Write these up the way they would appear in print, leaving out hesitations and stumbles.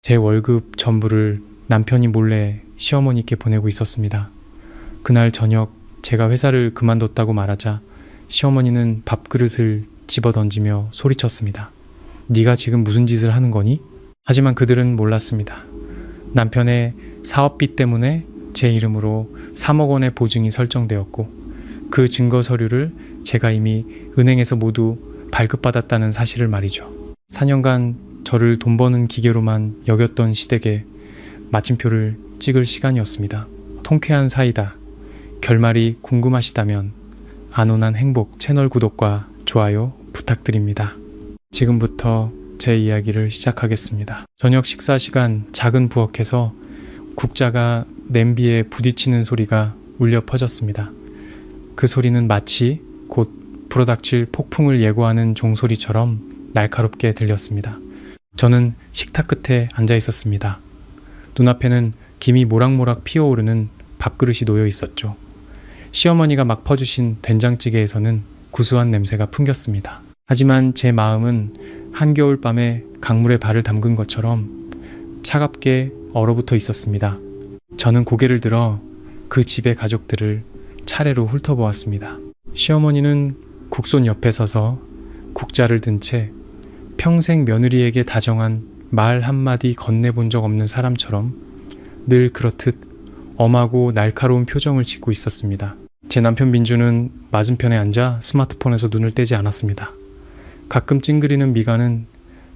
제 월급 전부를 남편이 몰래 시어머니께 보내고 있었습니다. 그날 저녁 제가 회사를 그만뒀다고 말하자 시어머니는 밥그릇을 집어던지며 소리쳤습니다. 네가 지금 무슨 짓을 하는 거니? 하지만 그들은 몰랐습니다. 남편의 사업비 때문에 제 이름으로 3억 원의 보증이 설정되었고 그 증거 서류를 제가 이미 은행에서 모두 발급받았다는 사실을 말이죠. 4년간 저를 돈 버는 기계로만 여겼던 시댁에 마침표를 찍을 시간이었습니다. 통쾌한 사이다. 결말이 궁금하시다면 안온한 행복 채널 구독과 좋아요 부탁드립니다. 지금부터 제 이야기를 시작하겠습니다. 저녁 식사 시간 작은 부엌에서 국자가 냄비에 부딪히는 소리가 울려 퍼졌습니다. 그 소리는 마치 곧 불어닥칠 폭풍을 예고하는 종소리처럼 날카롭게 들렸습니다. 저는 식탁 끝에 앉아 있었습니다. 눈앞에는 김이 모락모락 피어오르는 밥그릇이 놓여 있었죠. 시어머니가 막 퍼주신 된장찌개에서는 구수한 냄새가 풍겼습니다. 하지만 제 마음은 한겨울 밤에 강물에 발을 담근 것처럼 차갑게 얼어붙어 있었습니다. 저는 고개를 들어 그 집의 가족들을 차례로 훑어보았습니다. 시어머니는 국손 옆에 서서 국자를 든 채 평생 며느리에게 다정한 말 한마디 건네본 적 없는 사람처럼 늘 그렇듯 엄하고 날카로운 표정을 짓고 있었습니다. 제 남편 민주는 맞은편에 앉아 스마트폰에서 눈을 떼지 않았습니다. 가끔 찡그리는 미간은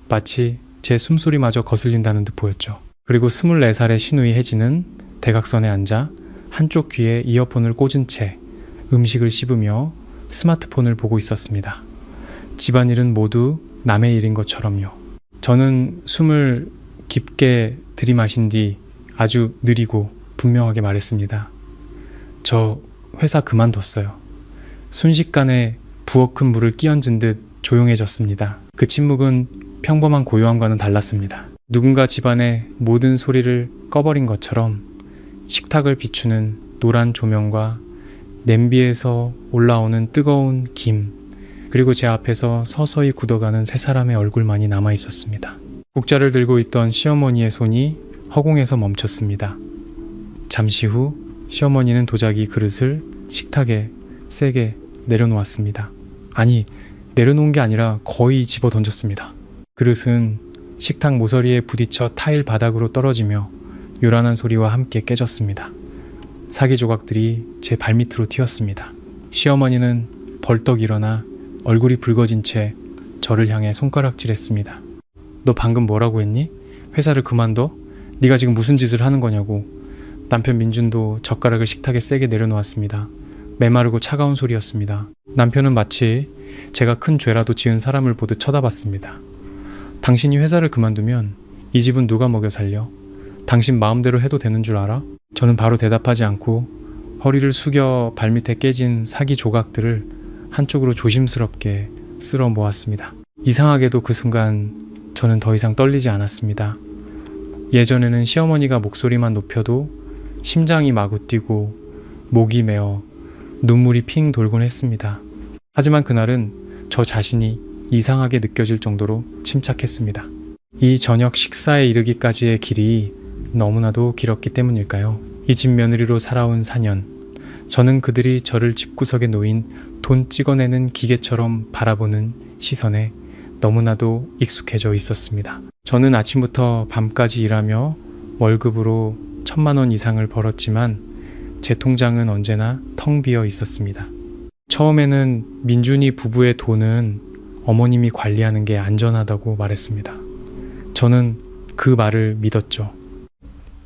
마치 제 숨소리마저 거슬린다는 듯 보였죠. 그리고 24살의 시누이 혜진은 대각선에 앉아 한쪽 귀에 이어폰을 꽂은 채 음식을 씹으며 스마트폰을 보고 있었습니다. 집안일은 모두 남의 일인 것처럼요. 저는 숨을 깊게 들이마신 뒤 아주 느리고 분명하게 말했습니다. 저 회사 그만뒀어요. 순식간에 부엌 큰 물을 끼얹은 듯 조용해졌습니다. 그 침묵은 평범한 고요함과는 달랐습니다. 누군가 집안의 모든 소리를 꺼버린 것처럼 식탁을 비추는 노란 조명과 냄비에서 올라오는 뜨거운 김, 그리고 제 앞에서 서서히 굳어가는 세 사람의 얼굴만이 남아있었습니다. 국자를 들고 있던 시어머니의 손이 허공에서 멈췄습니다. 잠시 후 시어머니는 도자기 그릇을 식탁에 세게 내려놓았습니다. 아니, 내려놓은 게 아니라 거의 집어 던졌습니다. 그릇은 식탁 모서리에 부딪혀 타일 바닥으로 떨어지며 요란한 소리와 함께 깨졌습니다. 사기 조각들이 제 발밑으로 튀었습니다. 시어머니는 벌떡 일어나 얼굴이 붉어진 채 저를 향해 손가락질했습니다. 너 방금 뭐라고 했니? 회사를 그만둬? 네가 지금 무슨 짓을 하는 거냐고. 남편 민준도 젓가락을 식탁에 세게 내려놓았습니다. 메마르고 차가운 소리였습니다. 남편은 마치 제가 큰 죄라도 지은 사람을 보듯 쳐다봤습니다. 당신이 회사를 그만두면 이 집은 누가 먹여 살려? 당신 마음대로 해도 되는 줄 알아? 저는 바로 대답하지 않고 허리를 숙여 발밑에 깨진 사기 조각들을 한쪽으로 조심스럽게 쓸어 모았습니다. 이상하게도 그 순간 저는 더 이상 떨리지 않았습니다. 예전에는 시어머니가 목소리만 높여도 심장이 마구 뛰고 목이 메어 눈물이 핑 돌곤 했습니다. 하지만 그날은 저 자신이 이상하게 느껴질 정도로 침착했습니다. 이 저녁 식사에 이르기까지의 길이 너무나도 길었기 때문일까요? 이 집 며느리로 살아온 4년, 저는 그들이 저를 집구석에 놓인 돈 찍어내는 기계처럼 바라보는 시선에 너무나도 익숙해져 있었습니다. 저는 아침부터 밤까지 일하며 월급으로 1,000만 원 이상을 벌었지만 제 통장은 언제나 텅 비어 있었습니다. 처음에는 민준이 부부의 돈은 어머님이 관리하는 게 안전하다고 말했습니다. 저는 그 말을 믿었죠.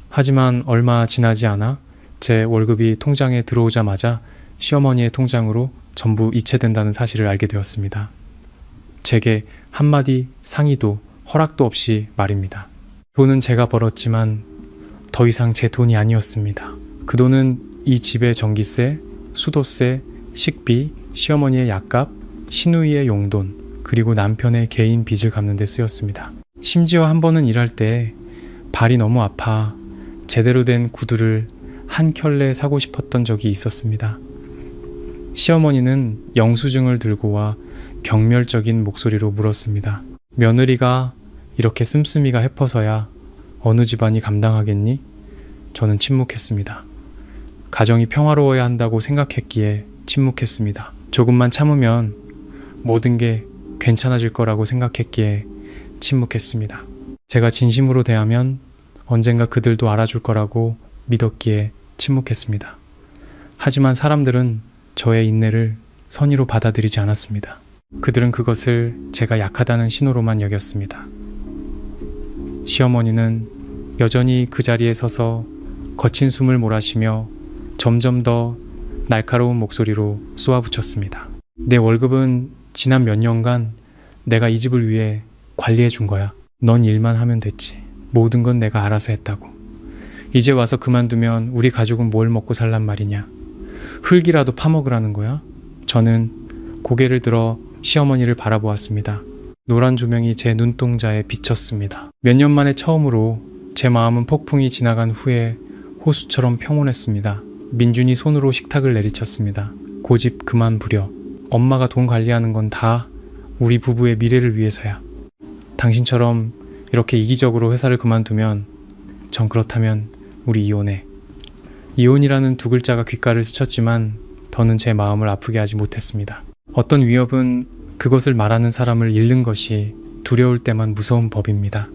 하지만 얼마 지나지 않아 제 월급이 통장에 들어오자마자 시어머니의 통장으로 전부 이체된다는 사실을 알게 되었습니다. 제게 한마디 상의도 허락도 없이 말입니다. 돈은 제가 벌었지만 더 이상 제 돈이 아니었습니다. 그 돈은 이 집의 전기세, 수도세, 식비, 시어머니의 약값, 시누이의 용돈, 그리고 남편의 개인 빚을 갚는 데 쓰였습니다. 심지어 한 번은 일할 때 발이 너무 아파 제대로 된 구두를 한 켤레 사고 싶었던 적이 있었습니다. 시어머니는 영수증을 들고 와 경멸적인 목소리로 물었습니다. 며느리가 이렇게 씀씀이가 해퍼서야 어느 집안이 감당하겠니? 저는 침묵했습니다. 가정이 평화로워야 한다고 생각했기에 침묵했습니다. 조금만 참으면 모든 게 괜찮아질 거라고 생각했기에 침묵했습니다. 제가 진심으로 대하면 언젠가 그들도 알아줄 거라고 믿었기에 침묵했습니다. 하지만 사람들은 저의 인내를 선의로 받아들이지 않았습니다. 그들은 그것을 제가 약하다는 신호로만 여겼습니다. 시어머니는 여전히 그 자리에 서서 거친 숨을 몰아쉬며 점점 더 날카로운 목소리로 쏘아붙였습니다. 내 월급은 지난 몇 년간 내가 이 집을 위해 관리해 준 거야. 넌 일만 하면 됐지. 모든 건 내가 알아서 했다고. 이제 와서 그만두면 우리 가족은 뭘 먹고 살란 말이냐. 흙이라도 파먹으라는 거야? 저는 고개를 들어 시어머니를 바라보았습니다. 노란 조명이 제 눈동자에 비쳤습니다. 몇 년 만에 처음으로 제 마음은 폭풍이 지나간 후에 호수처럼 평온했습니다. 민준이 손으로 식탁을 내리쳤습니다. 고집 그만 부려. 엄마가 돈 관리하는 건 다 우리 부부의 미래를 위해서야. 당신처럼 이렇게 이기적으로 회사를 그만두면 전 그렇다면 우리 이혼해. 이혼이라는 두 글자가 귓가를 스쳤지만 더는 제 마음을 아프게 하지 못했습니다. 어떤 위협은 그것을 말하는 사람을 잃는 것이 두려울 때만 무서운 법입니다.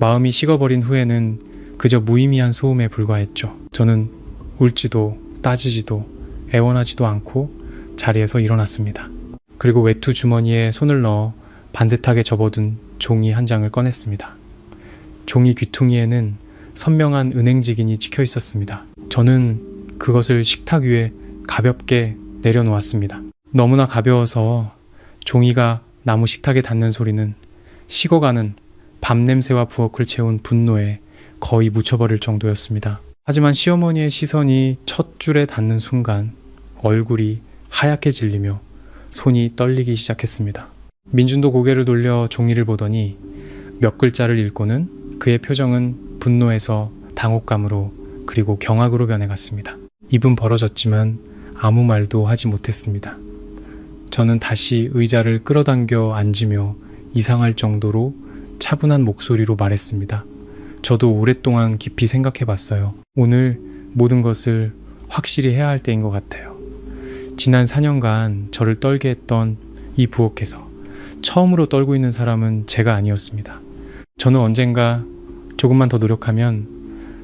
마음이 식어버린 후에는 그저 무의미한 소음에 불과했죠. 저는 울지도 따지지도 애원하지도 않고 자리에서 일어났습니다. 그리고 외투 주머니에 손을 넣어 반듯하게 접어둔 종이 한 장을 꺼냈습니다. 종이 귀퉁이에는 선명한 은행직인이 찍혀 있었습니다. 저는 그것을 식탁 위에 가볍게 내려놓았습니다. 너무나 가벼워서 종이가 나무 식탁에 닿는 소리는 식어가는 밤 냄새와 부엌을 채운 분노에 거의 묻혀버릴 정도였습니다. 하지만 시어머니의 시선이 첫 줄에 닿는 순간 얼굴이 하얗게 질리며 손이 떨리기 시작했습니다. 민준도 고개를 돌려 종이를 보더니 몇 글자를 읽고는 그의 표정은 분노에서 당혹감으로 그리고 경악으로 변해갔습니다. 입은 벌어졌지만 아무 말도 하지 못했습니다. 저는 다시 의자를 끌어당겨 앉으며 이상할 정도로 차분한 목소리로 말했습니다. 저도 오랫동안 깊이 생각해봤어요. 오늘 모든 것을 확실히 해야 할 때인 것 같아요. 지난 4년간 저를 떨게 했던 이 부엌에서 처음으로 떨고 있는 사람은 제가 아니었습니다. 저는 언젠가 조금만 더 노력하면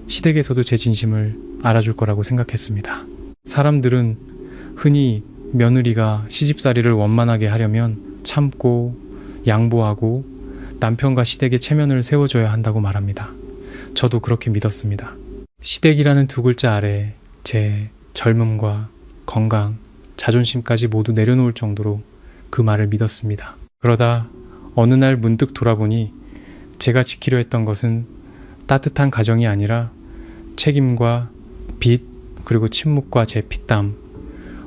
시댁에서도 제 진심을 알아줄 거라고 생각했습니다. 사람들은 흔히 며느리가 시집살이를 원만하게 하려면 참고 양보하고 남편과 시댁의 체면을 세워줘야 한다고 말합니다. 저도 그렇게 믿었습니다. 시댁이라는 두 글자 아래 제 젊음과 건강, 자존심까지 모두 내려놓을 정도로 그 말을 믿었습니다. 그러다 어느 날 문득 돌아보니 제가 지키려 했던 것은 따뜻한 가정이 아니라 책임과 빚, 그리고 침묵과 제 피땀,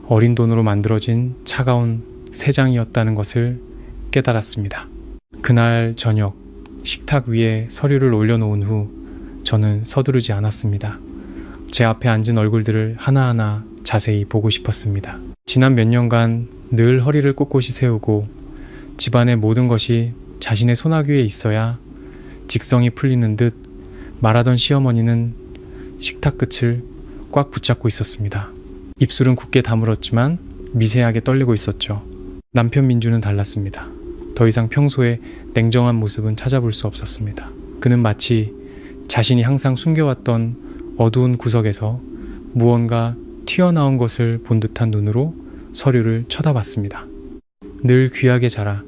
어린 돈으로 만들어진 차가운 세장이었다는 것을 깨달았습니다. 그날 저녁 식탁 위에 서류를 올려놓은 후 저는 서두르지 않았습니다. 제 앞에 앉은 얼굴들을 하나하나 자세히 보고 싶었습니다. 지난 몇 년간 늘 허리를 꼿꼿이 세우고 집안의 모든 것이 자신의 손아귀에 있어야 직성이 풀리는 듯 말하던 시어머니는 식탁 끝을 꽉 붙잡고 있었습니다. 입술은 굳게 다물었지만 미세하게 떨리고 있었죠. 남편 민주는 달랐습니다. 더 이상 평소의 냉정한 모습은 찾아볼 수 없었습니다. 그는 마치 자신이 항상 숨겨왔던 어두운 구석에서 무언가 튀어나온 것을 본 듯한 눈으로 서류를 쳐다봤습니다. 늘 귀하게 자라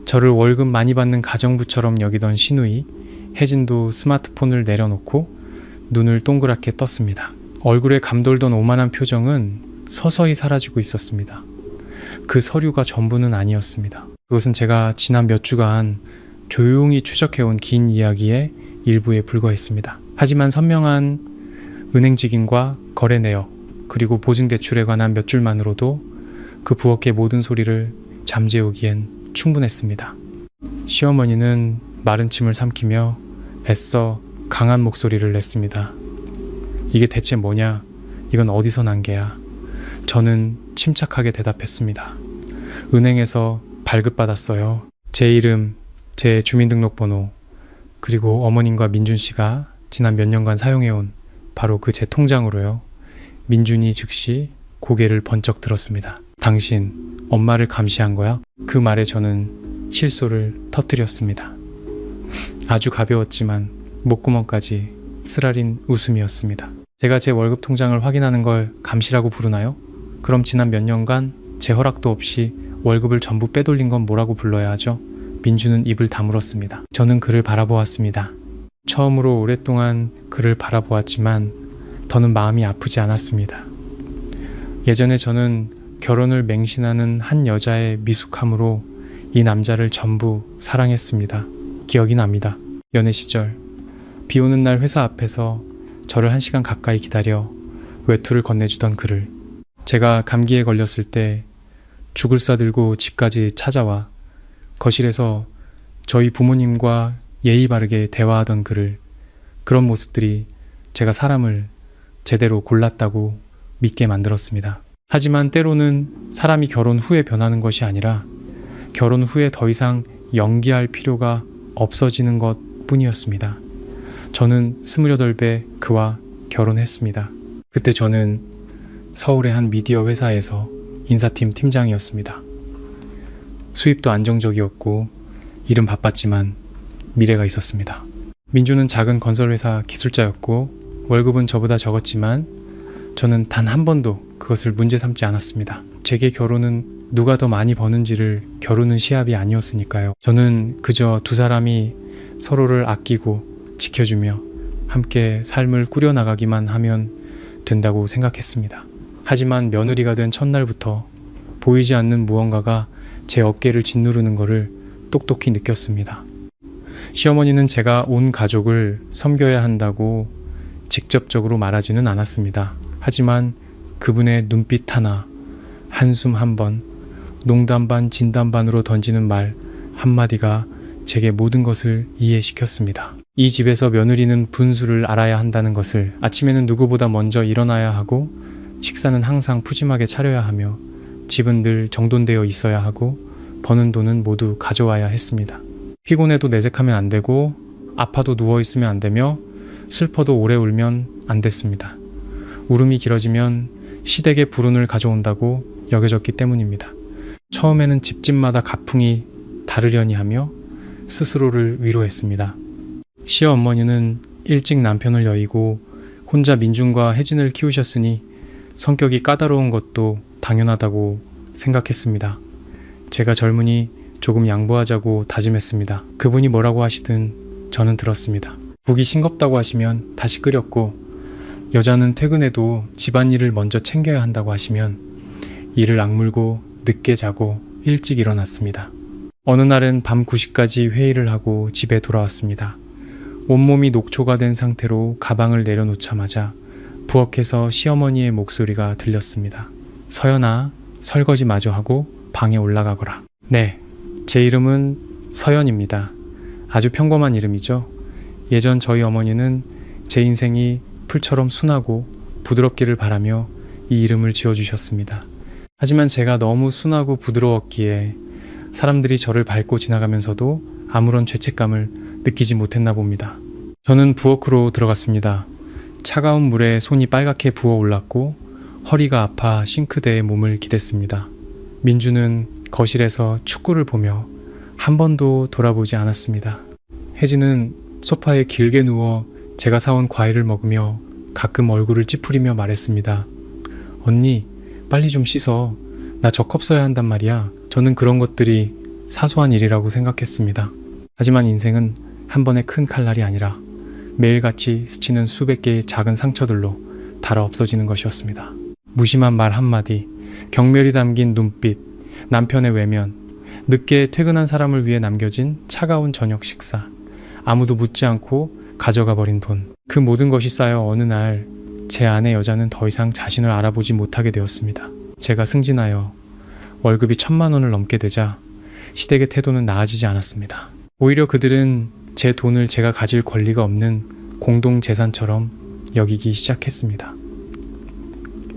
저를 월급 많이 받는 가정부처럼 여기던 시누이 혜진도 스마트폰을 내려놓고 눈을 동그랗게 떴습니다. 얼굴에 감돌던 오만한 표정은 서서히 사라지고 있었습니다. 그 서류가 전부는 아니었습니다. 그것은 제가 지난 몇 주간 조용히 추적해온 긴 이야기의 일부에 불과했습니다. 하지만 선명한 은행직인과 거래 내역 그리고 보증대출에 관한 몇 줄만으로도 그 부엌의 모든 소리를 잠재우기엔 충분했습니다. 시어머니는 마른 침을 삼키며 애써 강한 목소리를 냈습니다. 이게 대체 뭐냐? 이건 어디서 난 게야? 저는 침착하게 대답했습니다. 은행에서 발급받았어요. 제 이름, 제 주민등록번호, 그리고 어머님과 민준 씨가 지난 몇 년간 사용해온 바로 그 제 통장으로요. 민준이 즉시 고개를 번쩍 들었습니다. 당신 엄마를 감시한 거야? 그 말에 저는 실소를 터뜨렸습니다. 아주 가벼웠지만 목구멍까지 쓰라린 웃음이었습니다. 제가 제 월급 통장을 확인하는 걸 감시라고 부르나요? 그럼 지난 몇 년간 제 허락도 없이 월급을 전부 빼돌린 건 뭐라고 불러야 하죠? 민주는 입을 다물었습니다. 저는 그를 바라보았습니다. 처음으로 오랫동안 그를 바라보았지만 더는 마음이 아프지 않았습니다. 예전에 저는 결혼을 맹신하는 한 여자의 미숙함으로 이 남자를 전부 사랑했습니다. 기억이 납니다. 연애 시절 비 오는 날 회사 앞에서 저를 1시간 가까이 기다려 외투를 건네주던 그를, 제가 감기에 걸렸을 때 죽을 싸들고 집까지 찾아와 거실에서 저희 부모님과 예의 바르게 대화하던 그를, 그런 모습들이 제가 사람을 제대로 골랐다고 믿게 만들었습니다. 하지만 때로는 사람이 결혼 후에 변하는 것이 아니라 결혼 후에 더 이상 연기할 필요가 없어지는 것 뿐이었습니다. 저는 28배 그와 결혼했습니다. 그때 저는 서울의 한 미디어 회사에서 인사팀 팀장이었습니다. 수입도 안정적이었고 일은 바빴지만 미래가 있었습니다. 민주는 작은 건설회사 기술자였고 월급은 저보다 적었지만 저는 단 한 번도 그것을 문제 삼지 않았습니다. 제게 결혼은 누가 더 많이 버는지를 겨루는 시합이 아니었으니까요. 저는 그저 두 사람이 서로를 아끼고 지켜주며 함께 삶을 꾸려나가기만 하면 된다고 생각했습니다. 하지만 며느리가 된 첫날부터 보이지 않는 무언가가 제 어깨를 짓누르는 것을 똑똑히 느꼈습니다. 시어머니는 제가 온 가족을 섬겨야 한다고 직접적으로 말하지는 않았습니다. 하지만 그분의 눈빛 하나, 한숨 한 번, 농담 반 진담 반으로 던지는 말 한마디가 제게 모든 것을 이해시켰습니다. 이 집에서 며느리는 분수를 알아야 한다는 것을, 아침에는 누구보다 먼저 일어나야 하고 식사는 항상 푸짐하게 차려야 하며 집은 늘 정돈되어 있어야 하고 버는 돈은 모두 가져와야 했습니다. 피곤해도 내색하면 안 되고 아파도 누워있으면 안 되며 슬퍼도 오래 울면 안 됐습니다. 울음이 길어지면 시댁의 불운을 가져온다고 여겨졌기 때문입니다. 처음에는 집집마다 가풍이 다르려니 하며 스스로를 위로했습니다. 시어머니는 일찍 남편을 여의고 혼자 민준과 혜진을 키우셨으니 성격이 까다로운 것도 당연하다고 생각했습니다. 제가 젊으니 조금 양보하자고 다짐했습니다. 그분이 뭐라고 하시든 저는 들었습니다. 국이 싱겁다고 하시면 다시 끓였고, 여자는 퇴근해도 집안일을 먼저 챙겨야 한다고 하시면 이를 악물고 늦게 자고 일찍 일어났습니다. 어느 날은 밤 9시까지 회의를 하고 집에 돌아왔습니다. 온몸이 녹초가 된 상태로 가방을 내려놓자마자 부엌에서 시어머니의 목소리가 들렸습니다. 서연아, 설거지 마저 하고 방에 올라가거라. 네, 제 이름은 서연입니다. 아주 평범한 이름이죠. 예전 저희 어머니는 제 인생이 풀처럼 순하고 부드럽기를 바라며 이 이름을 지어주셨습니다. 하지만 제가 너무 순하고 부드러웠기에 사람들이 저를 밟고 지나가면서도 아무런 죄책감을 느끼지 못했나 봅니다. 저는 부엌으로 들어갔습니다. 차가운 물에 손이 빨갛게 부어올랐고 허리가 아파 싱크대에 몸을 기댔습니다. 민주는 거실에서 축구를 보며 한 번도 돌아보지 않았습니다. 혜진은 소파에 길게 누워 제가 사온 과일을 먹으며 가끔 얼굴을 찌푸리며 말했습니다. 언니, 빨리 좀 씻어. 나 저 컵 써야 한단 말이야. 저는 그런 것들이 사소한 일이라고 생각했습니다. 하지만 인생은 한 번의 큰 칼날이 아니라 매일같이 스치는 수백 개의 작은 상처들로 닳아 없어지는 것이었습니다. 무심한 말 한마디, 경멸이 담긴 눈빛, 남편의 외면, 늦게 퇴근한 사람을 위해 남겨진 차가운 저녁 식사, 아무도 묻지 않고 가져가 버린 돈, 그 모든 것이 쌓여 어느 날 제 아내 여자는 더 이상 자신을 알아보지 못하게 되었습니다. 제가 승진하여 월급이 1,000만 원을 넘게 되자 시댁의 태도는 나아지지 않았습니다. 오히려 그들은 제 돈을 제가 가질 권리가 없는 공동재산처럼 여기기 시작했습니다.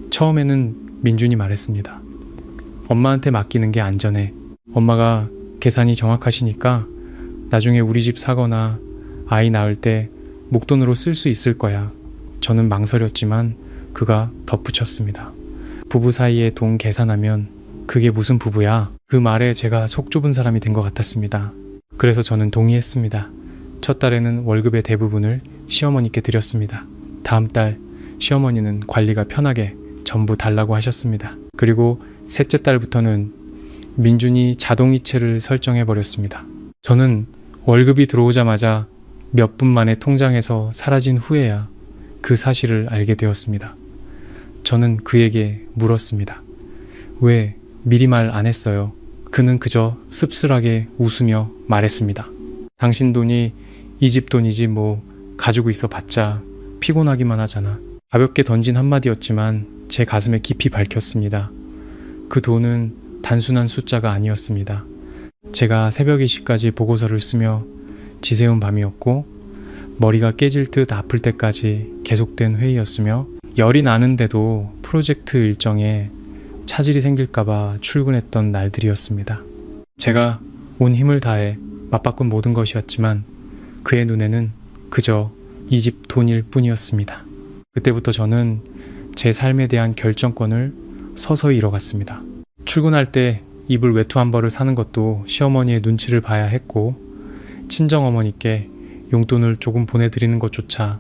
처음에는 민준이 말했습니다. 엄마한테 맡기는 게 안전해. 엄마가 계산이 정확하시니까 나중에 우리 집 사거나 아이 낳을 때 목돈으로 쓸 수 있을 거야. 저는 망설였지만 그가 덧붙였습니다. 부부 사이에 돈 계산하면 그게 무슨 부부야? 그 말에 제가 속 좁은 사람이 된 것 같았습니다. 그래서 저는 동의했습니다. 첫 달에는 월급의 대부분을 시어머니께 드렸습니다. 다음 달 시어머니는 관리가 편하게 전부 달라고 하셨습니다. 그리고 셋째 달부터는 민준이 자동이체를 설정해 버렸습니다. 저는 월급이 들어오자마자 몇 분 만에 통장에서 사라진 후에야 그 사실을 알게 되었습니다. 저는 그에게 물었습니다. 왜 미리 말 안 했어요? 그는 그저 씁쓸하게 웃으며 말했습니다. 당신 돈이 이 집 돈이지 뭐 가지고 있어 봤자 피곤하기만 하잖아. 가볍게 던진 한마디였지만 제 가슴에 깊이 박혔습니다. 그 돈은 단순한 숫자가 아니었습니다. 제가 새벽 2시까지 보고서를 쓰며 지새운 밤이었고 머리가 깨질 듯 아플 때까지 계속된 회의였으며 열이 나는데도 프로젝트 일정에 차질이 생길까봐 출근했던 날들이었습니다. 제가 온 힘을 다해 맞바꾼 모든 것이었지만 그의 눈에는 그저 이 집 돈일 뿐이었습니다. 그때부터 저는 제 삶에 대한 결정권을 서서히 잃어갔습니다. 출근할 때 이불 외투 한 벌을 사는 것도 시어머니의 눈치를 봐야 했고 친정어머니께 용돈을 조금 보내드리는 것조차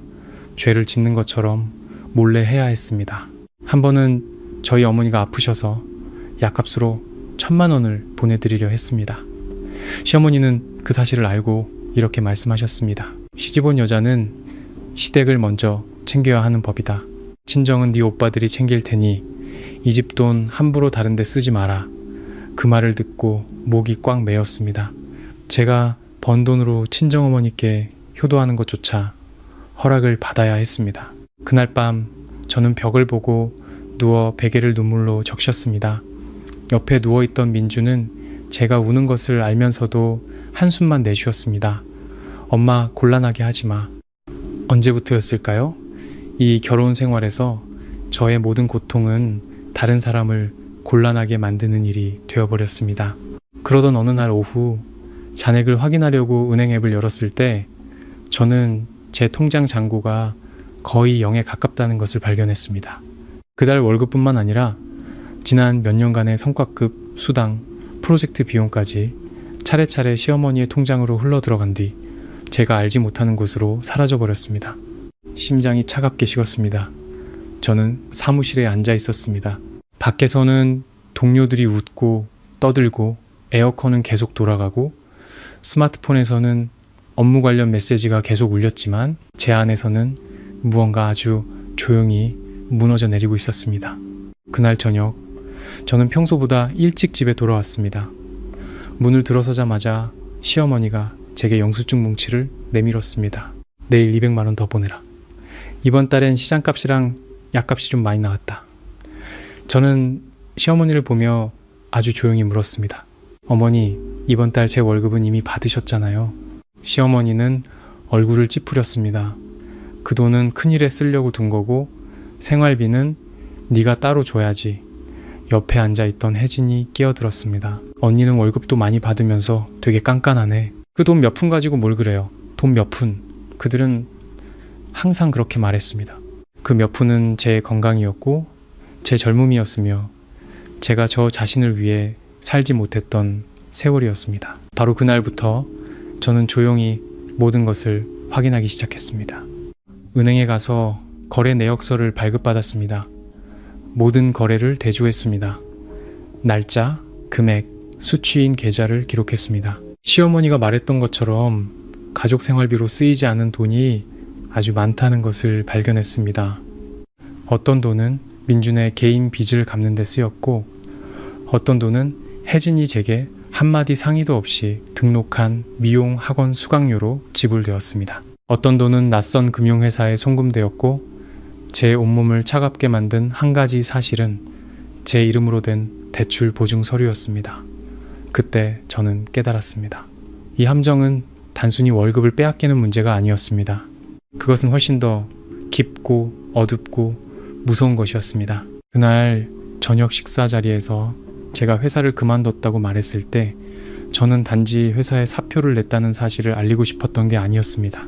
죄를 짓는 것처럼 몰래 해야 했습니다. 한 번은 저희 어머니가 아프셔서 약값으로 1,000만 원을 보내드리려 했습니다. 시어머니는 그 사실을 알고 이렇게 말씀하셨습니다. 시집온 여자는 시댁을 먼저 챙겨야 하는 법이다. 친정은 네 오빠들이 챙길 테니 이 집 돈 함부로 다른 데 쓰지 마라. 그 말을 듣고 목이 꽉 메었습니다. 제가 번 돈으로 친정어머니께 효도하는 것조차 허락을 받아야 했습니다. 그날 밤 저는 벽을 보고 누워 베개를 눈물로 적셨습니다. 옆에 누워있던 민주는 제가 우는 것을 알면서도 한숨만 내쉬었습니다. 엄마 곤란하게 하지 마. 언제부터였을까요? 이 결혼 생활에서 저의 모든 고통은 다른 사람을 곤란하게 만드는 일이 되어버렸습니다. 그러던 어느 날 오후 잔액을 확인하려고 은행 앱을 열었을 때 저는 제 통장 잔고가 거의 0에 가깝다는 것을 발견했습니다. 그달 월급뿐만 아니라 지난 몇 년간의 성과급, 수당, 프로젝트 비용까지 차례차례 시어머니의 통장으로 흘러들어간 뒤 제가 알지 못하는 곳으로 사라져버렸습니다. 심장이 차갑게 식었습니다. 저는 사무실에 앉아 있었습니다. 밖에서는 동료들이 웃고 떠들고 에어컨은 계속 돌아가고 스마트폰에서는 업무 관련 메시지가 계속 울렸지만 제 안에서는 무언가 아주 조용히 무너져 내리고 있었습니다. 그날 저녁 저는 평소보다 일찍 집에 돌아왔습니다. 문을 들어서자마자 시어머니가 제게 영수증 뭉치를 내밀었습니다. 내일 200만 원 더 보내라. 이번 달엔 시장값이랑 약값이 좀 많이 나왔다. 저는 시어머니를 보며 아주 조용히 물었습니다. 어머니, 이번 달 제 월급은 이미 받으셨잖아요. 시어머니는 얼굴을 찌푸렸습니다. 그 돈은 큰일에 쓰려고 둔 거고 생활비는 네가 따로 줘야지. 옆에 앉아있던 혜진이 끼어들었습니다. 언니는 월급도 많이 받으면서 되게 깐깐하네. 그 돈 몇 푼 가지고 뭘 그래요. 돈 몇 푼. 그들은 항상 그렇게 말했습니다. 그 몇 푼은 제 건강이었고 제 젊음이었으며 제가 저 자신을 위해 살지 못했던 세월이었습니다. 바로 그날부터 저는 조용히 모든 것을 확인하기 시작했습니다. 은행에 가서 거래 내역서를 발급받았습니다. 모든 거래를 대조했습니다. 날짜, 금액, 수취인 계좌를 기록했습니다. 시어머니가 말했던 것처럼 가족 생활비로 쓰이지 않은 돈이 아주 많다는 것을 발견했습니다. 어떤 돈은 민준의 개인 빚을 갚는 데 쓰였고 어떤 돈은 혜진이 제게 한마디 상의도 없이 등록한 미용 학원 수강료로 지불되었습니다. 어떤 돈은 낯선 금융회사에 송금되었고 제 온몸을 차갑게 만든 한 가지 사실은 제 이름으로 된 대출 보증 서류였습니다. 그때 저는 깨달았습니다. 이 함정은 단순히 월급을 빼앗기는 문제가 아니었습니다. 그것은 훨씬 더 깊고 어둡고 무서운 것이었습니다. 그날 저녁 식사 자리에서 제가 회사를 그만뒀다고 말했을 때 저는 단지 회사에 사표를 냈다는 사실을 알리고 싶었던 게 아니었습니다.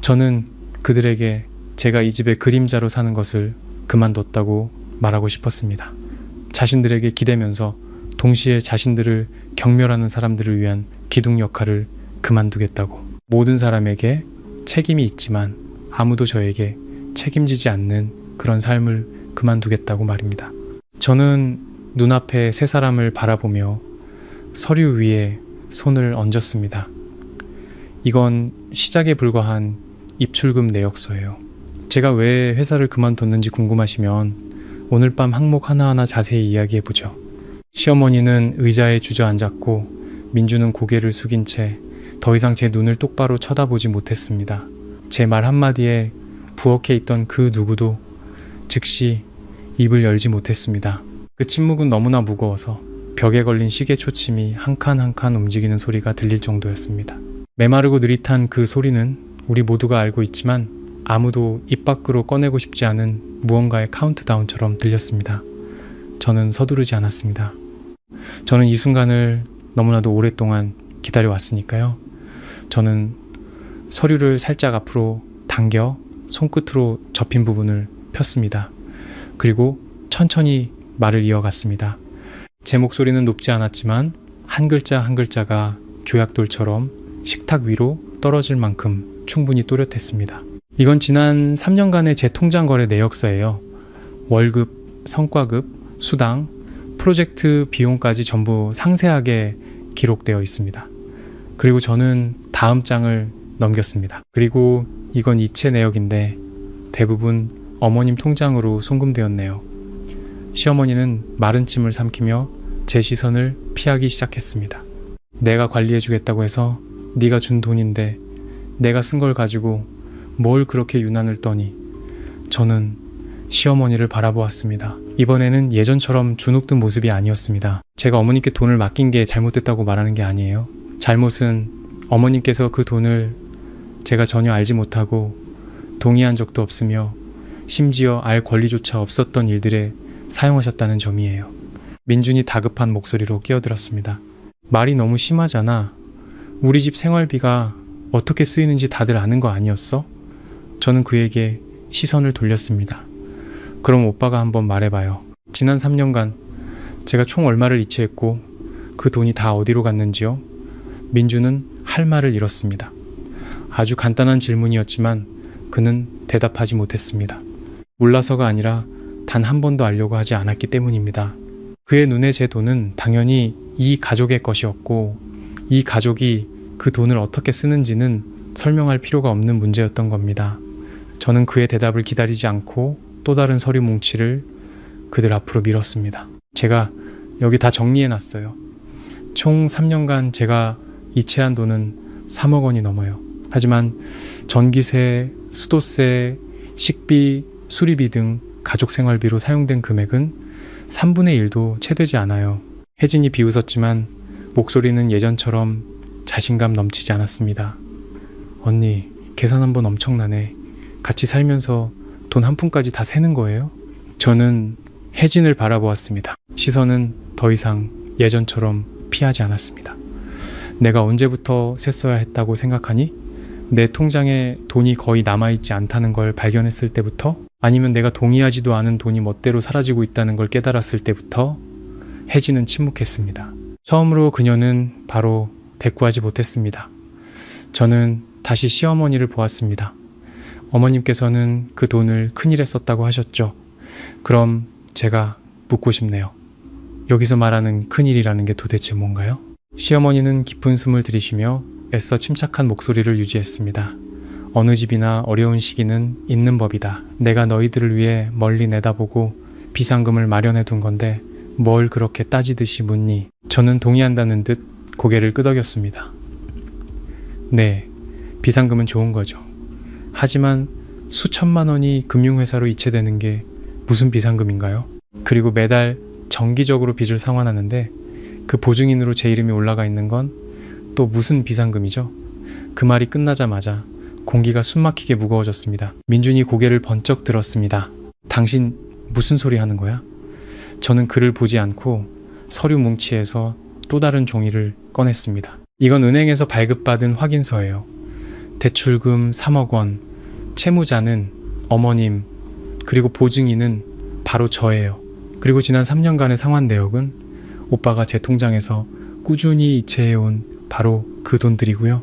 저는 그들에게 제가 이 집의 그림자로 사는 것을 그만뒀다고 말하고 싶었습니다. 자신들에게 기대면서 동시에 자신들을 경멸하는 사람들을 위한 기둥 역할을 그만두겠다고. 모든 사람에게 책임이 있지만 아무도 저에게 책임지지 않는 그런 삶을 그만두겠다고 말입니다. 저는 눈앞에 세 사람을 바라보며 서류 위에 손을 얹었습니다. 이건 시작에 불과한 입출금 내역서예요. 제가 왜 회사를 그만뒀는지 궁금하시면 오늘 밤 항목 하나하나 자세히 이야기해보죠. 시어머니는 의자에 주저앉았고 민주는 고개를 숙인 채 더 이상 제 눈을 똑바로 쳐다보지 못했습니다. 제 말 한마디에 부엌에 있던 그 누구도 즉시 입을 열지 못했습니다. 그 침묵은 너무나 무거워서 벽에 걸린 시계 초침이 한 칸 한 칸 움직이는 소리가 들릴 정도였습니다. 메마르고 느릿한 그 소리는 우리 모두가 알고 있지만 아무도 입 밖으로 꺼내고 싶지 않은 무언가의 카운트다운처럼 들렸습니다. 저는 서두르지 않았습니다. 저는 이 순간을 너무나도 오랫동안 기다려왔으니까요. 저는 서류를 살짝 앞으로 당겨 손끝으로 접힌 부분을 폈습니다. 그리고 천천히 말을 이어갔습니다. 제 목소리는 높지 않았지만 한 글자 한 글자가 조약돌처럼 식탁 위로 떨어질 만큼 충분히 또렷했습니다. 이건 지난 3년간의 제 통장 거래 내역서예요. 월급, 성과급, 수당, 프로젝트 비용까지 전부 상세하게 기록되어 있습니다. 그리고 저는 다음 장을 넘겼습니다. 그리고 이건 이체 내역인데 대부분 어머님 통장으로 송금되었네요. 시어머니는 마른 침을 삼키며 제 시선을 피하기 시작했습니다. 내가 관리해주겠다고 해서 네가 준 돈인데 내가 쓴 걸 가지고 뭘 그렇게 유난을 떠니. 저는 시어머니를 바라보았습니다. 이번에는 예전처럼 주눅든 모습이 아니었습니다. 제가 어머니께 돈을 맡긴 게 잘못됐다고 말하는 게 아니에요. 잘못은 어머님께서 그 돈을 제가 전혀 알지 못하고 동의한 적도 없으며 심지어 알 권리조차 없었던 일들에 사용하셨다는 점이에요. 민준이 다급한 목소리로 끼어들었습니다. 말이 너무 심하잖아. 우리 집 생활비가 어떻게 쓰이는지 다들 아는 거 아니었어? 저는 그에게 시선을 돌렸습니다. 그럼 오빠가 한번 말해봐요. 지난 3년간 제가 총 얼마를 이체했고 그 돈이 다 어디로 갔는지요? 민주는 할 말을 잃었습니다. 아주 간단한 질문이었지만 그는 대답하지 못했습니다. 몰라서가 아니라 단 한 번도 알려고 하지 않았기 때문입니다. 그의 눈에 제 돈은 당연히 이 가족의 것이었고 이 가족이 그 돈을 어떻게 쓰는지는 설명할 필요가 없는 문제였던 겁니다. 저는 그의 대답을 기다리지 않고 또 다른 서류 뭉치를 그들 앞으로 밀었습니다. 제가 여기 다 정리해놨어요. 총 3년간 제가 이체한 돈은 3억 원이 넘어요. 하지만 전기세, 수도세, 식비, 수리비 등 가족 생활비로 사용된 금액은 3분의 1도 채 되지 않아요. 혜진이 비웃었지만 목소리는 예전처럼 자신감 넘치지 않았습니다. 언니, 계산 한번 엄청나네. 같이 살면서 돈 한 푼까지 다 세는 거예요? 저는 혜진을 바라보았습니다. 시선은 더 이상 예전처럼 피하지 않았습니다. 내가 언제부터 셌어야 했다고 생각하니? 내 통장에 돈이 거의 남아있지 않다는 걸 발견했을 때부터? 아니면 내가 동의하지도 않은 돈이 멋대로 사라지고 있다는 걸 깨달았을 때부터? 혜진은 침묵했습니다. 처음으로 그녀는 바로 대꾸하지 못했습니다. 저는 다시 시어머니를 보았습니다. 어머님께서는 그 돈을 큰일에 썼다고 하셨죠. 그럼 제가 묻고 싶네요. 여기서 말하는 큰일이라는 게 도대체 뭔가요? 시어머니는 깊은 숨을 들이쉬며 애써 침착한 목소리를 유지했습니다. 어느 집이나 어려운 시기는 있는 법이다. 내가 너희들을 위해 멀리 내다보고 비상금을 마련해 둔 건데 뭘 그렇게 따지듯이 묻니? 저는 동의한다는 듯 고개를 끄덕였습니다. 네, 비상금은 좋은 거죠. 하지만 수천만 원이 금융회사로 이체되는 게 무슨 비상금인가요? 그리고 매달 정기적으로 빚을 상환하는데 그 보증인으로 제 이름이 올라가 있는 건 또 무슨 비상금이죠? 그 말이 끝나자마자 공기가 숨막히게 무거워졌습니다. 민준이 고개를 번쩍 들었습니다. 당신 무슨 소리 하는 거야? 저는 그를 보지 않고 서류 뭉치에서 또 다른 종이를 꺼냈습니다. 이건 은행에서 발급받은 확인서예요. 대출금 3억 원, 채무자는 어머님, 그리고 보증인은 바로 저예요. 그리고 지난 3년간의 상환 내역은 오빠가 제 통장에서 꾸준히 이체해온 바로 그 돈들이고요.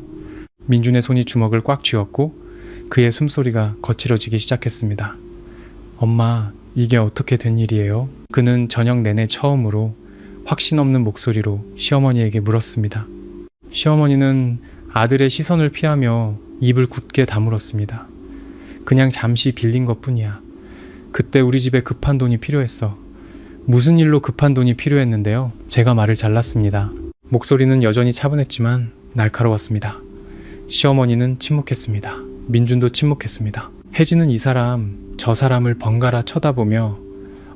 민준의 손이 주먹을 꽉 쥐었고 그의 숨소리가 거칠어지기 시작했습니다. 엄마, 이게 어떻게 된 일이에요? 그는 저녁 내내 처음으로 확신 없는 목소리로 시어머니에게 물었습니다. 시어머니는 아들의 시선을 피하며 입을 굳게 다물었습니다. 그냥 잠시 빌린 것뿐이야. 그때 우리 집에 급한 돈이 필요했어. 무슨 일로 급한 돈이 필요했는데요. 제가 말을 잘랐습니다. 목소리는 여전히 차분했지만 날카로웠습니다. 시어머니는 침묵했습니다. 민준도 침묵했습니다. 혜진은 이 사람, 저 사람을 번갈아 쳐다보며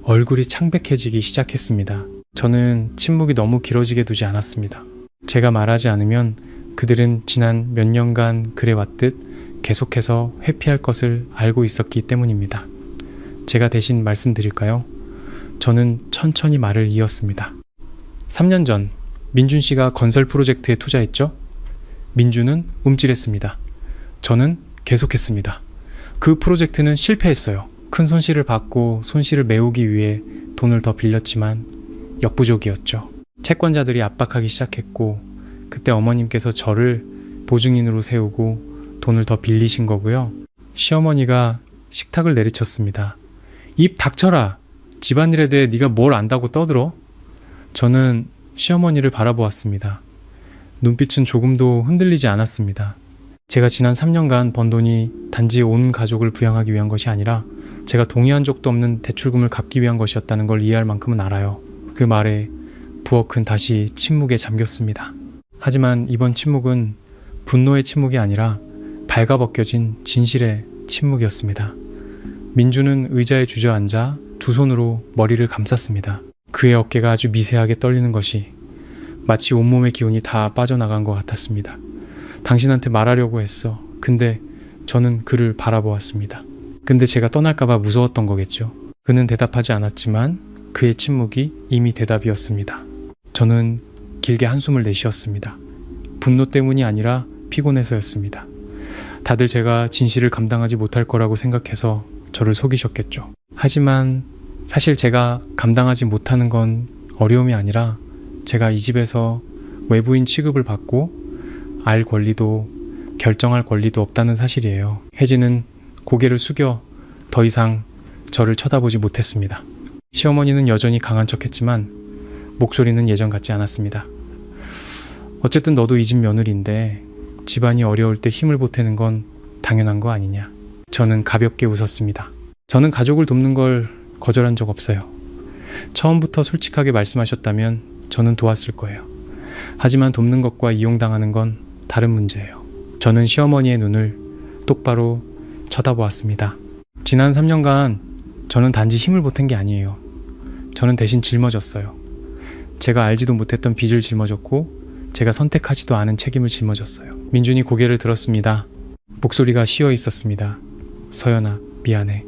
얼굴이 창백해지기 시작했습니다. 저는 침묵이 너무 길어지게 두지 않았습니다. 제가 말하지 않으면 그들은 지난 몇 년간 그래왔듯 계속해서 회피할 것을 알고 있었기 때문입니다. 제가 대신 말씀드릴까요? 저는 천천히 말을 이었습니다. 3년 전 민준 씨가 건설 프로젝트에 투자했죠? 민준은 움찔했습니다. 저는 계속했습니다. 그 프로젝트는 실패했어요. 큰 손실을 받고 손실을 메우기 위해 돈을 더 빌렸지만 역부족이었죠. 채권자들이 압박하기 시작했고 그때 어머님께서 저를 보증인으로 세우고 돈을 더 빌리신 거고요. 시어머니가 식탁을 내리쳤습니다. 입 닥쳐라! 집안일에 대해 네가 뭘 안다고 떠들어? 저는 시어머니를 바라보았습니다. 눈빛은 조금도 흔들리지 않았습니다. 제가 지난 3년간 번 돈이 단지 온 가족을 부양하기 위한 것이 아니라 제가 동의한 적도 없는 대출금을 갚기 위한 것이었다는 걸 이해할 만큼은 알아요. 그 말에 부엌은 다시 침묵에 잠겼습니다. 하지만 이번 침묵은 분노의 침묵이 아니라 발가벗겨진 진실의 침묵이었습니다. 민주는 의자에 주저앉아 두 손으로 머리를 감쌌습니다. 그의 어깨가 아주 미세하게 떨리는 것이 마치 온몸의 기운이 다 빠져나간 것 같았습니다. 당신한테 말하려고 했어. 근데 저는 그를 바라보았습니다. 근데 제가 떠날까봐 무서웠던 거겠죠. 그는 대답하지 않았지만 그의 침묵이 이미 대답이었습니다. 저는 길게 한숨을 내쉬었습니다. 분노 때문이 아니라 피곤해서였습니다. 다들 제가 진실을 감당하지 못할 거라고 생각해서 저를 속이셨겠죠. 하지만 사실 제가 감당하지 못하는 건 어려움이 아니라 제가 이 집에서 외부인 취급을 받고 알 권리도 결정할 권리도 없다는 사실이에요. 혜진은 고개를 숙여 더 이상 저를 쳐다보지 못했습니다. 시어머니는 여전히 강한 척했지만 목소리는 예전 같지 않았습니다. 어쨌든 너도 이 집 며느리인데 집안이 어려울 때 힘을 보태는 건 당연한 거 아니냐. 저는 가볍게 웃었습니다. 저는 가족을 돕는 걸 거절한 적 없어요. 처음부터 솔직하게 말씀하셨다면 저는 도왔을 거예요. 하지만 돕는 것과 이용당하는 건 다른 문제예요. 저는 시어머니의 눈을 똑바로 쳐다보았습니다. 지난 3년간 저는 단지 힘을 보탠 게 아니에요. 저는 대신 짊어졌어요. 제가 알지도 못했던 빚을 짊어졌고 제가 선택하지도 않은 책임을 짊어졌어요. 민준이 고개를 들었습니다. 목소리가 쉬어 있었습니다. 서연아, 미안해.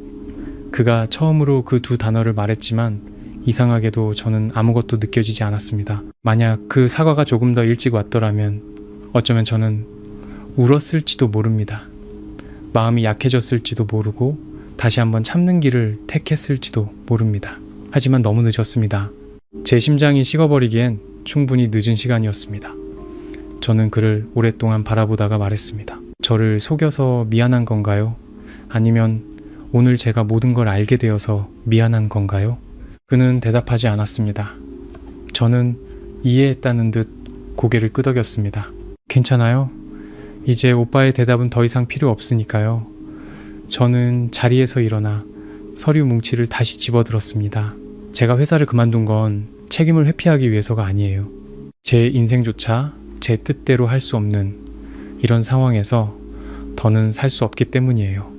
그가 처음으로 그 두 단어를 말했지만 이상하게도 저는 아무것도 느껴지지 않았습니다. 만약 그 사과가 조금 더 일찍 왔더라면 어쩌면 저는 울었을지도 모릅니다. 마음이 약해졌을지도 모르고 다시 한번 참는 길을 택했을지도 모릅니다. 하지만 너무 늦었습니다. 제 심장이 식어버리기엔 충분히 늦은 시간이었습니다. 저는 그를 오랫동안 바라보다가 말했습니다. 저를 속여서 미안한 건가요? 아니면 오늘 제가 모든 걸 알게 되어서 미안한 건가요? 그는 대답하지 않았습니다. 저는 이해했다는 듯 고개를 끄덕였습니다. 괜찮아요? 이제 오빠의 대답은 더 이상 필요 없으니까요. 저는 자리에서 일어나 서류 뭉치를 다시 집어들었습니다. 제가 회사를 그만둔 건 책임을 회피하기 위해서가 아니에요. 제 인생조차 제 뜻대로 할 수 없는 이런 상황에서 더는 살 수 없기 때문이에요.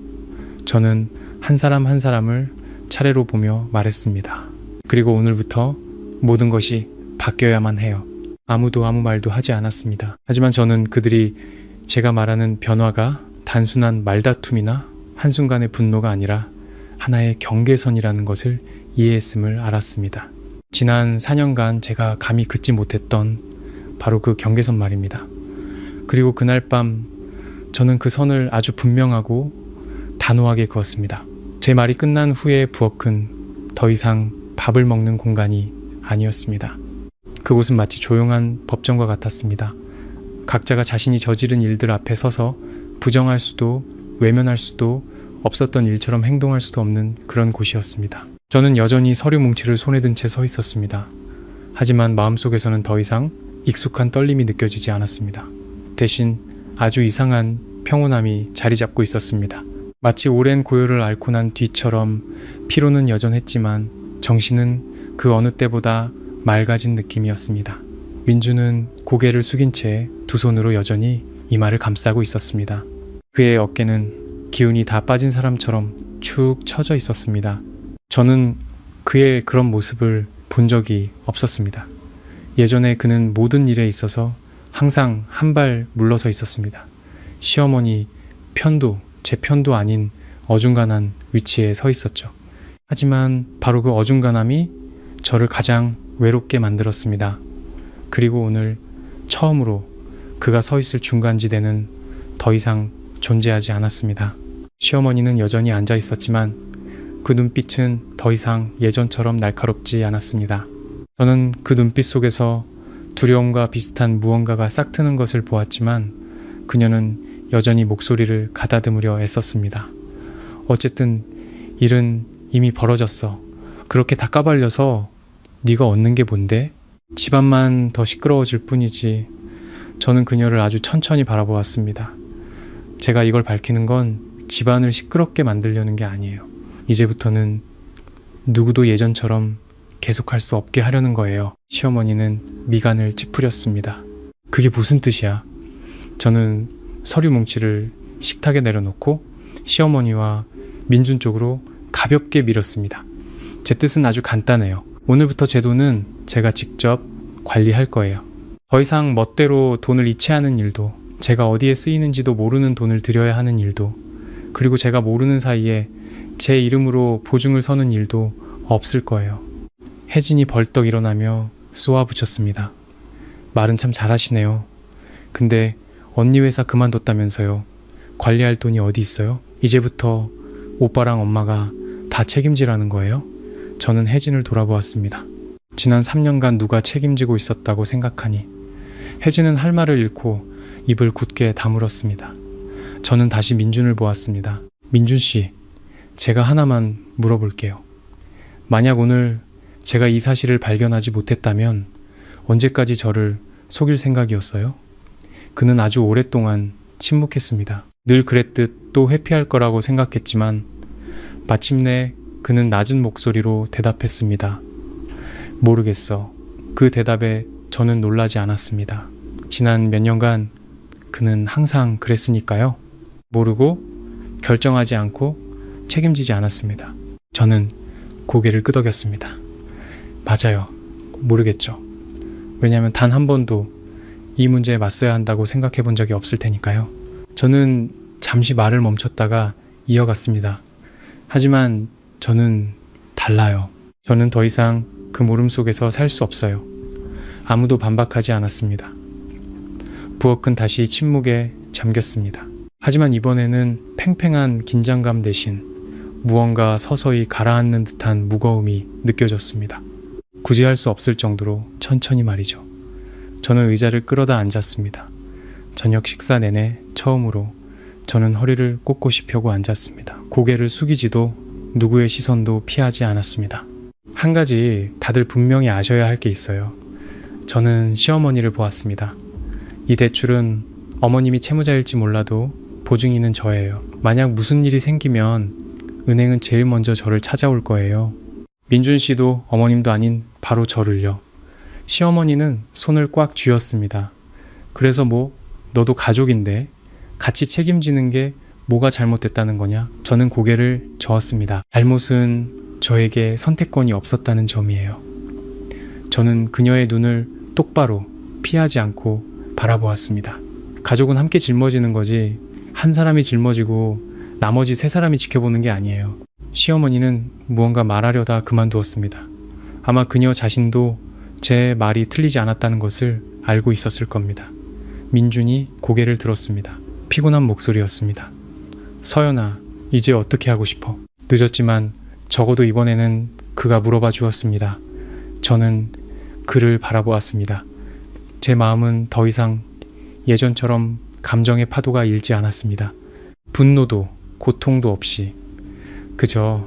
저는 한 사람 한 사람을 차례로 보며 말했습니다. 그리고 오늘부터 모든 것이 바뀌어야만 해요. 아무도 아무 말도 하지 않았습니다. 하지만 저는 그들이 제가 말하는 변화가 단순한 말다툼이나 한순간의 분노가 아니라 하나의 경계선이라는 것을 이해했음을 알았습니다. 지난 4년간 제가 감히 긋지 못했던 바로 그 경계선 말입니다. 그리고 그날 밤 저는 그 선을 아주 분명하고 단호하게 그었습니다. 제 말이 끝난 후에 부엌은 더 이상 밥을 먹는 공간이 아니었습니다. 그곳은 마치 조용한 법정과 같았습니다. 각자가 자신이 저지른 일들 앞에 서서 부정할 수도 외면할 수도 없었던 일처럼 행동할 수도 없는 그런 곳이었습니다. 저는 여전히 서류 뭉치를 손에 든 채 서 있었습니다. 하지만 마음속에서는 더 이상 익숙한 떨림이 느껴지지 않았습니다. 대신 아주 이상한 평온함이 자리 잡고 있었습니다. 마치 오랜 고요를 앓고 난 뒤처럼 피로는 여전했지만 정신은 그 어느 때보다 맑아진 느낌이었습니다. 민주는 고개를 숙인 채 두 손으로 여전히 이마를 감싸고 있었습니다. 그의 어깨는 기운이 다 빠진 사람처럼 축 처져 있었습니다. 저는 그의 그런 모습을 본 적이 없었습니다. 예전에 그는 모든 일에 있어서 항상 한 발 물러서 있었습니다. 시어머니 편도 제 편도 아닌 어중간한 위치에 서 있었죠. 하지만 바로 그 어중간함이 저를 가장 외롭게 만들었습니다. 그리고 오늘 처음으로 그가 서 있을 중간지대는 더 이상 존재하지 않았습니다. 시어머니는 여전히 앉아 있었지만 그 눈빛은 더 이상 예전처럼 날카롭지 않았습니다. 저는 그 눈빛 속에서 두려움과 비슷한 무언가가 싹트는 것을 보았지만 그녀는 여전히 목소리를 가다듬으려 애썼습니다. 어쨌든 일은 이미 벌어졌어. 그렇게 다 까발려서 네가 얻는 게 뭔데? 집안만 더 시끄러워질 뿐이지. 저는 그녀를 아주 천천히 바라보았습니다. 제가 이걸 밝히는 건 집안을 시끄럽게 만들려는 게 아니에요. 이제부터는 누구도 예전처럼 계속할 수 없게 하려는 거예요. 시어머니는 미간을 찌푸렸습니다. 그게 무슨 뜻이야? 저는 서류 뭉치를 식탁에 내려놓고 시어머니와 민준 쪽으로 가볍게 밀었습니다. 제 뜻은 아주 간단해요. 오늘부터 제 돈은 제가 직접 관리할 거예요. 더 이상 멋대로 돈을 이체하는 일도, 제가 어디에 쓰이는지도 모르는 돈을 들여야 하는 일도, 그리고 제가 모르는 사이에 제 이름으로 보증을 서는 일도 없을 거예요. 혜진이 벌떡 일어나며 쏘아붙였습니다. 말은 참 잘하시네요. 근데 언니 회사 그만뒀다면서요. 관리할 돈이 어디 있어요? 이제부터 오빠랑 엄마가 다 책임지라는 거예요? 저는 혜진을 돌아보았습니다. 지난 3년간 누가 책임지고 있었다고 생각하니 혜진은 할 말을 잃고 입을 굳게 다물었습니다. 저는 다시 민준을 보았습니다. 민준 씨, 제가 하나만 물어볼게요. 만약 오늘 제가 이 사실을 발견하지 못했다면 언제까지 저를 속일 생각이었어요? 그는 아주 오랫동안 침묵했습니다. 늘 그랬듯 또 회피할 거라고 생각했지만 마침내 그는 낮은 목소리로 대답했습니다. 모르겠어. 그 대답에 저는 놀라지 않았습니다. 지난 몇 년간 그는 항상 그랬으니까요. 모르고 결정하지 않고 책임지지 않았습니다. 저는 고개를 끄덕였습니다. 맞아요. 모르겠죠. 왜냐하면 단 한 번도 이 문제에 맞서야 한다고 생각해 본 적이 없을 테니까요. 저는 잠시 말을 멈췄다가 이어갔습니다. 하지만 저는 달라요. 저는 더 이상 그 모름 속에서 살 수 없어요. 아무도 반박하지 않았습니다. 부엌은 다시 침묵에 잠겼습니다. 하지만 이번에는 팽팽한 긴장감 대신 무언가 서서히 가라앉는 듯한 무거움이 느껴졌습니다. 굳이 할 수 없을 정도로 천천히 말이죠. 저는 의자를 끌어다 앉았습니다. 저녁 식사 내내 처음으로 저는 허리를 꼿꼿이 펴고 앉았습니다. 고개를 숙이지도 누구의 시선도 피하지 않았습니다. 한 가지 다들 분명히 아셔야 할 게 있어요. 저는 시어머니를 보았습니다. 이 대출은 어머님이 채무자일지 몰라도 보증인은 저예요. 만약 무슨 일이 생기면 은행은 제일 먼저 저를 찾아올 거예요. 민준 씨도 어머님도 아닌 바로 저를요. 시어머니는 손을 꽉 쥐었습니다. 그래서 너도 가족인데 같이 책임지는 게 뭐가 잘못됐다는 거냐? 저는 고개를 저었습니다. 잘못은 저에게 선택권이 없었다는 점이에요. 저는 그녀의 눈을 똑바로 피하지 않고 바라보았습니다. 가족은 함께 짊어지는 거지 한 사람이 짊어지고 나머지 세 사람이 지켜보는 게 아니에요. 시어머니는 무언가 말하려다 그만두었습니다. 아마 그녀 자신도 제 말이 틀리지 않았다는 것을 알고 있었을 겁니다. 민준이 고개를 들었습니다. 피곤한 목소리였습니다. 서연아, 이제 어떻게 하고 싶어? 늦었지만 적어도 이번에는 그가 물어봐 주었습니다. 저는 그를 바라보았습니다. 제 마음은 더 이상 예전처럼 감정의 파도가 일지 않았습니다. 분노도 고통도 없이 그저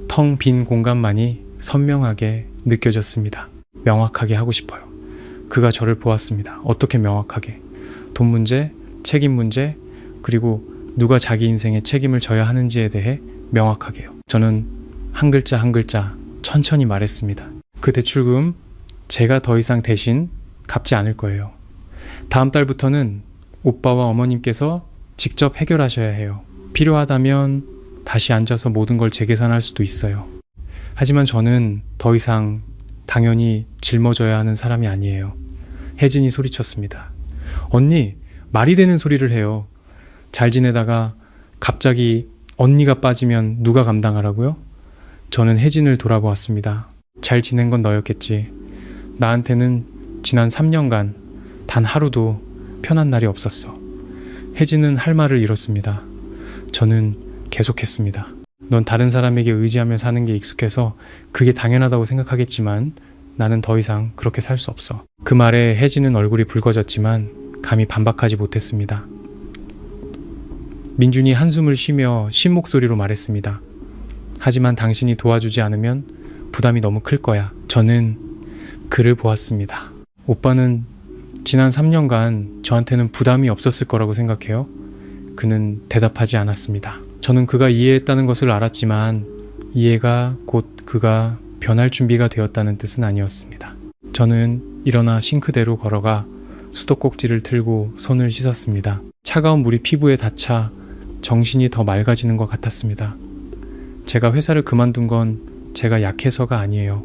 텅 빈 공간만이 선명하게 느껴졌습니다. 명확하게 하고 싶어요. 그가 저를 보았습니다. 어떻게 명확하게? 돈 문제, 책임 문제, 그리고 누가 자기 인생에 책임을 져야 하는지에 대해 명확하게요. 저는 한 글자 한 글자 천천히 말했습니다. 그 대출금 제가 더 이상 대신 갚지 않을 거예요. 다음 달부터는 오빠와 어머님께서 직접 해결하셔야 해요. 필요하다면 다시 앉아서 모든 걸 재계산할 수도 있어요. 하지만 저는 더 이상 당연히 짊어져야 하는 사람이 아니에요. 혜진이 소리쳤습니다. 언니, 말이 되는 소리를 해요. 잘 지내다가 갑자기 언니가 빠지면 누가 감당하라고요? 저는 혜진을 돌아보았습니다. 잘 지낸 건 너였겠지. 나한테는 지난 3년간 단 하루도 편한 날이 없었어. 혜진은 할 말을 잃었습니다. 저는 계속했습니다. 넌 다른 사람에게 의지하며 사는 게 익숙해서 그게 당연하다고 생각하겠지만 나는 더 이상 그렇게 살 수 없어. 그 말에 혜진은 얼굴이 붉어졌지만 감히 반박하지 못했습니다. 민준이 한숨을 쉬며 쉰 목소리로 말했습니다. 하지만 당신이 도와주지 않으면 부담이 너무 클 거야. 저는 그를 보았습니다. 오빠는 지난 3년간 저한테는 부담이 없었을 거라고 생각해요. 그는 대답하지 않았습니다. 저는 그가 이해했다는 것을 알았지만 이해가 곧 그가 변할 준비가 되었다는 뜻은 아니었습니다. 저는 일어나 싱크대로 걸어가 수도꼭지를 틀고 손을 씻었습니다. 차가운 물이 피부에 닿자 정신이 더 맑아지는 것 같았습니다. 제가 회사를 그만둔 건 제가 약해서가 아니에요.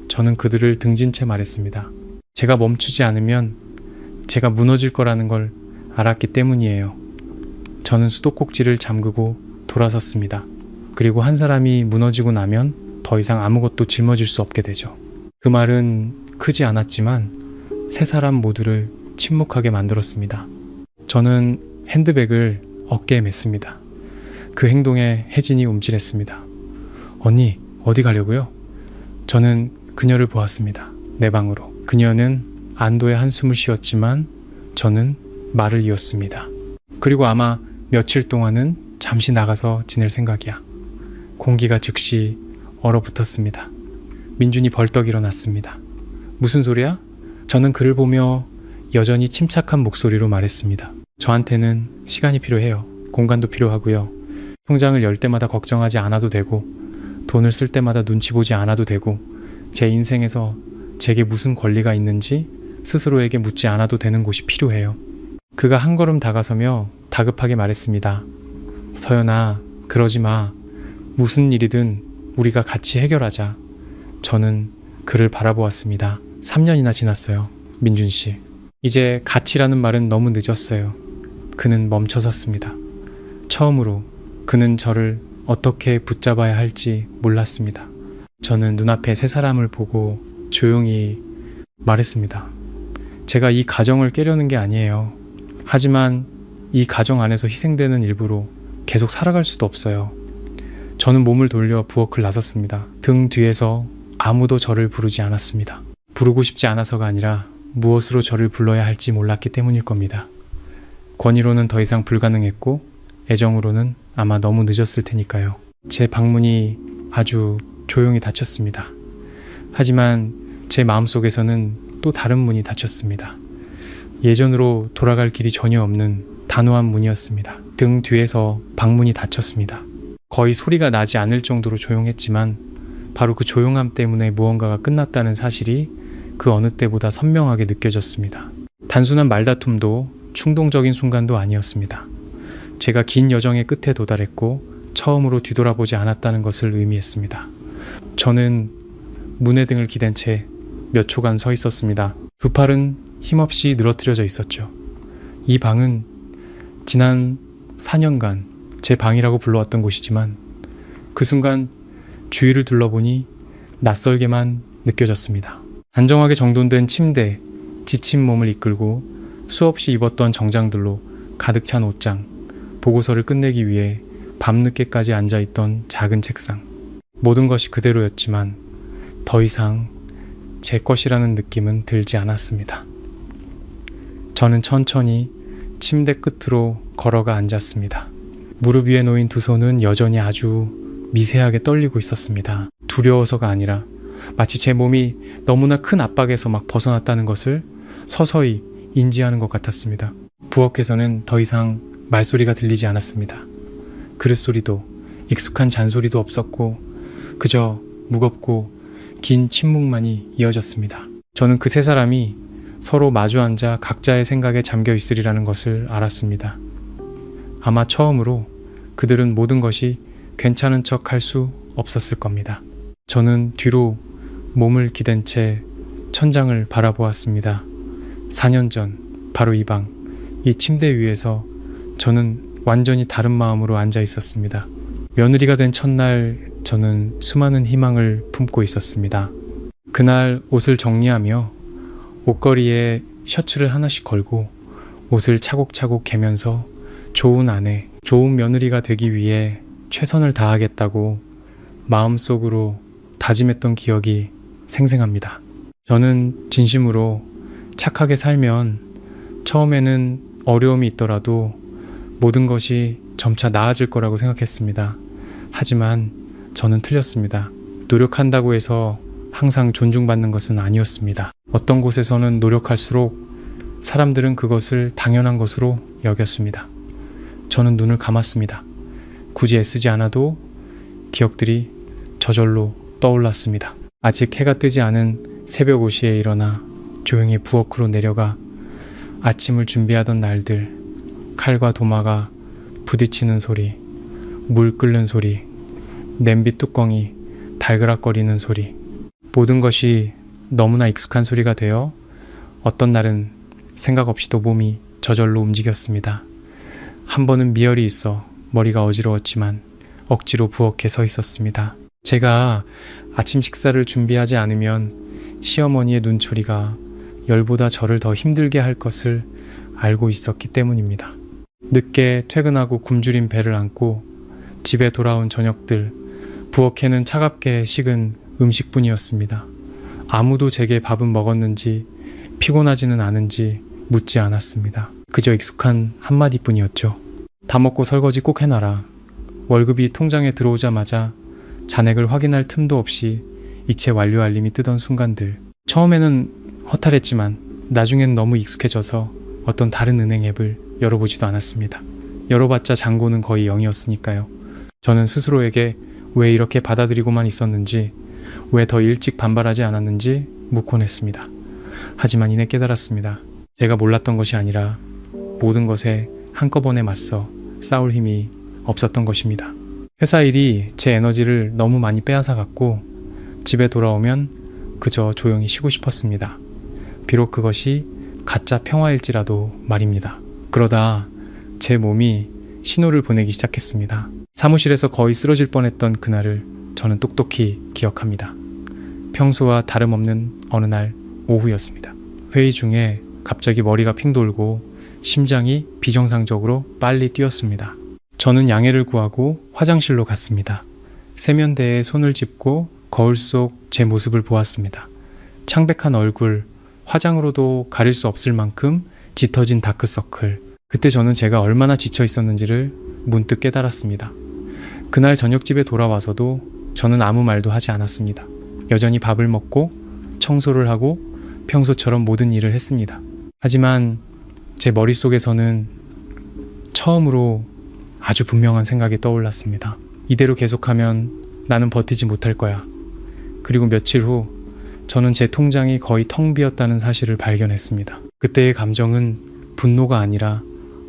저는 그들을 등진 채 말했습니다. 제가 멈추지 않으면 제가 무너질 거라는 걸 알았기 때문이에요. 저는 수도꼭지를 잠그고 돌아섰습니다. 그리고 한 사람이 무너지고 나면 더 이상 아무것도 짊어질 수 없게 되죠. 그 말은 크지 않았지만 세 사람 모두를 침묵하게 만들었습니다. 저는 핸드백을 어깨에 맸습니다. 그 행동에 혜진이 움찔했습니다. 언니, 어디 가려고요? 저는 그녀를 보았습니다. 내 방으로. 그녀는 안도의 한숨을 쉬었지만 저는 말을 이었습니다. 그리고 아마 며칠 동안은 잠시 나가서 지낼 생각이야. 공기가 즉시 얼어붙었습니다. 민준이 벌떡 일어났습니다. 무슨 소리야? 저는 그를 보며 여전히 침착한 목소리로 말했습니다. 저한테는 시간이 필요해요. 공간도 필요하고요. 통장을 열 때마다 걱정하지 않아도 되고 돈을 쓸 때마다 눈치 보지 않아도 되고 제 인생에서 제게 무슨 권리가 있는지 스스로에게 묻지 않아도 되는 곳이 필요해요. 그가 한 걸음 다가서며 다급하게 말했습니다. 서연아, 그러지 마. 무슨 일이든 우리가 같이 해결하자. 저는 그를 바라보았습니다. 3년이나 지났어요. 민준 씨. 이제 같이라는 말은 너무 늦었어요. 그는 멈춰섰습니다. 처음으로 그는 저를 어떻게 붙잡아야 할지 몰랐습니다. 저는 눈앞에 세 사람을 보고 조용히 말했습니다. 제가 이 가정을 깨려는 게 아니에요. 하지만 이 가정 안에서 희생되는 일부로 계속 살아갈 수도 없어요. 저는 몸을 돌려 부엌을 나섰습니다. 등 뒤에서 아무도 저를 부르지 않았습니다. 부르고 싶지 않아서가 아니라 무엇으로 저를 불러야 할지 몰랐기 때문일 겁니다. 권위로는 더 이상 불가능했고 애정으로는 아마 너무 늦었을 테니까요. 제 방문이 아주 조용히 닫혔습니다. 하지만 제 마음속에서는 또 다른 문이 닫혔습니다. 예전으로 돌아갈 길이 전혀 없는 단호한 문이었습니다. 등 뒤에서 방문이 닫혔습니다. 거의 소리가 나지 않을 정도로 조용했지만 바로 그 조용함 때문에 무언가가 끝났다는 사실이 그 어느 때보다 선명하게 느껴졌습니다. 단순한 말다툼도 충동적인 순간도 아니었습니다. 제가 긴 여정의 끝에 도달했고 처음으로 뒤돌아보지 않았다는 것을 의미했습니다. 저는 문의 등을 기댄 채 몇 초간 서 있었습니다. 두 팔은 힘없이 늘어뜨려져 있었죠. 이 방은 지난 4년간 제 방이라고 불러왔던 곳이지만 그 순간 주위를 둘러보니 낯설게만 느껴졌습니다. 단정하게 정돈된 침대, 지친 몸을 이끌고 수없이 입었던 정장들로 가득 찬 옷장, 보고서를 끝내기 위해 밤늦게까지 앉아있던 작은 책상. 모든 것이 그대로였지만 더 이상 제 것이라는 느낌은 들지 않았습니다. 저는 천천히 침대 끝으로 걸어가 앉았습니다. 무릎 위에 놓인 두 손은 여전히 아주 미세하게 떨리고 있었습니다. 두려워서가 아니라 마치 제 몸이 너무나 큰 압박에서 막 벗어났다는 것을 서서히 인지하는 것 같았습니다. 부엌에서는 더 이상 말소리가 들리지 않았습니다. 그릇소리도 익숙한 잔소리도 없었고 그저 무겁고 긴 침묵만이 이어졌습니다. 저는 그 세 사람이 서로 마주 앉아 각자의 생각에 잠겨 있으리라는 것을 알았습니다. 아마 처음으로 그들은 모든 것이 괜찮은 척 할 수 없었을 겁니다. 저는 뒤로 몸을 기댄 채 천장을 바라보았습니다. 4년 전 바로 이 방, 이 침대 위에서 저는 완전히 다른 마음으로 앉아 있었습니다. 며느리가 된 첫날 저는 수많은 희망을 품고 있었습니다. 그날 옷을 정리하며 옷걸이에 셔츠를 하나씩 걸고 옷을 차곡차곡 개면서 좋은 아내, 좋은 며느리가 되기 위해 최선을 다하겠다고 마음속으로 다짐했던 기억이 생생합니다. 저는 진심으로 착하게 살면 처음에는 어려움이 있더라도 모든 것이 점차 나아질 거라고 생각했습니다. 하지만 저는 틀렸습니다. 노력한다고 해서 항상 존중받는 것은 아니었습니다. 어떤 곳에서는 노력할수록 사람들은 그것을 당연한 것으로 여겼습니다. 저는 눈을 감았습니다. 굳이 애쓰지 않아도 기억들이 저절로 떠올랐습니다. 아직 해가 뜨지 않은 새벽 5시에 일어나 조용히 부엌으로 내려가 아침을 준비하던 날들, 칼과 도마가 부딪히는 소리, 물 끓는 소리, 냄비 뚜껑이 달그락거리는 소리, 모든 것이 너무나 익숙한 소리가 되어 어떤 날은 생각 없이도 몸이 저절로 움직였습니다. 한 번은 미열이 있어 머리가 어지러웠지만 억지로 부엌에 서 있었습니다. 제가 아침 식사를 준비하지 않으면 시어머니의 눈초리가 열보다 저를 더 힘들게 할 것을 알고 있었기 때문입니다. 늦게 퇴근하고 굶주린 배를 안고 집에 돌아온 저녁들, 부엌에는 차갑게 식은 음식뿐이었습니다. 아무도 제게 밥은 먹었는지 피곤하지는 않은지 묻지 않았습니다. 그저 익숙한 한마디뿐이었죠. 다 먹고 설거지 꼭 해놔라. 월급이 통장에 들어오자마자 잔액을 확인할 틈도 없이 이체 완료 알림이 뜨던 순간들. 처음에는 허탈했지만 나중엔 너무 익숙해져서 어떤 다른 은행 앱을 열어보지도 않았습니다. 열어봤자 잔고는 거의 0이었으니까요. 저는 스스로에게 왜 이렇게 받아들이고만 있었는지, 왜 더 일찍 반발하지 않았는지 묻곤 했습니다. 하지만 이내 깨달았습니다. 제가 몰랐던 것이 아니라 모든 것에 한꺼번에 맞서 싸울 힘이 없었던 것입니다. 회사 일이 제 에너지를 너무 많이 빼앗아갔고 집에 돌아오면 그저 조용히 쉬고 싶었습니다. 비록 그것이 가짜 평화일지라도 말입니다. 그러다 제 몸이 신호를 보내기 시작했습니다. 사무실에서 거의 쓰러질 뻔했던 그날을 저는 똑똑히 기억합니다. 평소와 다름없는 어느 날 오후였습니다. 회의 중에 갑자기 머리가 핑 돌고 심장이 비정상적으로 빨리 뛰었습니다. 저는 양해를 구하고 화장실로 갔습니다. 세면대에 손을 짚고 거울 속 제 모습을 보았습니다. 창백한 얼굴, 화장으로도 가릴 수 없을 만큼 짙어진 다크서클. 그때 저는 제가 얼마나 지쳐 있었는지를 문득 깨달았습니다. 그날 저녁 집에 돌아와서도 저는 아무 말도 하지 않았습니다. 여전히 밥을 먹고 청소를 하고 평소처럼 모든 일을 했습니다. 하지만 제 머릿속에서는 처음으로 아주 분명한 생각이 떠올랐습니다. 이대로 계속하면 나는 버티지 못할 거야. 그리고 며칠 후 저는 제 통장이 거의 텅 비었다는 사실을 발견했습니다. 그때의 감정은 분노가 아니라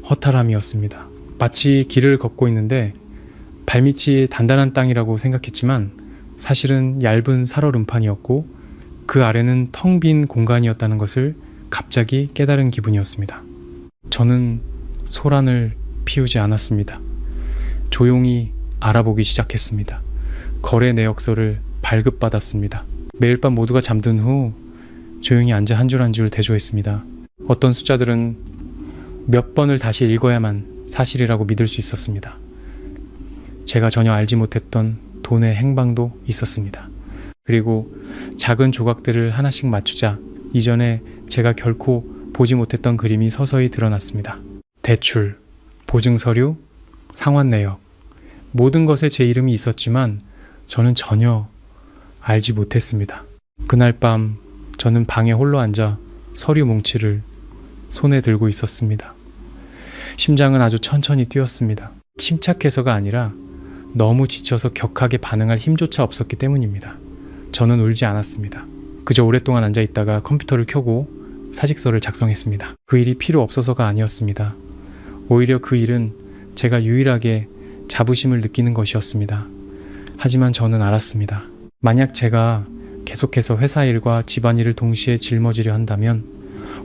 허탈함이었습니다. 마치 길을 걷고 있는데 발밑이 단단한 땅이라고 생각했지만 사실은 얇은 살얼음판이었고 그 아래는 텅 빈 공간이었다는 것을 갑자기 깨달은 기분이었습니다. 저는 소란을 피우지 않았습니다. 조용히 알아보기 시작했습니다. 거래 내역서를 발급받았습니다. 매일 밤 모두가 잠든 후 조용히 앉아 한 줄 한 줄 대조했습니다. 어떤 숫자들은 몇 번을 다시 읽어야만 사실이라고 믿을 수 있었습니다. 제가 전혀 알지 못했던 돈의 행방도 있었습니다. 그리고 작은 조각들을 하나씩 맞추자 이전에 제가 결코 보지 못했던 그림이 서서히 드러났습니다. 대출, 보증서류, 상환 내역, 모든 것에 제 이름이 있었지만 저는 전혀 알지 못했습니다. 그날 밤 저는 방에 홀로 앉아 서류 뭉치를 손에 들고 있었습니다. 심장은 아주 천천히 뛰었습니다. 침착해서가 아니라 너무 지쳐서 격하게 반응할 힘조차 없었기 때문입니다. 저는 울지 않았습니다. 그저 오랫동안 앉아 있다가 컴퓨터를 켜고 사직서를 작성했습니다. 그 일이 필요 없어서가 아니었습니다. 오히려 그 일은 제가 유일하게 자부심을 느끼는 것이었습니다. 하지만 저는 알았습니다. 만약 제가 계속해서 회사 일과 집안일을 동시에 짊어지려 한다면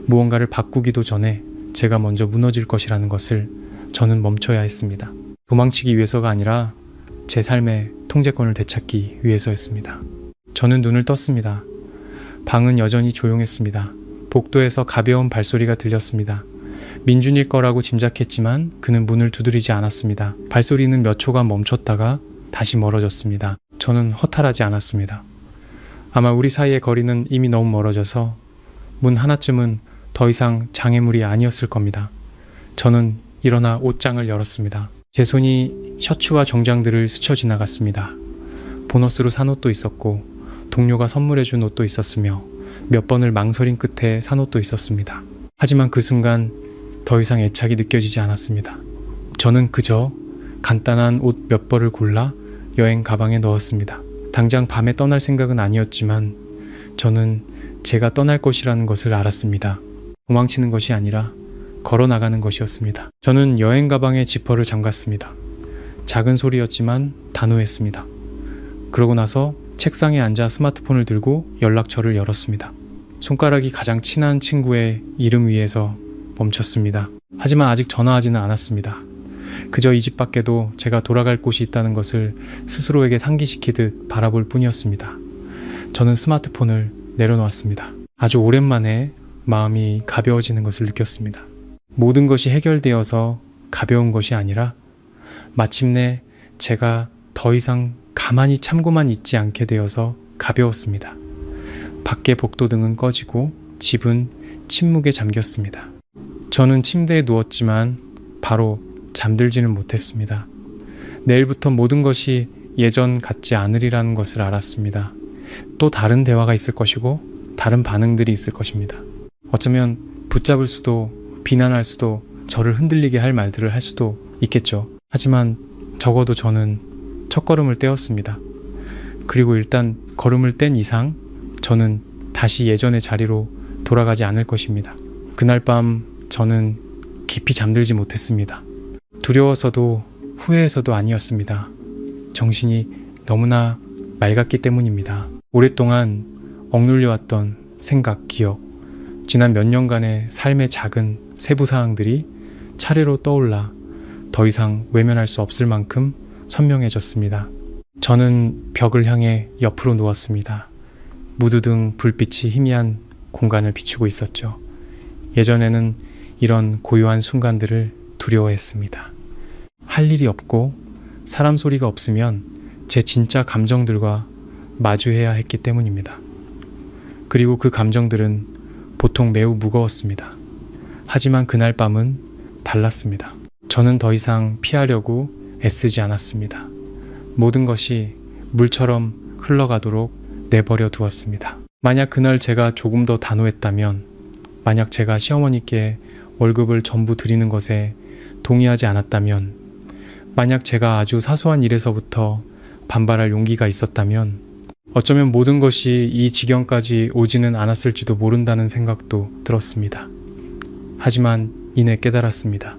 무언가를 바꾸기도 전에 제가 먼저 무너질 것이라는 것을 저는 멈춰야 했습니다. 도망치기 위해서가 아니라 제 삶의 통제권을 되찾기 위해서였습니다. 저는 눈을 떴습니다. 방은 여전히 조용했습니다. 복도에서 가벼운 발소리가 들렸습니다. 민준일 거라고 짐작했지만 그는 문을 두드리지 않았습니다. 발소리는 몇 초간 멈췄다가 다시 멀어졌습니다. 저는 허탈하지 않았습니다. 아마 우리 사이의 거리는 이미 너무 멀어져서 문 하나쯤은 더 이상 장애물이 아니었을 겁니다. 저는 일어나 옷장을 열었습니다. 제 손이 셔츠와 정장들을 스쳐 지나갔습니다. 보너스로 산 옷도 있었고 동료가 선물해준 옷도 있었으며 몇 번을 망설인 끝에 산 옷도 있었습니다. 하지만 그 순간 더 이상 애착이 느껴지지 않았습니다. 저는 그저 간단한 옷 몇 벌을 골라 여행 가방에 넣었습니다. 당장 밤에 떠날 생각은 아니었지만 저는 제가 떠날 것이라는 것을 알았습니다. 도망치는 것이 아니라 걸어 나가는 것이었습니다. 저는 여행 가방에 지퍼를 잠갔습니다. 작은 소리였지만 단호했습니다. 그러고 나서 책상에 앉아 스마트폰을 들고 연락처를 열었습니다. 손가락이 가장 친한 친구의 이름 위에서 멈췄습니다. 하지만 아직 전화하지는 않았습니다. 그저 이 집 밖에도 제가 돌아갈 곳이 있다는 것을 스스로에게 상기시키듯 바라볼 뿐이었습니다. 저는 스마트폰을 내려놓았습니다. 아주 오랜만에 마음이 가벼워지는 것을 느꼈습니다. 모든 것이 해결되어서 가벼운 것이 아니라 마침내 제가 더 이상 가만히 참고만 있지 않게 되어서 가벼웠습니다. 밖의 복도등은 꺼지고 집은 침묵에 잠겼습니다. 저는 침대에 누웠지만 바로 잠들지는 못했습니다. 내일부터 모든 것이 예전 같지 않으리라는 것을 알았습니다. 또 다른 대화가 있을 것이고 다른 반응들이 있을 것입니다. 어쩌면 붙잡을 수도 비난할 수도 저를 흔들리게 할 말들을 할 수도 있겠죠. 하지만 적어도 저는 첫걸음을 떼었습니다. 그리고 일단 걸음을 뗀 이상 저는 다시 예전의 자리로 돌아가지 않을 것입니다. 그날 밤 저는 깊이 잠들지 못했습니다. 두려워서도 후회해서도 아니었습니다. 정신이 너무나 맑았기 때문입니다. 오랫동안 억눌려왔던 생각, 기억, 지난 몇 년간의 삶의 작은 세부 사항들이 차례로 떠올라 더 이상 외면할 수 없을 만큼 선명해졌습니다. 저는 벽을 향해 옆으로 누웠습니다. 무드등 불빛이 희미한 공간을 비추고 있었죠. 예전에는 이런 고요한 순간들을 두려워했습니다. 할 일이 없고 사람 소리가 없으면 제 진짜 감정들과 마주해야 했기 때문입니다. 그리고 그 감정들은 보통 매우 무거웠습니다. 하지만 그날 밤은 달랐습니다. 저는 더 이상 피하려고 애쓰지 않았습니다. 모든 것이 물처럼 흘러가도록 내버려 두었습니다. 만약 그날 제가 조금 더 단호했다면, 만약 제가 시어머니께 월급을 전부 드리는 것에 동의하지 않았다면, 만약 제가 아주 사소한 일에서부터 반발할 용기가 있었다면 어쩌면 모든 것이 이 지경까지 오지는 않았을지도 모른다는 생각도 들었습니다. 하지만 이내 깨달았습니다.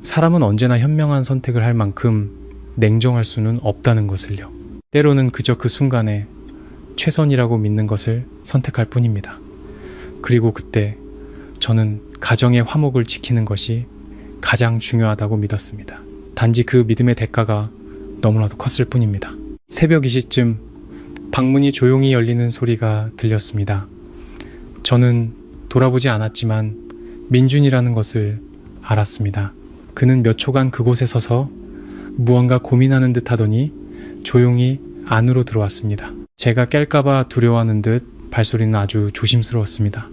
사람은 언제나 현명한 선택을 할 만큼 냉정할 수는 없다는 것을요. 때로는 그저 그 순간에 최선이라고 믿는 것을 선택할 뿐입니다. 그리고 그때 저는 가정의 화목을 지키는 것이 가장 중요하다고 믿었습니다. 단지 그 믿음의 대가가 너무나도 컸을 뿐입니다. 새벽 2시쯤 방문이 조용히 열리는 소리가 들렸습니다. 저는 돌아보지 않았지만 민준이라는 것을 알았습니다. 그는 몇 초간 그곳에 서서 무언가 고민하는 듯 하더니 조용히 안으로 들어왔습니다. 제가 깰까봐 두려워하는 듯 발소리는 아주 조심스러웠습니다.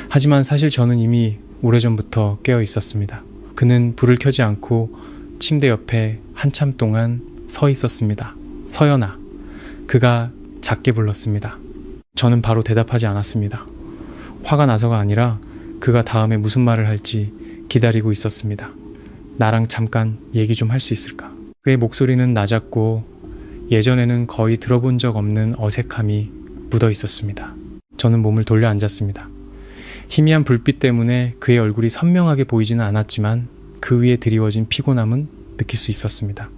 하지만 사실 저는 이미 오래전부터 깨어 있었습니다. 그는 불을 켜지 않고 침대 옆에 한참 동안 서 있었습니다. 서연아. 그가 작게 불렀습니다. 저는 바로 대답하지 않았습니다. 화가 나서가 아니라 그가 다음에 무슨 말을 할지 기다리고 있었습니다. 나랑 잠깐 얘기 좀 할 수 있을까? 그의 목소리는 낮았고 예전에는 거의 들어본 적 없는 어색함이 묻어 있었습니다. 저는 몸을 돌려 앉았습니다. 희미한 불빛 때문에 그의 얼굴이 선명하게 보이지는 않았지만 그 위에 드리워진 피곤함은 느낄 수 있었습니다.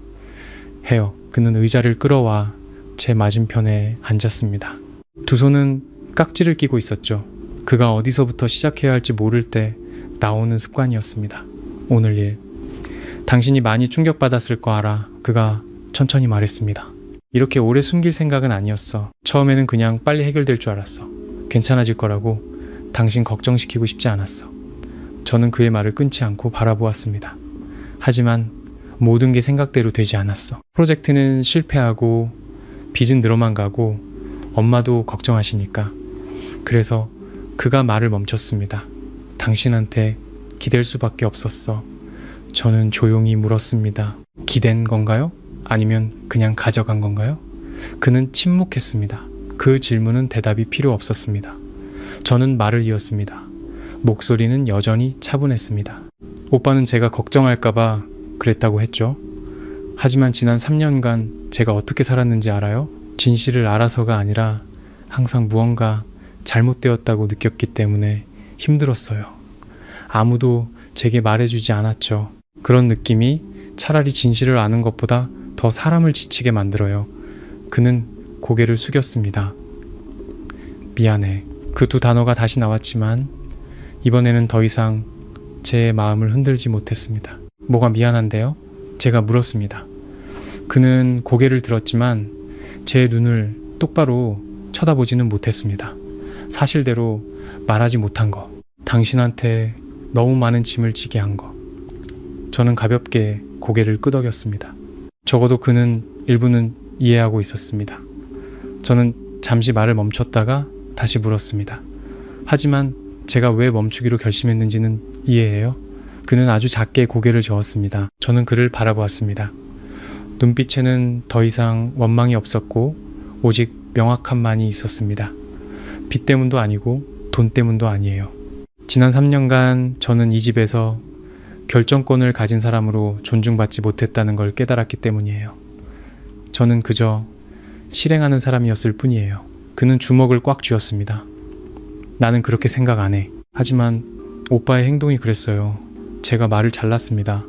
해요. 그는 의자를 끌어와 제 맞은편에 앉았습니다. 두 손은 깍지를 끼고 있었죠. 그가 어디서부터 시작해야 할지 모를 때 나오는 습관이었습니다. 오늘 일. 당신이 많이 충격받았을 거 알아. 그가 천천히 말했습니다. 이렇게 오래 숨길 생각은 아니었어. 처음에는 그냥 빨리 해결될 줄 알았어. 괜찮아질 거라고 당신 걱정시키고 싶지 않았어. 저는 그의 말을 끊지 않고 바라보았습니다. 하지만 모든 게 생각대로 되지 않았어. 프로젝트는 실패하고 빚은 늘어만 가고 엄마도 걱정하시니까. 그래서 그가 말을 멈췄습니다. 당신한테 기댈 수밖에 없었어. 저는 조용히 물었습니다. 기댄 건가요? 아니면 그냥 가져간 건가요? 그는 침묵했습니다. 그 질문은 대답이 필요 없었습니다. 저는 말을 이었습니다. 목소리는 여전히 차분했습니다. 오빠는 제가 걱정할까봐 그랬다고 했죠. 하지만 지난 3년간 제가 어떻게 살았는지 알아요? 진실을 알아서가 아니라 항상 무언가 잘못되었다고 느꼈기 때문에 힘들었어요. 아무도 제게 말해주지 않았죠. 그런 느낌이 차라리 진실을 아는 것보다 더 사람을 지치게 만들어요. 그는 고개를 숙였습니다. 미안해. 그 두 단어가 다시 나왔지만 이번에는 더 이상 제 마음을 흔들지 못했습니다. 뭐가 미안한데요? 제가 물었습니다. 그는 고개를 들었지만 제 눈을 똑바로 쳐다보지는 못했습니다. 사실대로 말하지 못한 거. 당신한테 너무 많은 짐을 지게 한 거. 저는 가볍게 고개를 끄덕였습니다. 적어도 그는 일부는 이해하고 있었습니다. 저는 잠시 말을 멈췄다가 다시 물었습니다. 하지만 제가 왜 멈추기로 결심했는지는 이해해요? 그는 아주 작게 고개를 저었습니다. 저는 그를 바라보았습니다. 눈빛에는 더 이상 원망이 없었고 오직 명확함만이 있었습니다. 빚 때문도 아니고 돈 때문도 아니에요. 지난 3년간 저는 이 집에서 결정권을 가진 사람으로 존중받지 못했다는 걸 깨달았기 때문이에요. 저는 그저 실행하는 사람이었을 뿐이에요. 그는 주먹을 꽉 쥐었습니다. 나는 그렇게 생각 안 해. 하지만 오빠의 행동이 그랬어요. 제가 말을 잘랐습니다.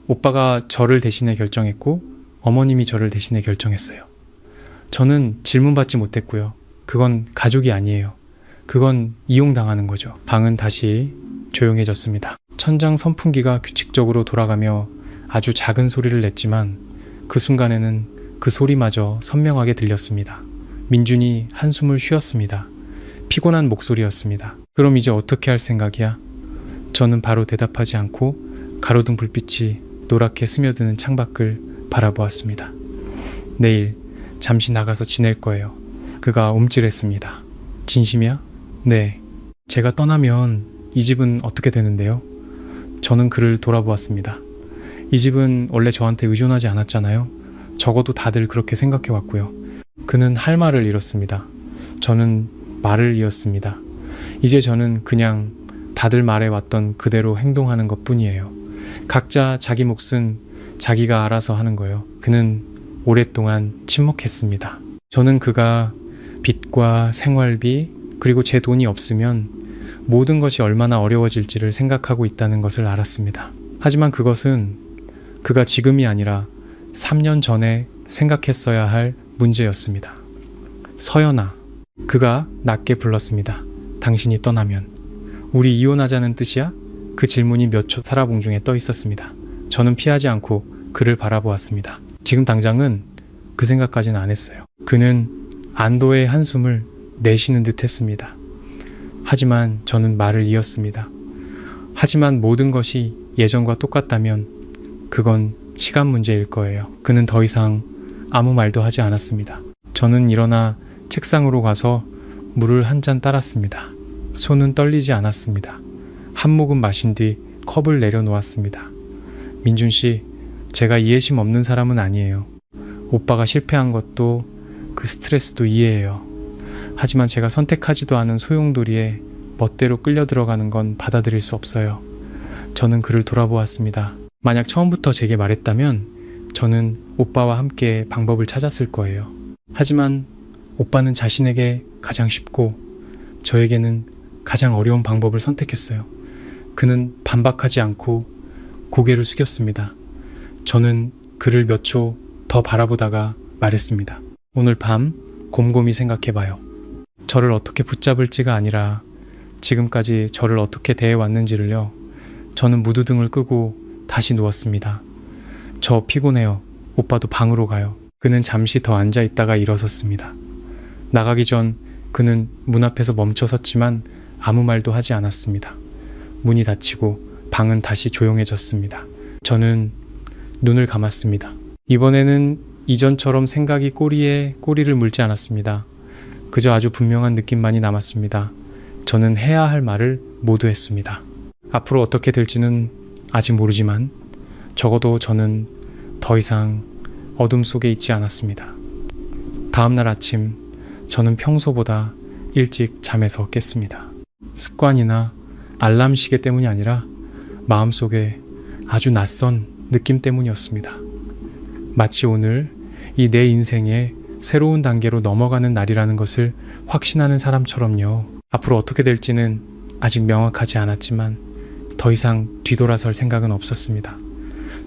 오빠가 저를 대신해 결정했고 어머님이 저를 대신해 결정했어요. 저는 질문받지 못했고요. 그건 가족이 아니에요. 그건 이용당하는 거죠. 방은 다시 조용해졌습니다. 천장 선풍기가 규칙적으로 돌아가며 아주 작은 소리를 냈지만 그 순간에는 그 소리마저 선명하게 들렸습니다. 민준이 한숨을 쉬었습니다. 피곤한 목소리였습니다. 그럼 이제 어떻게 할 생각이야? 저는 바로 대답하지 않고 가로등 불빛이 노랗게 스며드는 창밖을 바라보았습니다. 내일 잠시 나가서 지낼 거예요. 그가 움찔했습니다. 진심이야? 네. 제가 떠나면 이 집은 어떻게 되는데요? 저는 그를 돌아보았습니다. 이 집은 원래 저한테 의존하지 않았잖아요. 적어도 다들 그렇게 생각해왔고요. 그는 할 말을 잃었습니다. 저는 말을 이었습니다. 이제 저는 그냥 다들 말해왔던 그대로 행동하는 것 뿐이에요. 각자 자기 몫은 자기가 알아서 하는 거예요. 그는 오랫동안 침묵했습니다. 저는 그가 빚과 생활비 그리고 제 돈이 없으면 모든 것이 얼마나 어려워질지를 생각하고 있다는 것을 알았습니다. 하지만 그것은 그가 지금이 아니라 3년 전에 생각했어야 할 문제였습니다. 서연아. 그가 낮게 불렀습니다. 당신이 떠나면 우리 이혼하자는 뜻이야? 그 질문이 몇 초 살아봉 중에 떠 있었습니다. 저는 피하지 않고 그를 바라보았습니다. 지금 당장은 그 생각까지는 안 했어요. 그는 안도의 한숨을 내쉬는 듯 했습니다. 하지만 저는 말을 이었습니다. 하지만 모든 것이 예전과 똑같다면 그건 시간 문제일 거예요. 그는 더 이상 아무 말도 하지 않았습니다. 저는 일어나 책상으로 가서 물을 한 잔 따랐습니다. 손은 떨리지 않았습니다. 한 모금 마신 뒤 컵을 내려놓았습니다. 민준 씨, 제가 이해심 없는 사람은 아니에요. 오빠가 실패한 것도 그 스트레스도 이해해요. 하지만 제가 선택하지도 않은 소용돌이에 멋대로 끌려 들어가는 건 받아들일 수 없어요. 저는 그를 돌아보았습니다. 만약 처음부터 제게 말했다면 저는 오빠와 함께 방법을 찾았을 거예요. 하지만 오빠는 자신에게 가장 쉽고 저에게는 가장 어려운 방법을 선택했어요. 그는 반박하지 않고 고개를 숙였습니다. 저는 그를 몇 초 더 바라보다가 말했습니다. 오늘 밤 곰곰이 생각해봐요. 저를 어떻게 붙잡을지가 아니라 지금까지 저를 어떻게 대해왔는지를요. 저는 무드등을 끄고 다시 누웠습니다. 저 피곤해요. 오빠도 방으로 가요. 그는 잠시 더 앉아있다가 일어섰습니다. 나가기 전 그는 문 앞에서 멈춰 섰지만 아무 말도 하지 않았습니다. 문이 닫히고 방은 다시 조용해졌습니다. 저는 눈을 감았습니다. 이번에는 이전처럼 생각이 꼬리에 꼬리를 물지 않았습니다. 그저 아주 분명한 느낌만이 남았습니다. 저는 해야 할 말을 모두 했습니다. 앞으로 어떻게 될지는 아직 모르지만 적어도 저는 더 이상 어둠 속에 있지 않았습니다. 다음날 아침 저는 평소보다 일찍 잠에서 깼습니다. 습관이나 알람 시계 때문이 아니라 마음속에 아주 낯선 느낌 때문이었습니다. 마치 오늘 이 내 인생의 새로운 단계로 넘어가는 날이라는 것을 확신하는 사람처럼요. 앞으로 어떻게 될지는 아직 명확하지 않았지만 더 이상 뒤돌아설 생각은 없었습니다.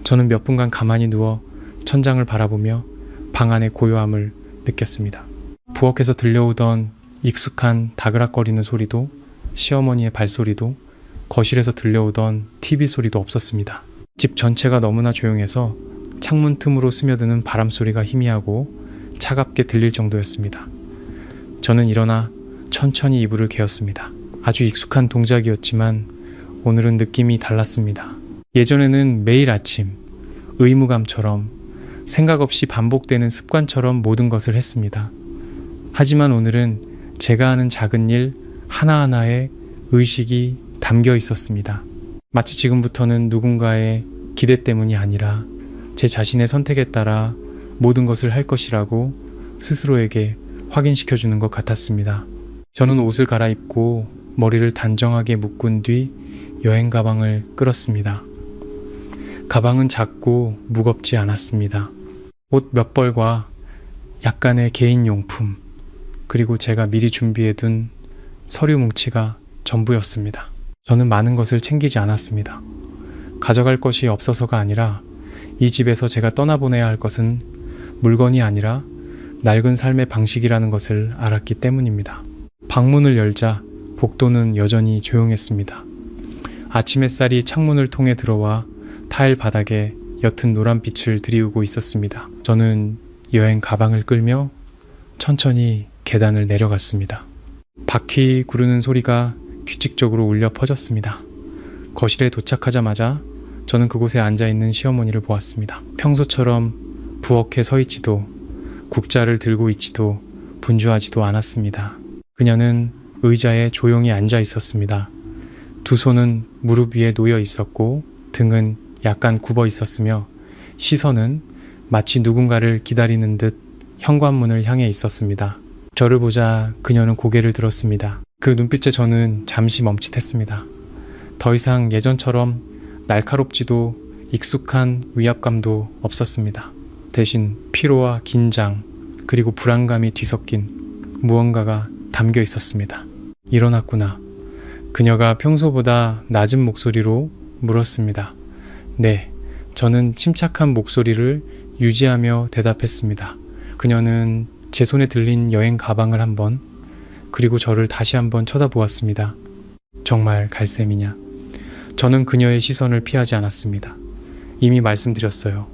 저는 몇 분간 가만히 누워 천장을 바라보며 방 안의 고요함을 느꼈습니다. 부엌에서 들려오던 익숙한 다그락거리는 소리도 시어머니의 발소리도 거실에서 들려오던 TV 소리도 없었습니다. 집 전체가 너무나 조용해서 창문 틈으로 스며드는 바람 소리가 희미하고 차갑게 들릴 정도였습니다. 저는 일어나 천천히 이불을 개었습니다. 아주 익숙한 동작이었지만 오늘은 느낌이 달랐습니다. 예전에는 매일 아침 의무감처럼 생각 없이 반복되는 습관처럼 모든 것을 했습니다. 하지만 오늘은 제가 하는 작은 일 하나하나에 의식이 담겨 있었습니다. 마치 지금부터는 누군가의 기대 때문이 아니라 제 자신의 선택에 따라 모든 것을 할 것이라고 스스로에게 확인시켜주는 것 같았습니다. 저는 옷을 갈아입고 머리를 단정하게 묶은 뒤 여행 가방을 끌었습니다. 가방은 작고 무겁지 않았습니다. 옷 몇 벌과 약간의 개인 용품, 그리고 제가 미리 준비해둔 서류 뭉치가 전부였습니다. 저는 많은 것을 챙기지 않았습니다. 가져갈 것이 없어서가 아니라 이 집에서 제가 떠나보내야 할 것은 물건이 아니라 낡은 삶의 방식이라는 것을 알았기 때문입니다. 방문을 열자 복도는 여전히 조용했습니다. 아침 햇살이 창문을 통해 들어와 타일 바닥에 옅은 노란빛을 드리우고 있었습니다. 저는 여행 가방을 끌며 천천히 계단을 내려갔습니다. 바퀴 구르는 소리가 규칙적으로 울려 퍼졌습니다. 거실에 도착하자마자 저는 그곳에 앉아있는 시어머니를 보았습니다. 평소처럼 부엌에 서 있지도 국자를 들고 있지도 분주하지도 않았습니다. 그녀는 의자에 조용히 앉아 있었습니다. 두 손은 무릎 위에 놓여 있었고 등은 약간 굽어 있었으며 시선은 마치 누군가를 기다리는 듯 현관문을 향해 있었습니다. 저를 보자 그녀는 고개를 들었습니다. 그 눈빛에 저는 잠시 멈칫했습니다. 더 이상 예전처럼 날카롭지도 익숙한 위압감도 없었습니다. 대신 피로와 긴장 그리고 불안감이 뒤섞인 무언가가 담겨 있었습니다. 일어났구나. 그녀가 평소보다 낮은 목소리로 물었습니다. 네, 저는 침착한 목소리를 유지하며 대답했습니다. 그녀는 제 손에 들린 여행 가방을 한번 그리고 저를 다시 한번 쳐다보았습니다. 정말 갈셈이냐? 저는 그녀의 시선을 피하지 않았습니다. 이미 말씀드렸어요.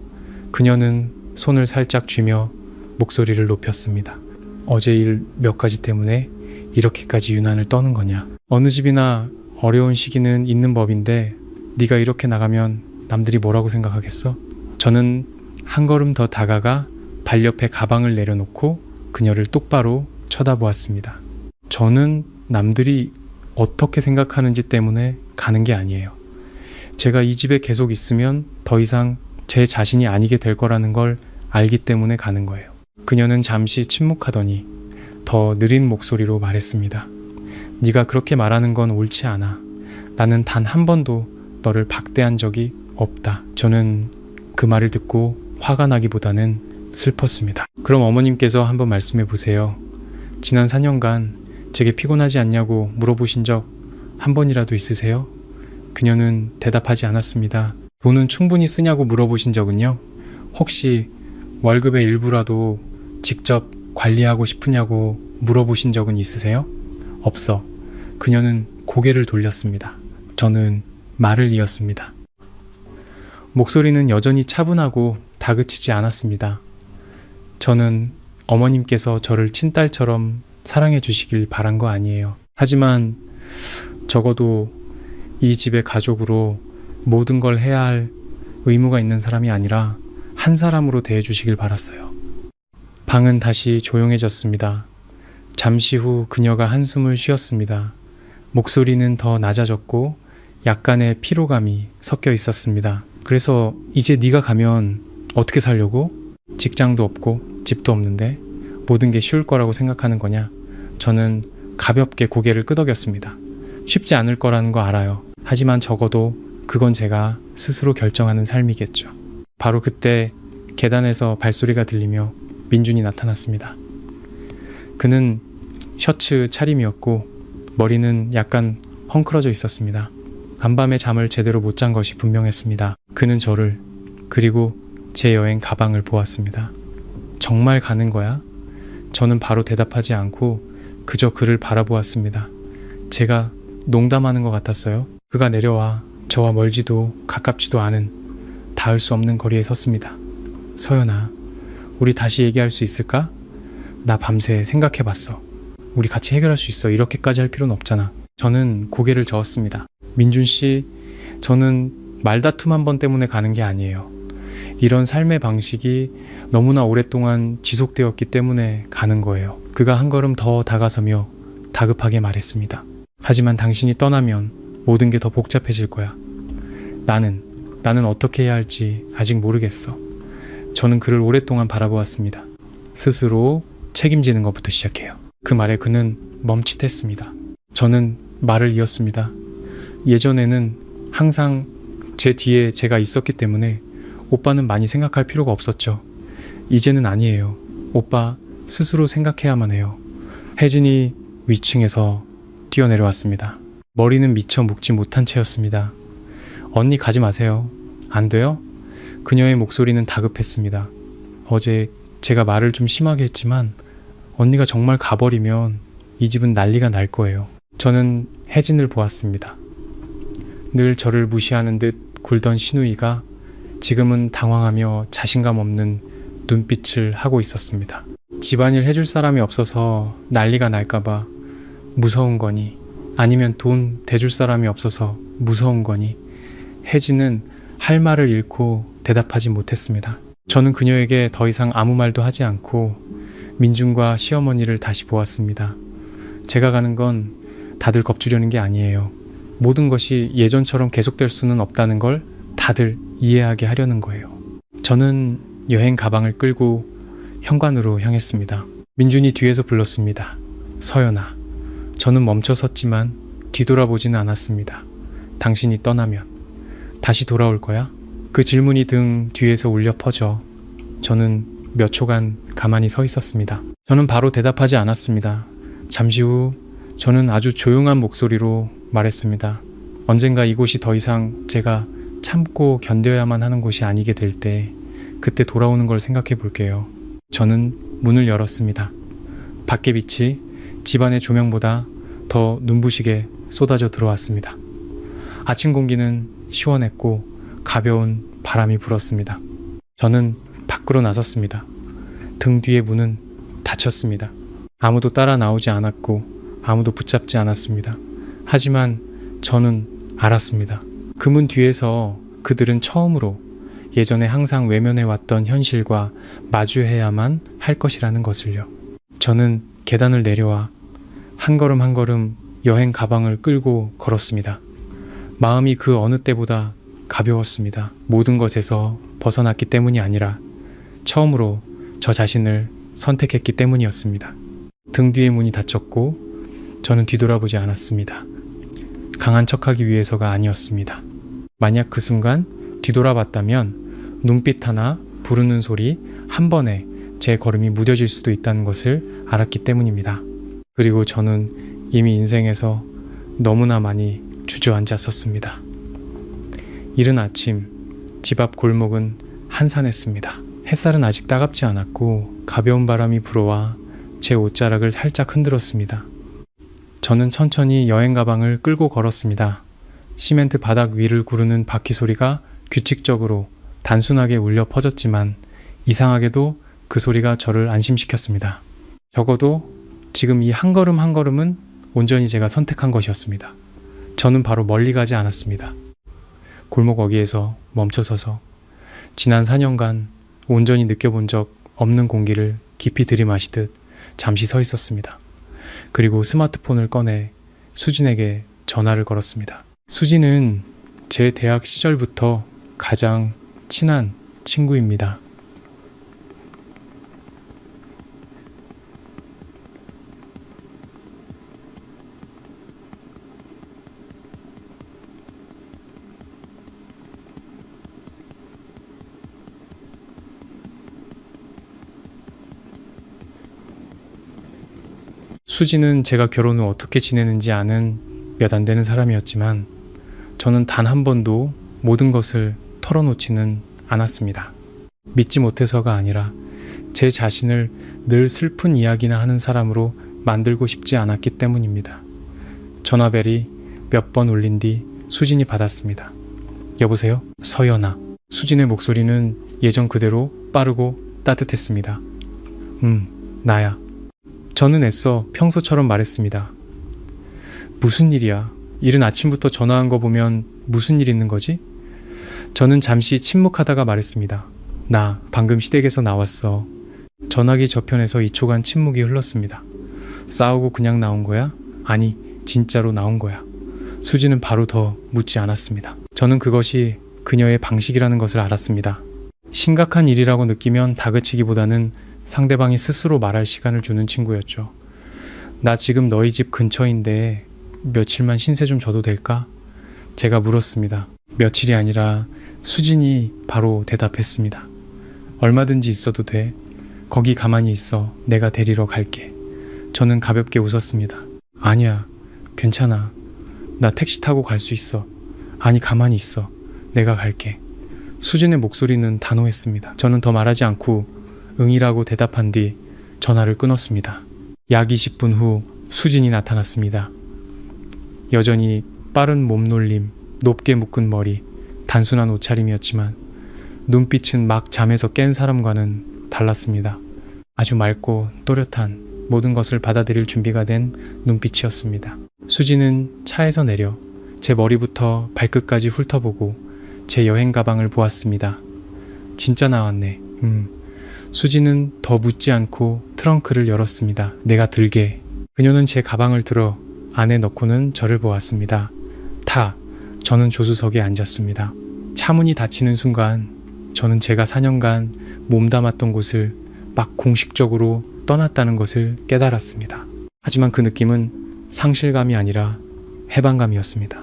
그녀는 손을 살짝 쥐며 목소리를 높였습니다. 어제 일 몇 가지 때문에 이렇게까지 유난을 떠는 거냐? 어느 집이나 어려운 시기는 있는 법인데 네가 이렇게 나가면 남들이 뭐라고 생각하겠어? 저는 한 걸음 더 다가가 발 옆에 가방을 내려놓고 그녀를 똑바로 쳐다보았습니다. 저는 남들이 어떻게 생각하는지 때문에 가는 게 아니에요. 제가 이 집에 계속 있으면 더 이상 제 자신이 아니게 될 거라는 걸 알기 때문에 가는 거예요. 그녀는 잠시 침묵하더니 더 느린 목소리로 말했습니다. 네가 그렇게 말하는 건 옳지 않아. 나는 단 한 번도 너를 박대한 적이 없다. 저는 그 말을 듣고 화가 나기보다는 슬펐습니다. 그럼 어머님께서 한번 말씀해 보세요. 지난 4년간 제게 피곤하지 않냐고 물어보신 적 한 번이라도 있으세요? 그녀는 대답하지 않았습니다. 돈은 충분히 쓰냐고 물어보신 적은요? 혹시 월급의 일부라도 직접 관리하고 싶으냐고 물어보신 적은 있으세요? 없어. 그녀는 고개를 돌렸습니다. 저는 말을 이었습니다. 목소리는 여전히 차분하고 다그치지 않았습니다. 저는 어머님께서 저를 친딸처럼 사랑해 주시길 바란 거 아니에요. 하지만 적어도 이 집의 가족으로 모든 걸 해야 할 의무가 있는 사람이 아니라 한 사람으로 대해 주시길 바랐어요. 방은 다시 조용해졌습니다. 잠시 후 그녀가 한숨을 쉬었습니다. 목소리는 더 낮아졌고 약간의 피로감이 섞여 있었습니다. 그래서 이제 네가 가면 어떻게 살려고? 직장도 없고 집도 없는데 모든 게 쉬울 거라고 생각하는 거냐? 저는 가볍게 고개를 끄덕였습니다. 쉽지 않을 거라는 거 알아요. 하지만 적어도 그건 제가 스스로 결정하는 삶이겠죠. 바로 그때 계단에서 발소리가 들리며 민준이 나타났습니다. 그는 셔츠 차림이었고 머리는 약간 헝클어져 있었습니다. 간밤에 잠을 제대로 못 잔 것이 분명했습니다. 그는 저를 그리고 제 여행 가방을 보았습니다. 정말 가는 거야? 저는 바로 대답하지 않고 그저 그를 바라보았습니다. 제가 농담하는 것 같았어요. 그가 내려와 저와 멀지도 가깝지도 않은 닿을 수 없는 거리에 섰습니다. 서연아, 우리 다시 얘기할 수 있을까? 나 밤새 생각해봤어. 우리 같이 해결할 수 있어. 이렇게까지 할 필요는 없잖아. 저는 고개를 저었습니다. 민준 씨, 저는 말다툼 한 번 때문에 가는 게 아니에요. 이런 삶의 방식이 너무나 오랫동안 지속되었기 때문에 가는 거예요. 그가 한 걸음 더 다가서며 다급하게 말했습니다. 하지만 당신이 떠나면 모든 게 더 복잡해질 거야. 나는 어떻게 해야 할지 아직 모르겠어. 저는 그를 오랫동안 바라보았습니다. 스스로 책임지는 것부터 시작해요. 그 말에 그는 멈칫했습니다. 저는 말을 이었습니다. 예전에는 항상 제 뒤에 제가 있었기 때문에 오빠는 많이 생각할 필요가 없었죠. 이제는 아니에요. 오빠 스스로 생각해야만 해요. 혜진이 위층에서 뛰어내려왔습니다. 머리는 미처 묶지 못한 채였습니다. 언니 가지 마세요. 안 돼요? 그녀의 목소리는 다급했습니다. 어제 제가 말을 좀 심하게 했지만 언니가 정말 가버리면 이 집은 난리가 날 거예요. 저는 혜진을 보았습니다. 늘 저를 무시하는 듯 굴던 신우이가 지금은 당황하며 자신감 없는 눈빛을 하고 있었습니다. 집안일 해줄 사람이 없어서 난리가 날까봐 무서운 거니 아니면 돈 대줄 사람이 없어서 무서운 거니 혜진은 할 말을 잃고 대답하지 못했습니다. 저는 그녀에게 더 이상 아무 말도 하지 않고 민준과 시어머니를 다시 보았습니다. 제가 가는 건 다들 겁주려는 게 아니에요. 모든 것이 예전처럼 계속될 수는 없다는 걸 다들 이해하게 하려는 거예요. 저는 여행 가방을 끌고 현관으로 향했습니다. 민준이 뒤에서 불렀습니다. 서연아. 저는 멈춰 섰지만 뒤돌아보지는 않았습니다. 당신이 떠나면 다시 돌아올 거야? 그 질문이 등 뒤에서 울려 퍼져 저는 몇 초간 가만히 서 있었습니다. 저는 바로 대답하지 않았습니다. 잠시 후 저는 아주 조용한 목소리로 말했습니다. 언젠가 이곳이 더 이상 제가 참고 견뎌야만 하는 곳이 아니게 될 때 그때 돌아오는 걸 생각해 볼게요. 저는 문을 열었습니다. 밖의 빛이 집안의 조명보다 더 눈부시게 쏟아져 들어왔습니다. 아침 공기는 시원했고 가벼운 바람이 불었습니다. 저는 밖으로 나섰습니다. 등 뒤의 문은 닫혔습니다. 아무도 따라 나오지 않았고 아무도 붙잡지 않았습니다. 하지만 저는 알았습니다. 그 문 뒤에서 그들은 처음으로 예전에 항상 외면해왔던 현실과 마주해야만 할 것이라는 것을요. 저는 계단을 내려와 한 걸음 한 걸음 여행 가방을 끌고 걸었습니다. 마음이 그 어느 때보다 가벼웠습니다. 모든 것에서 벗어났기 때문이 아니라 처음으로 저 자신을 선택했기 때문이었습니다. 등 뒤의 문이 닫혔고 저는 뒤돌아보지 않았습니다. 강한 척하기 위해서가 아니었습니다. 만약 그 순간 뒤돌아봤다면 눈빛 하나, 부르는 소리 한 번에 제 걸음이 무뎌질 수도 있다는 것을 알았기 때문입니다. 그리고 저는 이미 인생에서 너무나 많이 주저앉았었습니다. 이른 아침 집 앞 골목은 한산했습니다. 햇살은 아직 따갑지 않았고 가벼운 바람이 불어와 제 옷자락을 살짝 흔들었습니다. 저는 천천히 여행 가방을 끌고 걸었습니다. 시멘트 바닥 위를 구르는 바퀴 소리가 규칙적으로 단순하게 울려 퍼졌지만 이상하게도 그 소리가 저를 안심시켰습니다. 적어도 지금 이 한 걸음 한 걸음은 온전히 제가 선택한 것이었습니다. 저는 바로 멀리 가지 않았습니다. 골목 어귀에서 멈춰서서 지난 4년간 온전히 느껴본 적 없는 공기를 깊이 들이마시듯 잠시 서 있었습니다. 그리고 스마트폰을 꺼내 수진에게 전화를 걸었습니다. 수진은 제 대학 시절부터 가장 친한 친구입니다. 수지는 제가 결혼 후 어떻게 지내는지 아는 몇 안 되는 사람이었지만 저는 단 한 번도 모든 것을 털어놓지는 않았습니다. 믿지 못해서가 아니라 제 자신을 늘 슬픈 이야기나 하는 사람으로 만들고 싶지 않았기 때문입니다. 전화벨이 몇 번 울린 뒤 수진이 받았습니다. 여보세요? 서연아. 수진의 목소리는 예전 그대로 빠르고 따뜻했습니다. 나야. 저는 애써 평소처럼 말했습니다. 무슨 일이야? 이른 아침부터 전화한 거 보면 무슨 일 있는 거지? 저는 잠시 침묵하다가 말했습니다. 나 방금 시댁에서 나왔어. 전화기 저편에서 2초간 침묵이 흘렀습니다. 싸우고 그냥 나온 거야? 아니, 진짜로 나온 거야. 수지는 바로 더 묻지 않았습니다. 저는 그것이 그녀의 방식이라는 것을 알았습니다. 심각한 일이라고 느끼면 다그치기보다는 상대방이 스스로 말할 시간을 주는 친구였죠. 나 지금 너희 집 근처인데 며칠만 신세 좀 져도 될까? 제가 물었습니다. 며칠이 아니라 수진이 바로 대답했습니다. 얼마든지 있어도 돼. 거기 가만히 있어. 내가 데리러 갈게. 저는 가볍게 웃었습니다. 아니야, 괜찮아. 나 택시 타고 갈 수 있어. 아니, 가만히 있어. 내가 갈게. 수진의 목소리는 단호했습니다. 저는 더 말하지 않고 응이라고 대답한 뒤 전화를 끊었습니다. 약 20분 후 수진이 나타났습니다. 여전히 빠른 몸놀림, 높게 묶은 머리, 단순한 옷차림이었지만 눈빛은 막 잠에서 깬 사람과는 달랐습니다. 아주 맑고 또렷한 모든 것을 받아들일 준비가 된 눈빛이었습니다. 수진은 차에서 내려 제 머리부터 발끝까지 훑어보고 제 여행 가방을 보았습니다. 진짜 나왔네. 수지는 더 묻지 않고 트렁크를 열었습니다. 내가 들게. 그녀는 제 가방을 들어 안에 넣고는 저를 보았습니다. 타. 저는 조수석에 앉았습니다. 차문이 닫히는 순간 저는 제가 4년간 몸담았던 곳을 막 공식적으로 떠났다는 것을 깨달았습니다. 하지만 그 느낌은 상실감이 아니라 해방감이었습니다.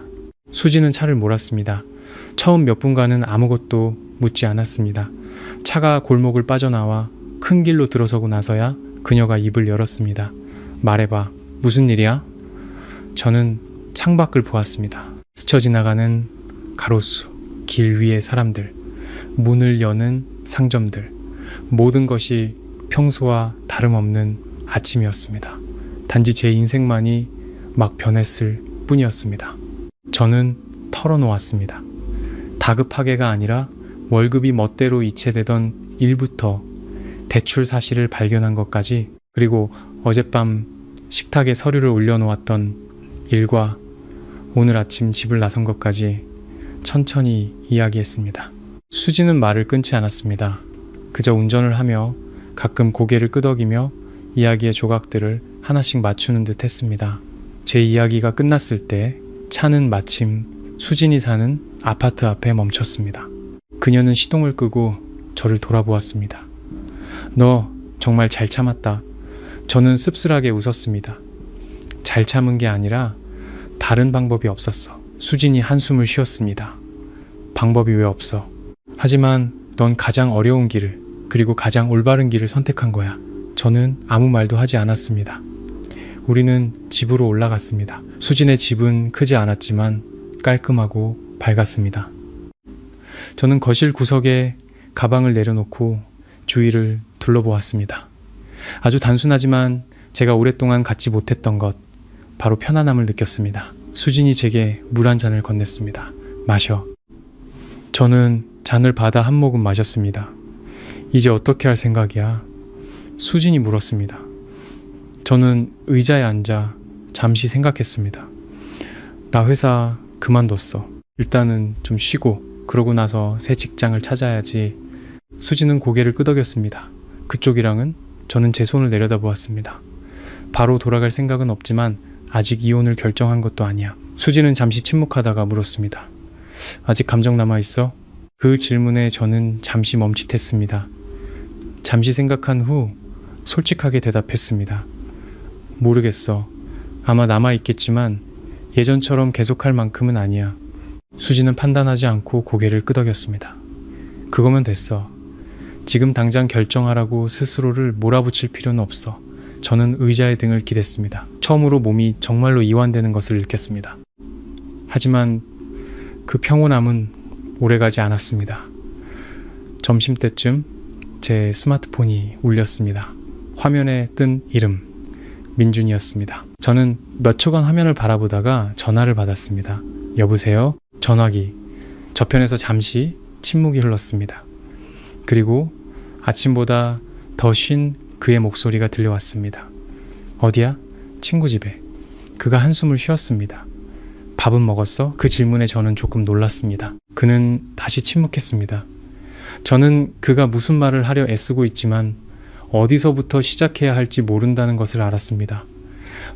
수지는 차를 몰았습니다. 처음 몇 분간은 아무것도 묻지 않았습니다. 차가 골목을 빠져나와 큰 길로 들어서고 나서야 그녀가 입을 열었습니다. 말해봐. 무슨 일이야? 저는 창밖을 보았습니다. 스쳐 지나가는 가로수, 길 위의 사람들, 문을 여는 상점들, 모든 것이 평소와 다름없는 아침이었습니다. 단지 제 인생만이 막 변했을 뿐이었습니다. 저는 털어놓았습니다. 다급하게가 아니라 월급이 멋대로 이체되던 일부터 대출 사실을 발견한 것까지, 그리고 어젯밤 식탁에 서류를 올려놓았던 일과 오늘 아침 집을 나선 것까지 천천히 이야기했습니다. 수지는 말을 끊지 않았습니다. 그저 운전을 하며 가끔 고개를 끄덕이며 이야기의 조각들을 하나씩 맞추는 듯 했습니다. 제 이야기가 끝났을 때 차는 마침 수진이 사는 아파트 앞에 멈췄습니다. 그녀는 시동을 끄고 저를 돌아보았습니다. 너 정말 잘 참았다. 저는 씁쓸하게 웃었습니다. 잘 참은 게 아니라 다른 방법이 없었어. 수진이 한숨을 쉬었습니다. 방법이 왜 없어? 하지만 넌 가장 어려운 길을, 그리고 가장 올바른 길을 선택한 거야. 저는 아무 말도 하지 않았습니다. 우리는 집으로 올라갔습니다. 수진의 집은 크지 않았지만 깔끔하고 밝았습니다. 저는 거실 구석에 가방을 내려놓고 주위를 둘러보았습니다. 아주 단순하지만 제가 오랫동안 갖지 못했던 것, 바로 편안함을 느꼈습니다. 수진이 제게 물 한 잔을 건넸습니다. 마셔. 저는 잔을 받아 한 모금 마셨습니다. 이제 어떻게 할 생각이야? 수진이 물었습니다. 저는 의자에 앉아 잠시 생각했습니다. 나 회사 그만뒀어. 일단은 좀 쉬고 그러고 나서 새 직장을 찾아야지. 수진은 고개를 끄덕였습니다. 그쪽이랑은? 저는 제 손을 내려다보았습니다. 바로 돌아갈 생각은 없지만 아직 이혼을 결정한 것도 아니야. 수진은 잠시 침묵하다가 물었습니다. 아직 감정 남아있어? 그 질문에 저는 잠시 멈칫했습니다. 잠시 생각한 후 솔직하게 대답했습니다. 모르겠어. 아마 남아있겠지만 예전처럼 계속할 만큼은 아니야. 수진은 판단하지 않고 고개를 끄덕였습니다. 그거면 됐어. 지금 당장 결정하라고 스스로를 몰아붙일 필요는 없어. 저는 의자의 등을 기댔습니다. 처음으로 몸이 정말로 이완되는 것을 느꼈습니다. 하지만 그 평온함은 오래가지 않았습니다. 점심때쯤 제 스마트폰이 울렸습니다. 화면에 뜬 이름, 민준이었습니다. 저는 몇 초간 화면을 바라보다가 전화를 받았습니다. 여보세요? 전화기. 저편에서 잠시 침묵이 흘렀습니다. 그리고 아침보다 더 쉰 그의 목소리가 들려왔습니다. 어디야? 친구 집에. 그가 한숨을 쉬었습니다. 밥은 먹었어? 그 질문에 저는 조금 놀랐습니다. 그는 다시 침묵했습니다. 저는 그가 무슨 말을 하려 애쓰고 있지만 어디서부터 시작해야 할지 모른다는 것을 알았습니다.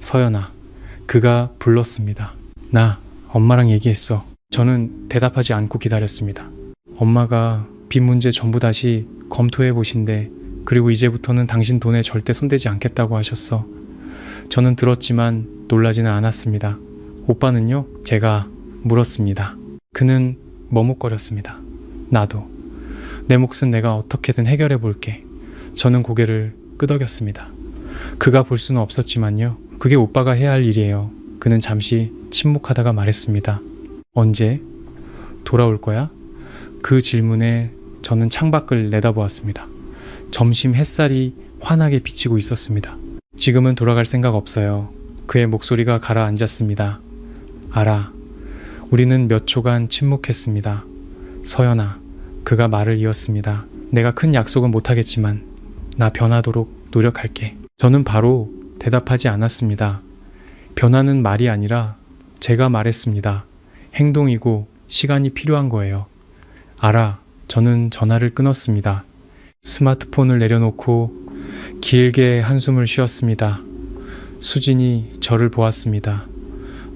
서연아, 그가 불렀습니다. 나 엄마랑 얘기했어. 저는 대답하지 않고 기다렸습니다. 엄마가 빚 문제 전부 다시 검토해 보신대. 그리고 이제부터는 당신 돈에 절대 손대지 않겠다고 하셨어. 저는 들었지만 놀라지는 않았습니다. 오빠는요? 제가 물었습니다. 그는 머뭇거렸습니다. 나도. 내 몫은 내가 어떻게든 해결해 볼게. 저는 고개를 끄덕였습니다. 그가 볼 수는 없었지만요. 그게 오빠가 해야 할 일이에요. 그는 잠시 침묵하다가 말했습니다. 언제? 돌아올 거야? 그 질문에 저는 창밖을 내다보았습니다. 점심 햇살이 환하게 비치고 있었습니다. 지금은 돌아갈 생각 없어요. 그의 목소리가 가라앉았습니다. 알아. 우리는 몇 초간 침묵했습니다. 서연아, 그가 말을 이었습니다. 내가 큰 약속은 못하겠지만 나 변하도록 노력할게. 저는 바로 대답하지 않았습니다. 변화는 말이 아니라 제가 말했습니다. 행동이고 시간이 필요한 거예요. 알아. 저는 전화를 끊었습니다. 스마트폰을 내려놓고 길게 한숨을 쉬었습니다. 수진이 저를 보았습니다.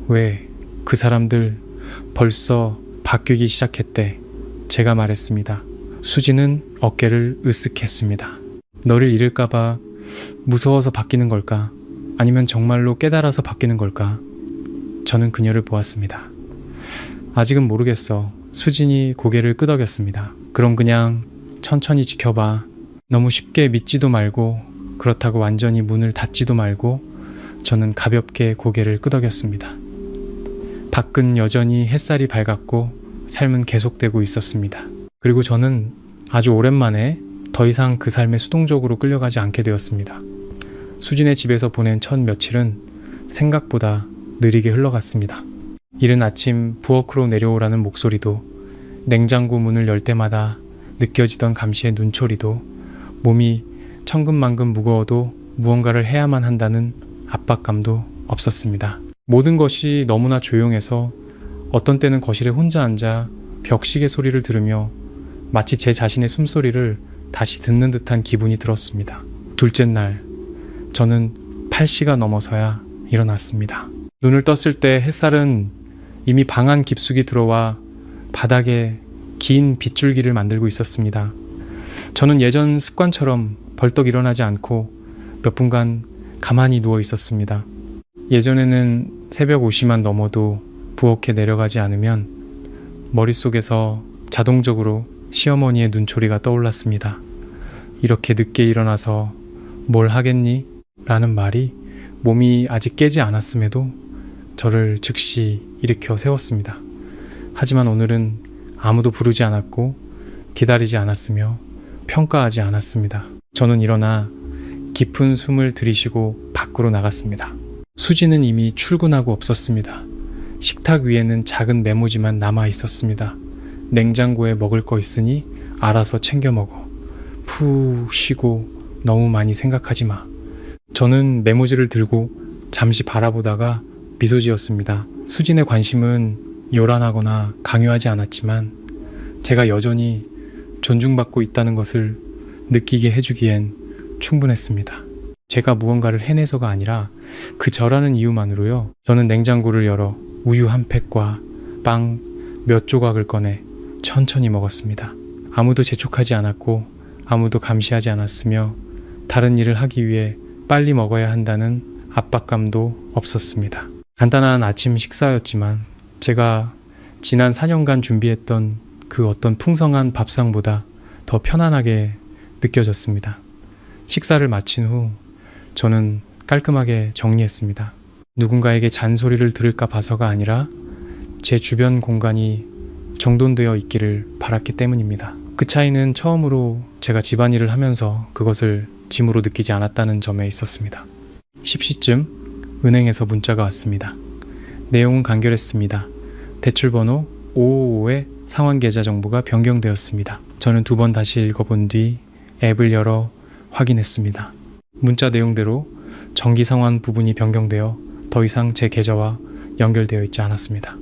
왜 그 사람들 벌써 바뀌기 시작했대. 제가 말했습니다. 수진은 어깨를 으쓱했습니다. 너를 잃을까봐 무서워서 바뀌는 걸까? 아니면 정말로 깨달아서 바뀌는 걸까? 저는 그녀를 보았습니다. 아직은 모르겠어. 수진이 고개를 끄덕였습니다. 그럼 그냥 천천히 지켜봐. 너무 쉽게 믿지도 말고 그렇다고 완전히 문을 닫지도 말고. 저는 가볍게 고개를 끄덕였습니다. 밖은 여전히 햇살이 밝았고 삶은 계속되고 있었습니다. 그리고 저는 아주 오랜만에 더 이상 그 삶에 수동적으로 끌려가지 않게 되었습니다. 수진의 집에서 보낸 첫 며칠은 생각보다 느리게 흘러갔습니다. 이른 아침 부엌으로 내려오라는 목소리도, 냉장고 문을 열 때마다 느껴지던 감시의 눈초리도, 몸이 천근만근 무거워도 무언가를 해야만 한다는 압박감도 없었습니다. 모든 것이 너무나 조용해서 어떤 때는 거실에 혼자 앉아 벽시계 소리를 들으며 마치 제 자신의 숨소리를 다시 듣는 듯한 기분이 들었습니다. 둘째 날, 저는 8시가 넘어서야 일어났습니다. 눈을 떴을 때 햇살은 이미 방 안 깊숙이 들어와 바닥에 긴 빗줄기를 만들고 있었습니다. 저는 예전 습관처럼 벌떡 일어나지 않고 몇 분간 가만히 누워 있었습니다. 예전에는 새벽 5시만 넘어도 부엌에 내려가지 않으면 머릿속에서 자동적으로 시어머니의 눈초리가 떠올랐습니다. 이렇게 늦게 일어나서 뭘 하겠니? 라는 말이 몸이 아직 깨지 않았음에도 저를 즉시 일으켜 세웠습니다. 하지만 오늘은 아무도 부르지 않았고 기다리지 않았으며 평가하지 않았습니다. 저는 일어나 깊은 숨을 들이쉬고 밖으로 나갔습니다. 수지는 이미 출근하고 없었습니다. 식탁 위에는 작은 메모지만 남아 있었습니다. 냉장고에 먹을 거 있으니 알아서 챙겨 먹어. 푹 쉬고 너무 많이 생각하지 마. 저는 메모지를 들고 잠시 바라보다가 미소 지었습니다. 수진의 관심은 요란하거나 강요하지 않았지만 제가 여전히 존중받고 있다는 것을 느끼게 해주기엔 충분했습니다. 제가 무언가를 해내서가 아니라 그 저라는 이유만으로요. 저는 냉장고를 열어 우유 한 팩과 빵 몇 조각을 꺼내 천천히 먹었습니다. 아무도 재촉하지 않았고 아무도 감시하지 않았으며 다른 일을 하기 위해 빨리 먹어야 한다는 압박감도 없었습니다. 간단한 아침 식사였지만 제가 지난 4년간 준비했던 그 어떤 풍성한 밥상보다 더 편안하게 느껴졌습니다. 식사를 마친 후 저는 깔끔하게 정리했습니다. 누군가에게 잔소리를 들을까 봐서가 아니라 제 주변 공간이 정돈되어 있기를 바랐기 때문입니다. 그 차이는 처음으로 제가 집안일을 하면서 그것을 짐으로 느끼지 않았다는 점에 있었습니다. 10시쯤 은행에서 문자가 왔습니다. 내용은 간결했습니다. 대출번호 555의 상환계좌 정보가 변경되었습니다. 저는 2번 다시 읽어본 뒤 앱을 열어 확인했습니다. 문자 내용대로 정기상환 부분이 변경되어 더 이상 제 계좌와 연결되어 있지 않았습니다.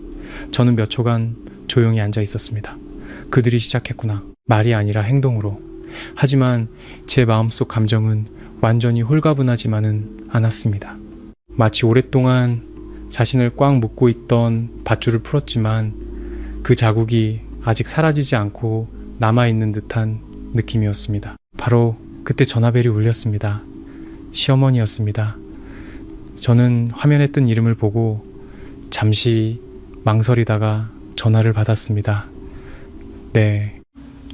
저는 몇 초간 조용히 앉아 있었습니다. 그들이 시작했구나. 말이 아니라 행동으로. 하지만 제 마음속 감정은 완전히 홀가분하지만은 않았습니다. 마치 오랫동안 자신을 꽉 묶고 있던 밧줄을 풀었지만 그 자국이 아직 사라지지 않고 남아있는 듯한 느낌이었습니다. 바로 그때 전화벨이 울렸습니다. 시어머니였습니다. 저는 화면에 뜬 이름을 보고 잠시 망설이다가 전화를 받았습니다. 네,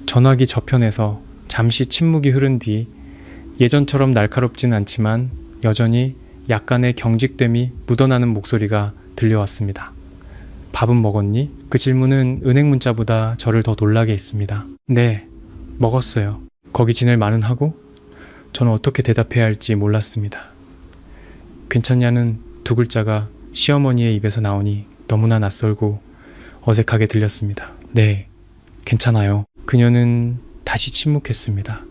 전화기 저편에서 잠시 침묵이 흐른 뒤 예전처럼 날카롭진 않지만 여전히 약간의 경직됨이 묻어나는 목소리가 들려왔습니다. 밥은 먹었니? 그 질문은 은행 문자보다 저를 더 놀라게 했습니다. 네, 먹었어요. 거기 지낼 말은 하고? 저는 어떻게 대답해야 할지 몰랐습니다. 괜찮냐는 두 글자가 시어머니의 입에서 나오니 너무나 낯설고 어색하게 들렸습니다. 네, 괜찮아요. 그녀는 다시 침묵했습니다.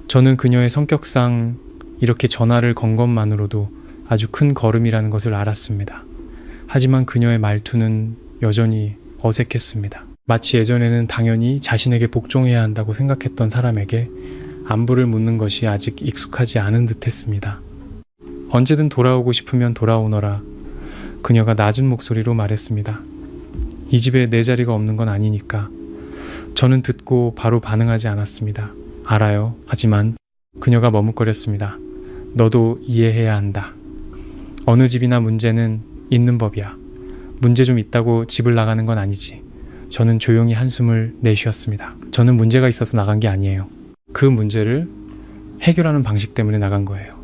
저는 그녀의 성격상 이렇게 전화를 건 것만으로도 아주 큰 걸음이라는 것을 알았습니다. 하지만 그녀의 말투는 여전히 어색했습니다. 마치 예전에는 당연히 자신에게 복종해야 한다고 생각했던 사람에게 안부를 묻는 것이 아직 익숙하지 않은 듯 했습니다. 언제든 돌아오고 싶으면 돌아오너라. 그녀가 낮은 목소리로 말했습니다. 이 집에 내 자리가 없는 건 아니니까. 저는 듣고 바로 반응하지 않았습니다. 알아요. 하지만 그녀가 머뭇거렸습니다. 너도 이해해야 한다. 어느 집이나 문제는 있는 법이야. 문제 좀 있다고 집을 나가는 건 아니지. 저는 조용히 한숨을 내쉬었습니다. 저는 문제가 있어서 나간 게 아니에요. 그 문제를 해결하는 방식 때문에 나간 거예요.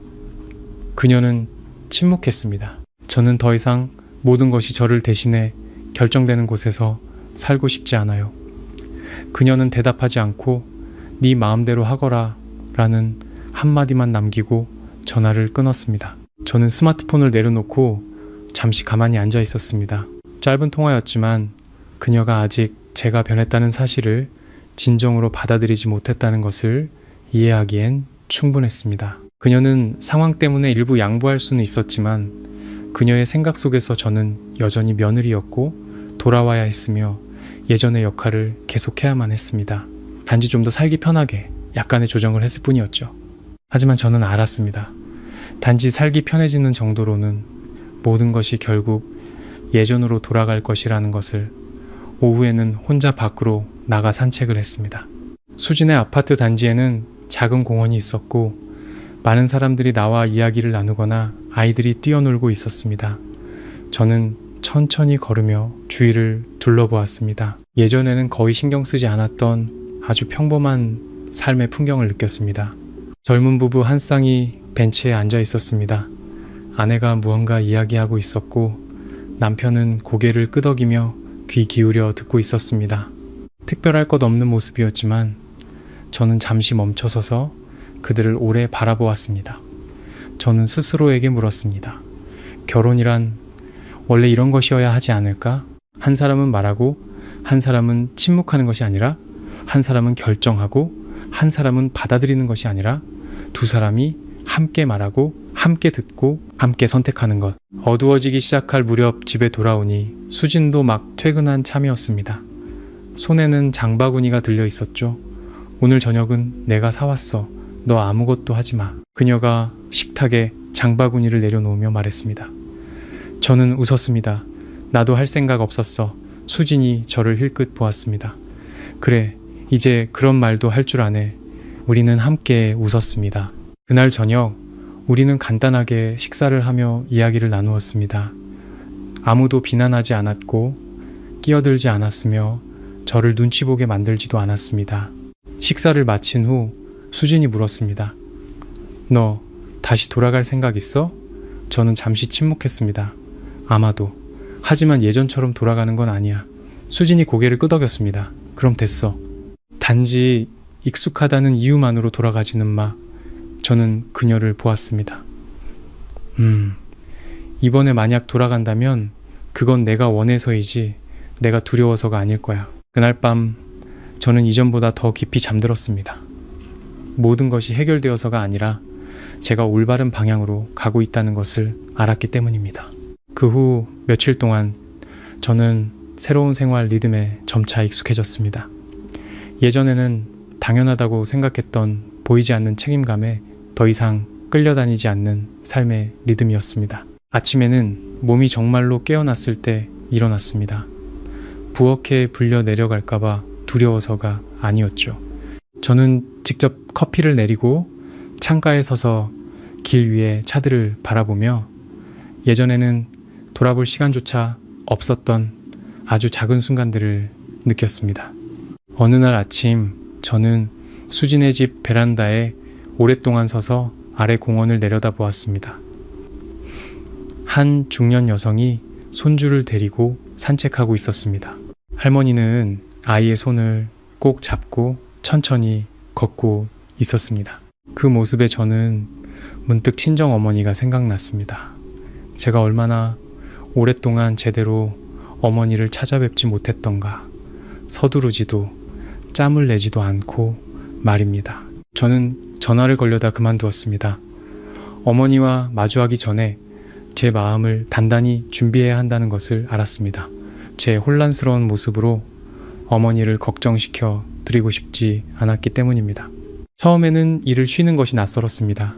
그녀는 침묵했습니다. 저는 더 이상 모든 것이 저를 대신해 결정되는 곳에서 살고 싶지 않아요. 그녀는 대답하지 않고 네 마음대로 하거라 라는 한마디만 남기고 전화를 끊었습니다. 저는 스마트폰을 내려놓고 잠시 가만히 앉아 있었습니다. 짧은 통화였지만 그녀가 아직 제가 변했다는 사실을 진정으로 받아들이지 못했다는 것을 이해하기엔 충분했습니다. 그녀는 상황 때문에 일부 양보할 수는 있었지만 그녀의 생각 속에서 저는 여전히 며느리였고 돌아와야 했으며 예전의 역할을 계속해야만 했습니다. 단지 좀 더 살기 편하게 약간의 조정을 했을 뿐이었죠. 하지만 저는 알았습니다. 단지 살기 편해지는 정도로는 모든 것이 결국 예전으로 돌아갈 것이라는 것을. 오후에는 혼자 밖으로 나가 산책을 했습니다. 수진의 아파트 단지에는 작은 공원이 있었고 많은 사람들이 나와 이야기를 나누거나 아이들이 뛰어놀고 있었습니다. 저는 천천히 걸으며 주위를 둘러보았습니다. 예전에는 거의 신경 쓰지 않았던 아주 평범한 삶의 풍경을 느꼈습니다. 젊은 부부 한 쌍이 벤치에 앉아 있었습니다. 아내가 무언가 이야기하고 있었고 남편은 고개를 끄덕이며 귀 기울여 듣고 있었습니다. 특별할 것 없는 모습이었지만 저는 잠시 멈춰서서 그들을 오래 바라보았습니다. 저는 스스로에게 물었습니다. 결혼이란 원래 이런 것이어야 하지 않을까? 한 사람은 말하고 한 사람은 침묵하는 것이 아니라 한 사람은 결정하고 한 사람은 받아들이는 것이 아니라 두 사람이 함께 말하고 함께 듣고 함께 선택하는 것. 어두워지기 시작할 무렵 집에 돌아오니 수진도 막 퇴근한 참이었습니다. 손에는 장바구니가 들려 있었죠. 오늘 저녁은 내가 사왔어. 너 아무것도 하지 마. 그녀가 식탁에 장바구니를 내려놓으며 말했습니다. 저는 웃었습니다. 나도 할 생각 없었어. 수진이 저를 힐끗 보았습니다. 그래, 이제 그런 말도 할 줄 아네. 우리는 함께 웃었습니다. 그날 저녁 우리는 간단하게 식사를 하며 이야기를 나누었습니다. 아무도 비난하지 않았고 끼어들지 않았으며 저를 눈치 보게 만들지도 않았습니다. 식사를 마친 후 수진이 물었습니다. 너 다시 돌아갈 생각 있어? 저는 잠시 침묵했습니다. 아마도. 하지만 예전처럼 돌아가는 건 아니야. 수진이 고개를 끄덕였습니다. 그럼 됐어. 단지 익숙하다는 이유만으로 돌아가지는 마. 저는 그녀를 보았습니다. 이번에 만약 돌아간다면 그건 내가 원해서이지 내가 두려워서가 아닐 거야. 그날 밤 저는 이전보다 더 깊이 잠들었습니다. 모든 것이 해결되어서가 아니라 제가 올바른 방향으로 가고 있다는 것을 알았기 때문입니다. 그 후 며칠 동안 저는 새로운 생활 리듬에 점차 익숙해졌습니다. 예전에는 당연하다고 생각했던 보이지 않는 책임감에 더 이상 끌려다니지 않는 삶의 리듬이었습니다. 아침에는 몸이 정말로 깨어났을 때 일어났습니다. 부엌에 불려 내려갈까봐 두려워서가 아니었죠. 저는 직접 커피를 내리고 창가에 서서 길 위에 차들을 바라보며 예전에는 돌아볼 시간조차 없었던 아주 작은 순간들을 느꼈습니다. 어느 날 아침 저는 수진의 집 베란다에 오랫동안 서서 아래 공원을 내려다보았습니다. 한 중년 여성이 손주를 데리고 산책하고 있었습니다. 할머니는 아이의 손을 꼭 잡고 천천히 걷고 있었습니다. 그 모습에 저는 문득 친정 어머니가 생각났습니다. 제가 얼마나 오랫동안 제대로 어머니를 찾아뵙지 못했던가. 서두르지도 짬을 내지도 않고 말입니다. 저는 전화를 걸려다 그만두었습니다. 어머니와 마주하기 전에 제 마음을 단단히 준비해야 한다는 것을 알았습니다. 제 혼란스러운 모습으로 어머니를 걱정시켜 드리고 싶지 않았기 때문입니다. 처음에는 일을 쉬는 것이 낯설었습니다.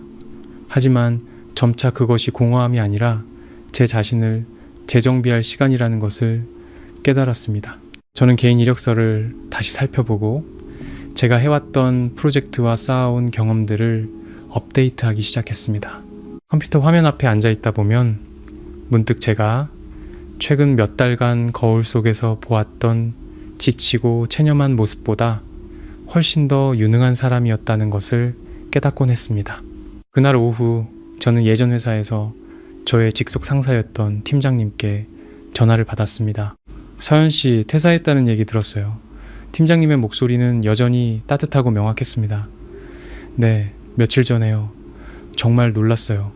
하지만 점차 그것이 공허함이 아니라 제 자신을 재정비할 시간이라는 것을 깨달았습니다. 저는 개인 이력서를 다시 살펴보고 제가 해왔던 프로젝트와 쌓아온 경험들을 업데이트하기 시작했습니다. 컴퓨터 화면 앞에 앉아있다 보면 문득 제가 최근 몇 달간 거울 속에서 보았던 지치고 체념한 모습보다 훨씬 더 유능한 사람이었다는 것을 깨닫곤 했습니다. 그날 오후 저는 예전 회사에서 저의 직속 상사였던 팀장님께 전화를 받았습니다. 서현 씨 퇴사했다는 얘기 들었어요. 팀장님의 목소리는 여전히 따뜻하고 명확했습니다. 네, 며칠 전에요. 정말 놀랐어요.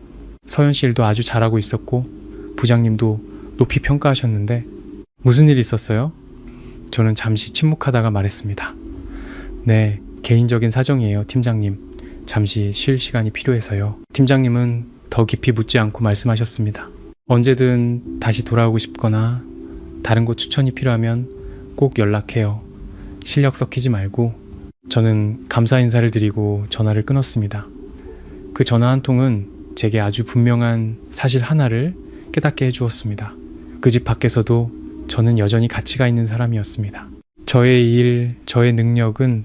서현 씨 일도 아주 잘하고 있었고 부장님도 높이 평가하셨는데 무슨 일 있었어요? 저는 잠시 침묵하다가 말했습니다. 네, 개인적인 사정이에요, 팀장님. 잠시 쉴 시간이 필요해서요. 팀장님은 더 깊이 묻지 않고 말씀하셨습니다. 언제든 다시 돌아오고 싶거나 다른 곳 추천이 필요하면 꼭 연락해요. 실력 섞이지 말고. 저는 감사 인사를 드리고 전화를 끊었습니다. 그 전화 한 통은 제게 아주 분명한 사실 하나를 깨닫게 해주었습니다. 그 집 밖에서도 저는 여전히 가치가 있는 사람이었습니다. 저의 일, 저의 능력은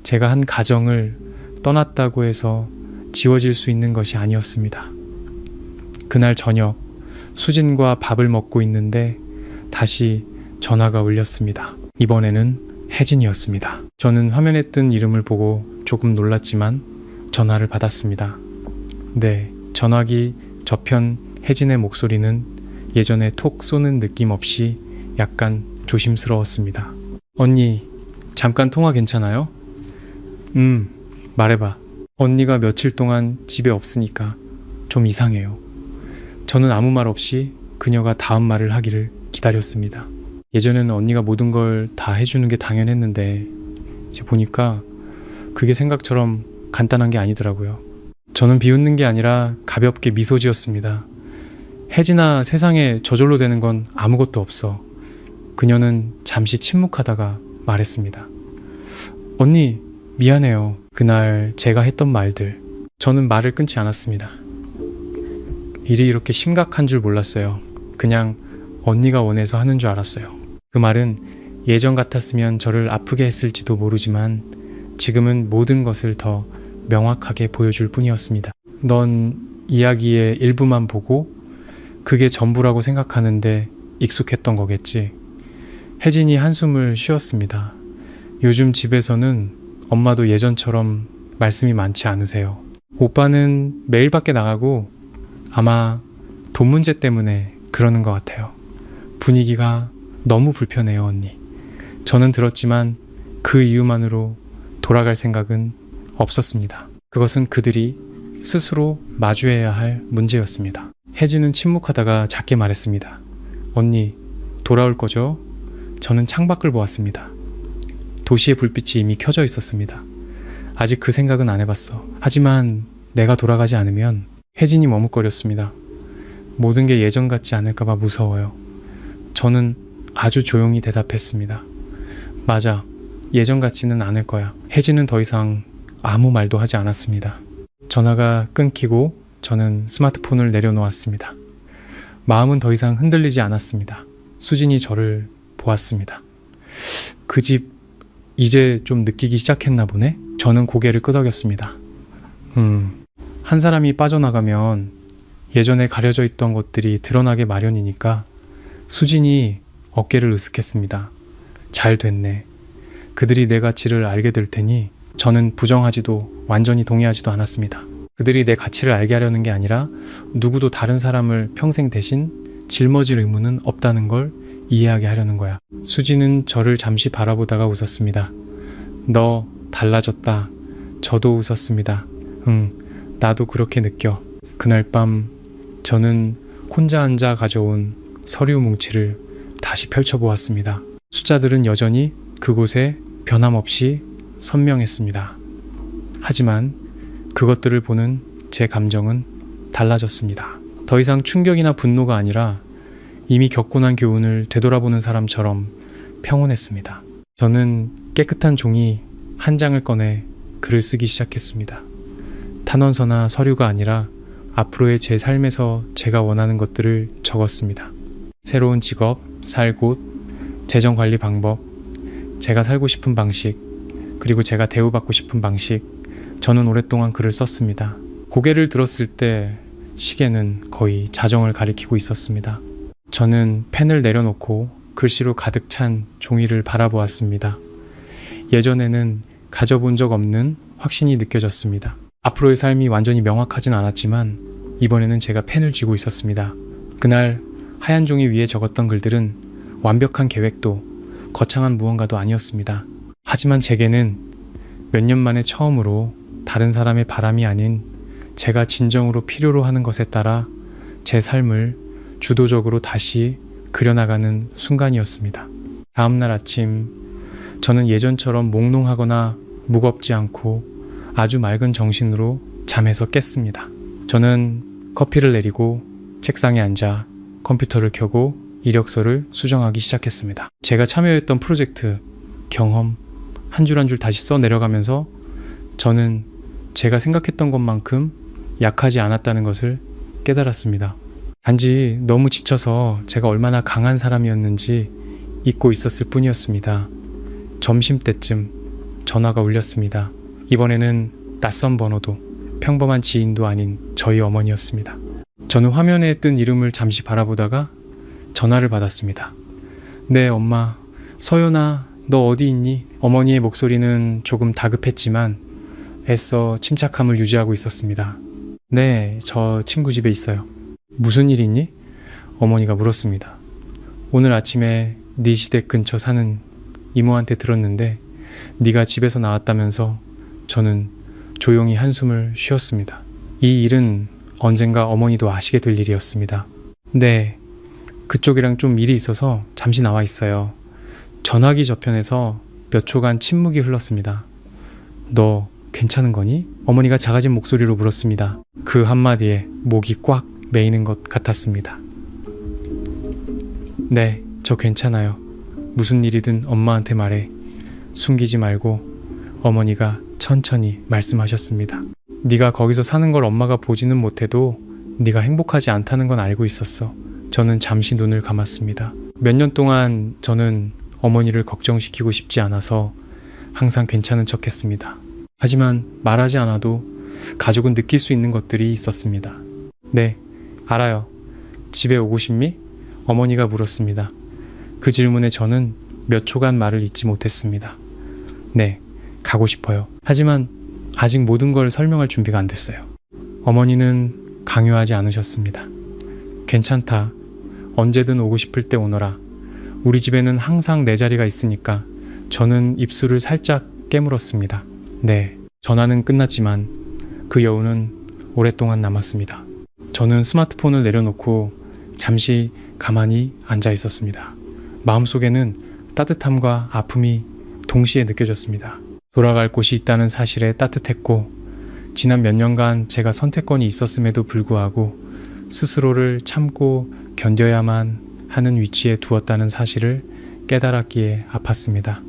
제가 한 가정을 떠났다고 해서 지워질 수 있는 것이 아니었습니다. 그날 저녁 수진과 밥을 먹고 있는데 다시 전화가 울렸습니다. 이번에는 혜진이었습니다. 저는 화면에 뜬 이름을 보고 조금 놀랐지만 전화를 받았습니다. 네, 전화기 저편 혜진의 목소리는 예전에 톡 쏘는 느낌 없이 약간 조심스러웠습니다. 언니, 잠깐 통화 괜찮아요? 말해봐. 언니가 며칠 동안 집에 없으니까 좀 이상해요. 저는 아무 말 없이 그녀가 다음 말을 하기를 기다렸습니다. 예전에는 언니가 모든 걸 다 해주는 게 당연했는데 이제 보니까 그게 생각처럼 간단한 게 아니더라고요. 저는 비웃는 게 아니라 가볍게 미소 지었습니다. 혜진아, 세상에 저절로 되는 건 아무것도 없어. 그녀는 잠시 침묵하다가 말했습니다. 언니, 미안해요. 그날 제가 했던 말들. 저는 말을 끊지 않았습니다. 일이 이렇게 심각한 줄 몰랐어요. 그냥 언니가 원해서 하는 줄 알았어요. 그 말은 예전 같았으면 저를 아프게 했을지도 모르지만 지금은 모든 것을 더 명확하게 보여줄 뿐이었습니다. 넌 이야기의 일부만 보고 그게 전부라고 생각하는데 익숙했던 거겠지. 혜진이 한숨을 쉬었습니다. 요즘 집에서는 엄마도 예전처럼 말씀이 많지 않으세요. 오빠는 매일 밖에 나가고 아마 돈 문제 때문에 그러는 것 같아요. 분위기가 너무 불편해요, 언니. 저는 들었지만 그 이유만으로 돌아갈 생각은 없었습니다. 그것은 그들이 스스로 마주해야 할 문제였습니다. 혜진은 침묵하다가 작게 말했습니다. 언니, 돌아올 거죠? 저는 창밖을 보았습니다. 도시의 불빛이 이미 켜져 있었습니다. 아직 그 생각은 안 해봤어. 하지만 내가 돌아가지 않으면. 혜진이 머뭇거렸습니다. 모든 게 예전 같지 않을까봐 무서워요. 저는 아주 조용히 대답했습니다. 맞아, 예전 같지는 않을 거야. 혜진은 더 이상 아무 말도 하지 않았습니다. 전화가 끊기고 저는 스마트폰을 내려놓았습니다. 마음은 더 이상 흔들리지 않았습니다. 수진이 저를 보았습니다. 그 집 이제 좀 느끼기 시작했나 보네? 저는 고개를 끄덕였습니다. 한 사람이 빠져나가면 예전에 가려져 있던 것들이 드러나게 마련이니까 수진이 어깨를 으쓱했습니다. 잘 됐네. 그들이 내 가치를 알게 될 테니. 저는 부정하지도 완전히 동의하지도 않았습니다. 그들이 내 가치를 알게 하려는 게 아니라 누구도 다른 사람을 평생 대신 짊어질 의무는 없다는 걸 이해하게 하려는 거야. 수지는 저를 잠시 바라보다가 웃었습니다. 너 달라졌다. 저도 웃었습니다. 나도 그렇게 느껴. 그날 밤 저는 혼자 앉아 가져온 서류 뭉치를 다시 펼쳐보았습니다. 숫자들은 여전히 그곳에 변함없이 선명했습니다. 하지만 그것들을 보는 제 감정은 달라졌습니다. 더 이상 충격이나 분노가 아니라 이미 겪고 난 교훈을 되돌아보는 사람처럼 평온했습니다. 저는 깨끗한 종이 한 장을 꺼내 글을 쓰기 시작했습니다. 탄원서나 서류가 아니라 앞으로의 제 삶에서 제가 원하는 것들을 적었습니다. 새로운 직업, 살 곳, 재정관리 방법, 제가 살고 싶은 방식, 그리고 제가 대우받고 싶은 방식. 저는 오랫동안 글을 썼습니다. 고개를 들었을 때 시계는 거의 자정을 가리키고 있었습니다. 저는 펜을 내려놓고 글씨로 가득 찬 종이를 바라보았습니다. 예전에는 가져본 적 없는 확신이 느껴졌습니다. 앞으로의 삶이 완전히 명확하진 않았지만 이번에는 제가 펜을 쥐고 있었습니다. 그날 하얀 종이 위에 적었던 글들은 완벽한 계획도 거창한 무언가도 아니었습니다. 하지만 제게는 몇 년 만에 처음으로 다른 사람의 바람이 아닌 제가 진정으로 필요로 하는 것에 따라 제 삶을 주도적으로 다시 그려나가는 순간이었습니다. 다음날 아침 저는 예전처럼 몽롱하거나 무겁지 않고 아주 맑은 정신으로 잠에서 깼습니다. 저는 커피를 내리고 책상에 앉아 컴퓨터를 켜고 이력서를 수정하기 시작했습니다. 제가 참여했던 프로젝트, 경험, 한 줄 한 줄 다시 써 내려가면서 저는 제가 생각했던 것만큼 약하지 않았다는 것을 깨달았습니다. 단지 너무 지쳐서 제가 얼마나 강한 사람이었는지 잊고 있었을 뿐이었습니다. 점심때쯤 전화가 울렸습니다. 이번에는 낯선 번호도 평범한 지인도 아닌 저희 어머니였습니다. 저는 화면에 뜬 이름을 잠시 바라보다가 전화를 받았습니다. 네, 엄마. 서연아, 너 어디 있니? 어머니의 목소리는 조금 다급했지만 애써 침착함을 유지하고 있었습니다. 네, 저 친구 집에 있어요. 무슨 일 있니? 어머니가 물었습니다. 오늘 아침에 네 시댁 근처 사는 이모한테 들었는데 네가 집에서 나왔다면서. 저는 조용히 한숨을 쉬었습니다. 이 일은 언젠가 어머니도 아시게 될 일이었습니다. 네, 그쪽이랑 좀 일이 있어서 잠시 나와 있어요. 전화기 저편에서 몇 초간 침묵이 흘렀습니다. 너 괜찮은 거니? 어머니가 작아진 목소리로 물었습니다. 그 한마디에 목이 꽉 메이는 것 같았습니다. 네, 저 괜찮아요. 무슨 일이든 엄마한테 말해. 숨기지 말고. 어머니가 천천히 말씀하셨습니다. 네가 거기서 사는 걸 엄마가 보지는 못해도 네가 행복하지 않다는 건 알고 있었어. 저는 잠시 눈을 감았습니다. 몇 년 동안 저는 어머니를 걱정시키고 싶지 않아서 항상 괜찮은 척했습니다. 하지만 말하지 않아도 가족은 느낄 수 있는 것들이 있었습니다. 네, 알아요. 집에 오고 싶니? 어머니가 물었습니다. 그 질문에 저는 몇 초간 말을 잇지 못했습니다. 네, 가고 싶어요. 하지만 아직 모든 걸 설명할 준비가 안 됐어요. 어머니는 강요하지 않으셨습니다. 괜찮다. 언제든 오고 싶을 때 오너라. 우리 집에는 항상 내 자리가 있으니까. 저는 입술을 살짝 깨물었습니다. 네, 전화는 끝났지만 그 여운은 오랫동안 남았습니다. 저는 스마트폰을 내려놓고 잠시 가만히 앉아 있었습니다. 마음속에는 따뜻함과 아픔이 동시에 느껴졌습니다. 돌아갈 곳이 있다는 사실에 따뜻했고, 지난 몇 년간 제가 선택권이 있었음에도 불구하고 스스로를 참고 견뎌야만 하는 위치에 두었다는 사실을 깨달았기에 아팠습니다.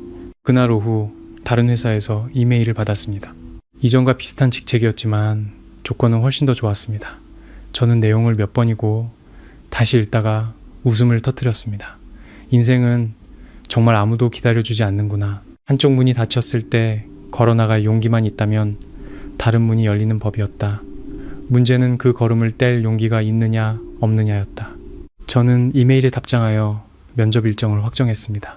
그날 오후 다른 회사에서 이메일을 받았습니다. 이전과 비슷한 직책이었지만 조건은 훨씬 더 좋았습니다. 저는 내용을 몇 번이고 다시 읽다가 웃음을 터뜨렸습니다. 인생은 정말 아무도 기다려주지 않는구나. 한쪽 문이 닫혔을 때 걸어나갈 용기만 있다면 다른 문이 열리는 법이었다. 문제는 그 걸음을 뗄 용기가 있느냐 없느냐였다. 저는 이메일에 답장하여 면접 일정을 확정했습니다.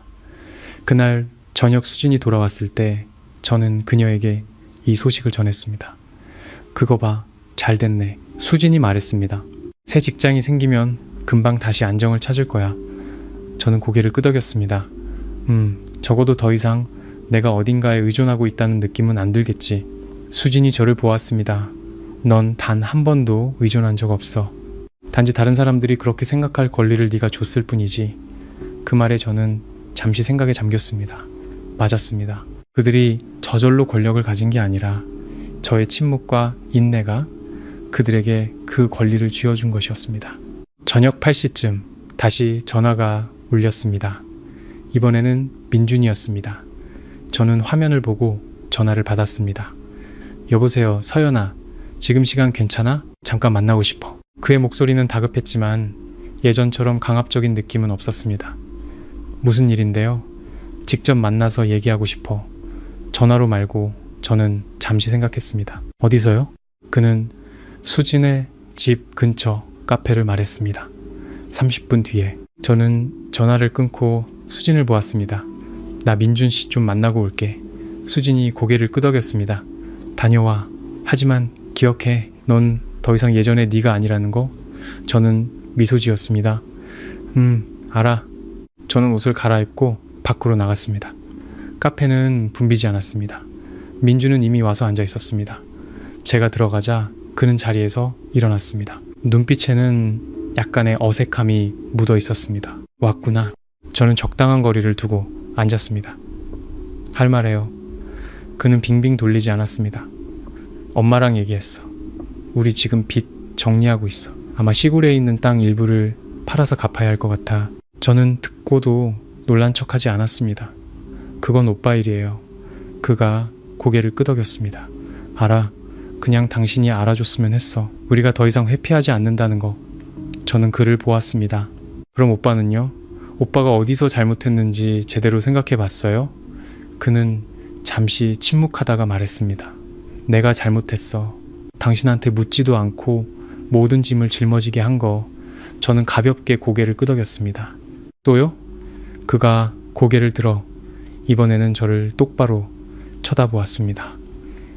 그날 저녁 수진이 돌아왔을 때 저는 그녀에게 이 소식을 전했습니다. 그거 봐, 잘 됐네. 수진이 말했습니다. 새 직장이 생기면 금방 다시 안정을 찾을 거야. 저는 고개를 끄덕였습니다. 적어도 더 이상 내가 어딘가에 의존하고 있다는 느낌은 안 들겠지. 수진이 저를 보았습니다. 넌 단 한 번도 의존한 적 없어. 단지 다른 사람들이 그렇게 생각할 권리를 네가 줬을 뿐이지. 그 말에 저는 잠시 생각에 잠겼습니다. 맞았습니다. 그들이 저절로 권력을 가진 게 아니라 저의 침묵과 인내가 그들에게 그 권리를 쥐어준 것이었습니다. 저녁 8시쯤 다시 전화가 울렸습니다. 이번에는 민준이었습니다. 저는 화면을 보고 전화를 받았습니다. 여보세요, 서연아. 지금 시간 괜찮아? 잠깐 만나고 싶어. 그의 목소리는 다급했지만 예전처럼 강압적인 느낌은 없었습니다. 무슨 일인데요? 직접 만나서 얘기하고 싶어. 전화로 말고. 저는 잠시 생각했습니다. 어디서요? 그는 수진의 집 근처 카페를 말했습니다. 30분 뒤에 저는 전화를 끊고 수진을 보았습니다. 나 민준 씨 좀 만나고 올게. 수진이 고개를 끄덕였습니다. 다녀와. 하지만 기억해. 넌 더 이상 예전의 네가 아니라는 거. 저는 미소 지었습니다. 알아. 저는 옷을 갈아입고 밖으로 나갔습니다. 카페는 붐비지 않았습니다. 민준은 이미 와서 앉아 있었습니다. 제가 들어가자 그는 자리에서 일어났습니다. 눈빛에는 약간의 어색함이 묻어 있었습니다. 왔구나. 저는 적당한 거리를 두고 앉았습니다. 할 말해요. 그는 빙빙 돌리지 않았습니다. 엄마랑 얘기했어. 우리 지금 빚 정리하고 있어. 아마 시골에 있는 땅 일부를 팔아서 갚아야 할 것 같아 저는 듣고도 놀란 척하지 않았습니다. 그건 오빠 일이에요. 그가 고개를 끄덕였습니다. 알아. 그냥 당신이 알아줬으면 했어. 우리가 더 이상 회피하지 않는다는 거. 저는 그를 보았습니다. 그럼 오빠는요? 오빠가 어디서 잘못했는지 제대로 생각해 봤어요? 그는 잠시 침묵하다가 말했습니다. 내가 잘못했어. 당신한테 묻지도 않고 모든 짐을 짊어지게 한 거. 저는 가볍게 고개를 끄덕였습니다. 또요? 그가 고개를 들어 이번에는 저를 똑바로 쳐다보았습니다.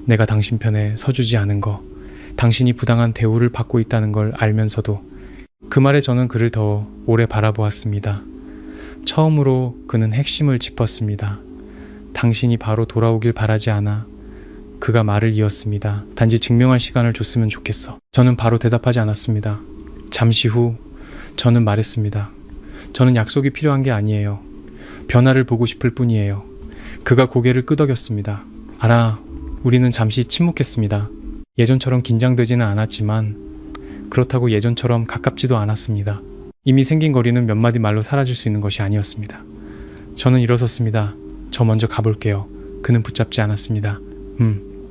내가 당신 편에 서주지 않은 거, 당신이 부당한 대우를 받고 있다는 걸 알면서도 그 말에 저는 그를 더 오래 바라보았습니다. 처음으로 그는 핵심을 짚었습니다. 당신이 바로 돌아오길 바라지 않아. 그가 말을 이었습니다. 단지 증명할 시간을 줬으면 좋겠어. 저는 바로 대답하지 않았습니다. 잠시 후 저는 말했습니다. 저는 약속이 필요한 게 아니에요. 변화를 보고 싶을 뿐이에요. 그가 고개를 끄덕였습니다. 알아. 우리는 잠시 침묵했습니다. 예전처럼 긴장되지는 않았지만 그렇다고 예전처럼 가깝지도 않았습니다. 이미 생긴 거리는 몇 마디 말로 사라질 수 있는 것이 아니었습니다. 저는 일어섰습니다. 저 먼저 가볼게요. 그는 붙잡지 않았습니다.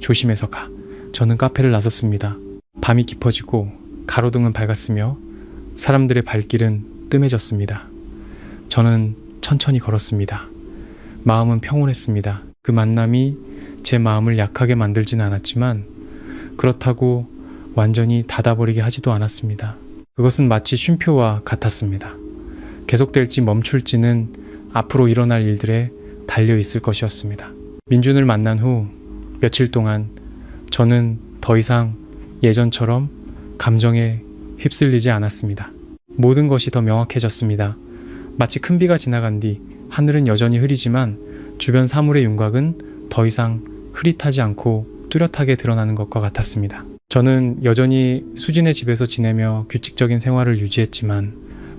조심해서 가. 저는 카페를 나섰습니다. 밤이 깊어지고 가로등은 밝았으며 사람들의 발길은 뜸해졌습니다. 저는 천천히 걸었습니다. 마음은 평온했습니다. 그 만남이 제 마음을 약하게 만들진 않았지만 그렇다고 완전히 닫아버리게 하지도 않았습니다. 그것은 마치 쉼표와 같았습니다. 계속될지 멈출지는 앞으로 일어날 일들에 달려있을 것이었습니다. 민준을 만난 후 며칠 동안 저는 더 이상 예전처럼 감정에 휩쓸리지 않았습니다. 모든 것이 더 명확해졌습니다. 마치 큰 비가 지나간 뒤 하늘은 여전히 흐리지만 주변 사물의 윤곽은 더 이상 흐릿하지 않고 뚜렷하게 드러나는 것과 같았습니다. 저는 여전히 수진의 집에서 지내며 규칙적인 생활을 유지했지만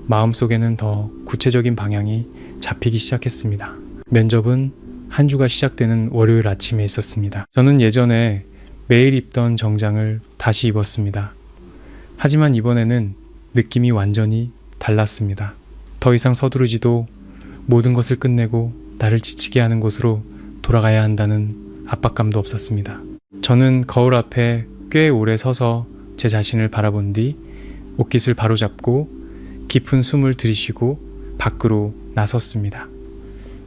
마음속에는 더 구체적인 방향이 잡히기 시작했습니다. 면접은 한 주가 시작되는 월요일 아침에 있었습니다. 저는 예전에 매일 입던 정장을 다시 입었습니다. 하지만 이번에는 느낌이 완전히 달랐습니다. 더 이상 서두르지도 모든 것을 끝내고 나를 지치게 하는 곳으로 돌아가야 한다는 압박감도 없었습니다. 저는 거울 앞에 꽤 오래 서서 제 자신을 바라본 뒤 옷깃을 바로잡고 깊은 숨을 들이쉬고 밖으로 나섰습니다.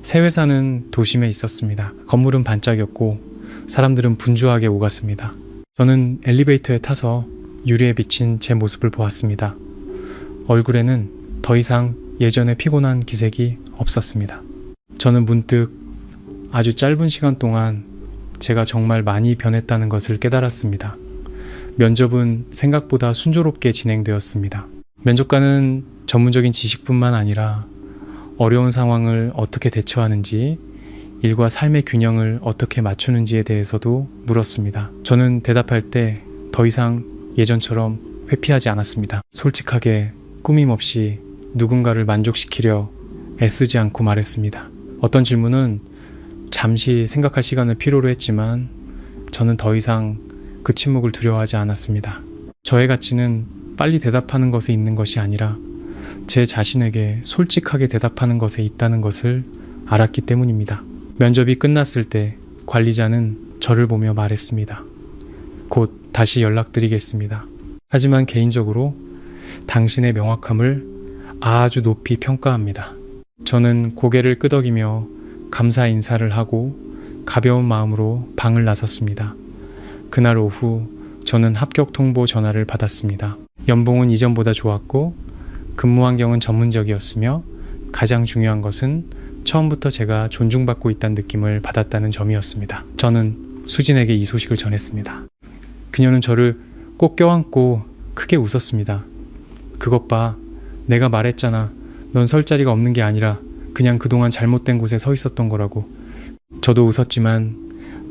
새 회사는 도심에 있었습니다. 건물은 반짝였고 사람들은 분주하게 오갔습니다. 저는 엘리베이터에 타서 유리에 비친 제 모습을 보았습니다. 얼굴에는 더 이상 예전의 피곤한 기색이 없었습니다. 저는 문득 아주 짧은 시간 동안 제가 정말 많이 변했다는 것을 깨달았습니다. 면접은 생각보다 순조롭게 진행되었습니다. 면접관은 전문적인 지식뿐만 아니라 어려운 상황을 어떻게 대처하는지, 일과 삶의 균형을 어떻게 맞추는지에 대해서도 물었습니다. 저는 대답할 때 더 이상 예전처럼 회피하지 않았습니다. 솔직하게 꾸밈 없이 누군가를 만족시키려 애쓰지 않고 말했습니다. 어떤 질문은 잠시 생각할 시간을 필요로 했지만 저는 더 이상 그 침묵을 두려워하지 않았습니다. 저의 가치는 빨리 대답하는 것에 있는 것이 아니라 제 자신에게 솔직하게 대답하는 것에 있다는 것을 알았기 때문입니다. 면접이 끝났을 때 관리자는 저를 보며 말했습니다. 곧 다시 연락드리겠습니다. 하지만 개인적으로 당신의 명확함을 아주 높이 평가합니다. 저는 고개를 끄덕이며 감사 인사를 하고 가벼운 마음으로 방을 나섰습니다. 그날 오후 저는 합격 통보 전화를 받았습니다. 연봉은 이전보다 좋았고 근무 환경은 전문적이었으며 가장 중요한 것은 처음부터 제가 존중받고 있다는 느낌을 받았다는 점이었습니다. 저는 수진에게 이 소식을 전했습니다. 그녀는 저를 꼭 껴안고 크게 웃었습니다. 그것 봐. 내가 말했잖아. 넌 설 자리가 없는 게 아니라 그냥 그동안 잘못된 곳에 서 있었던 거라고. 저도 웃었지만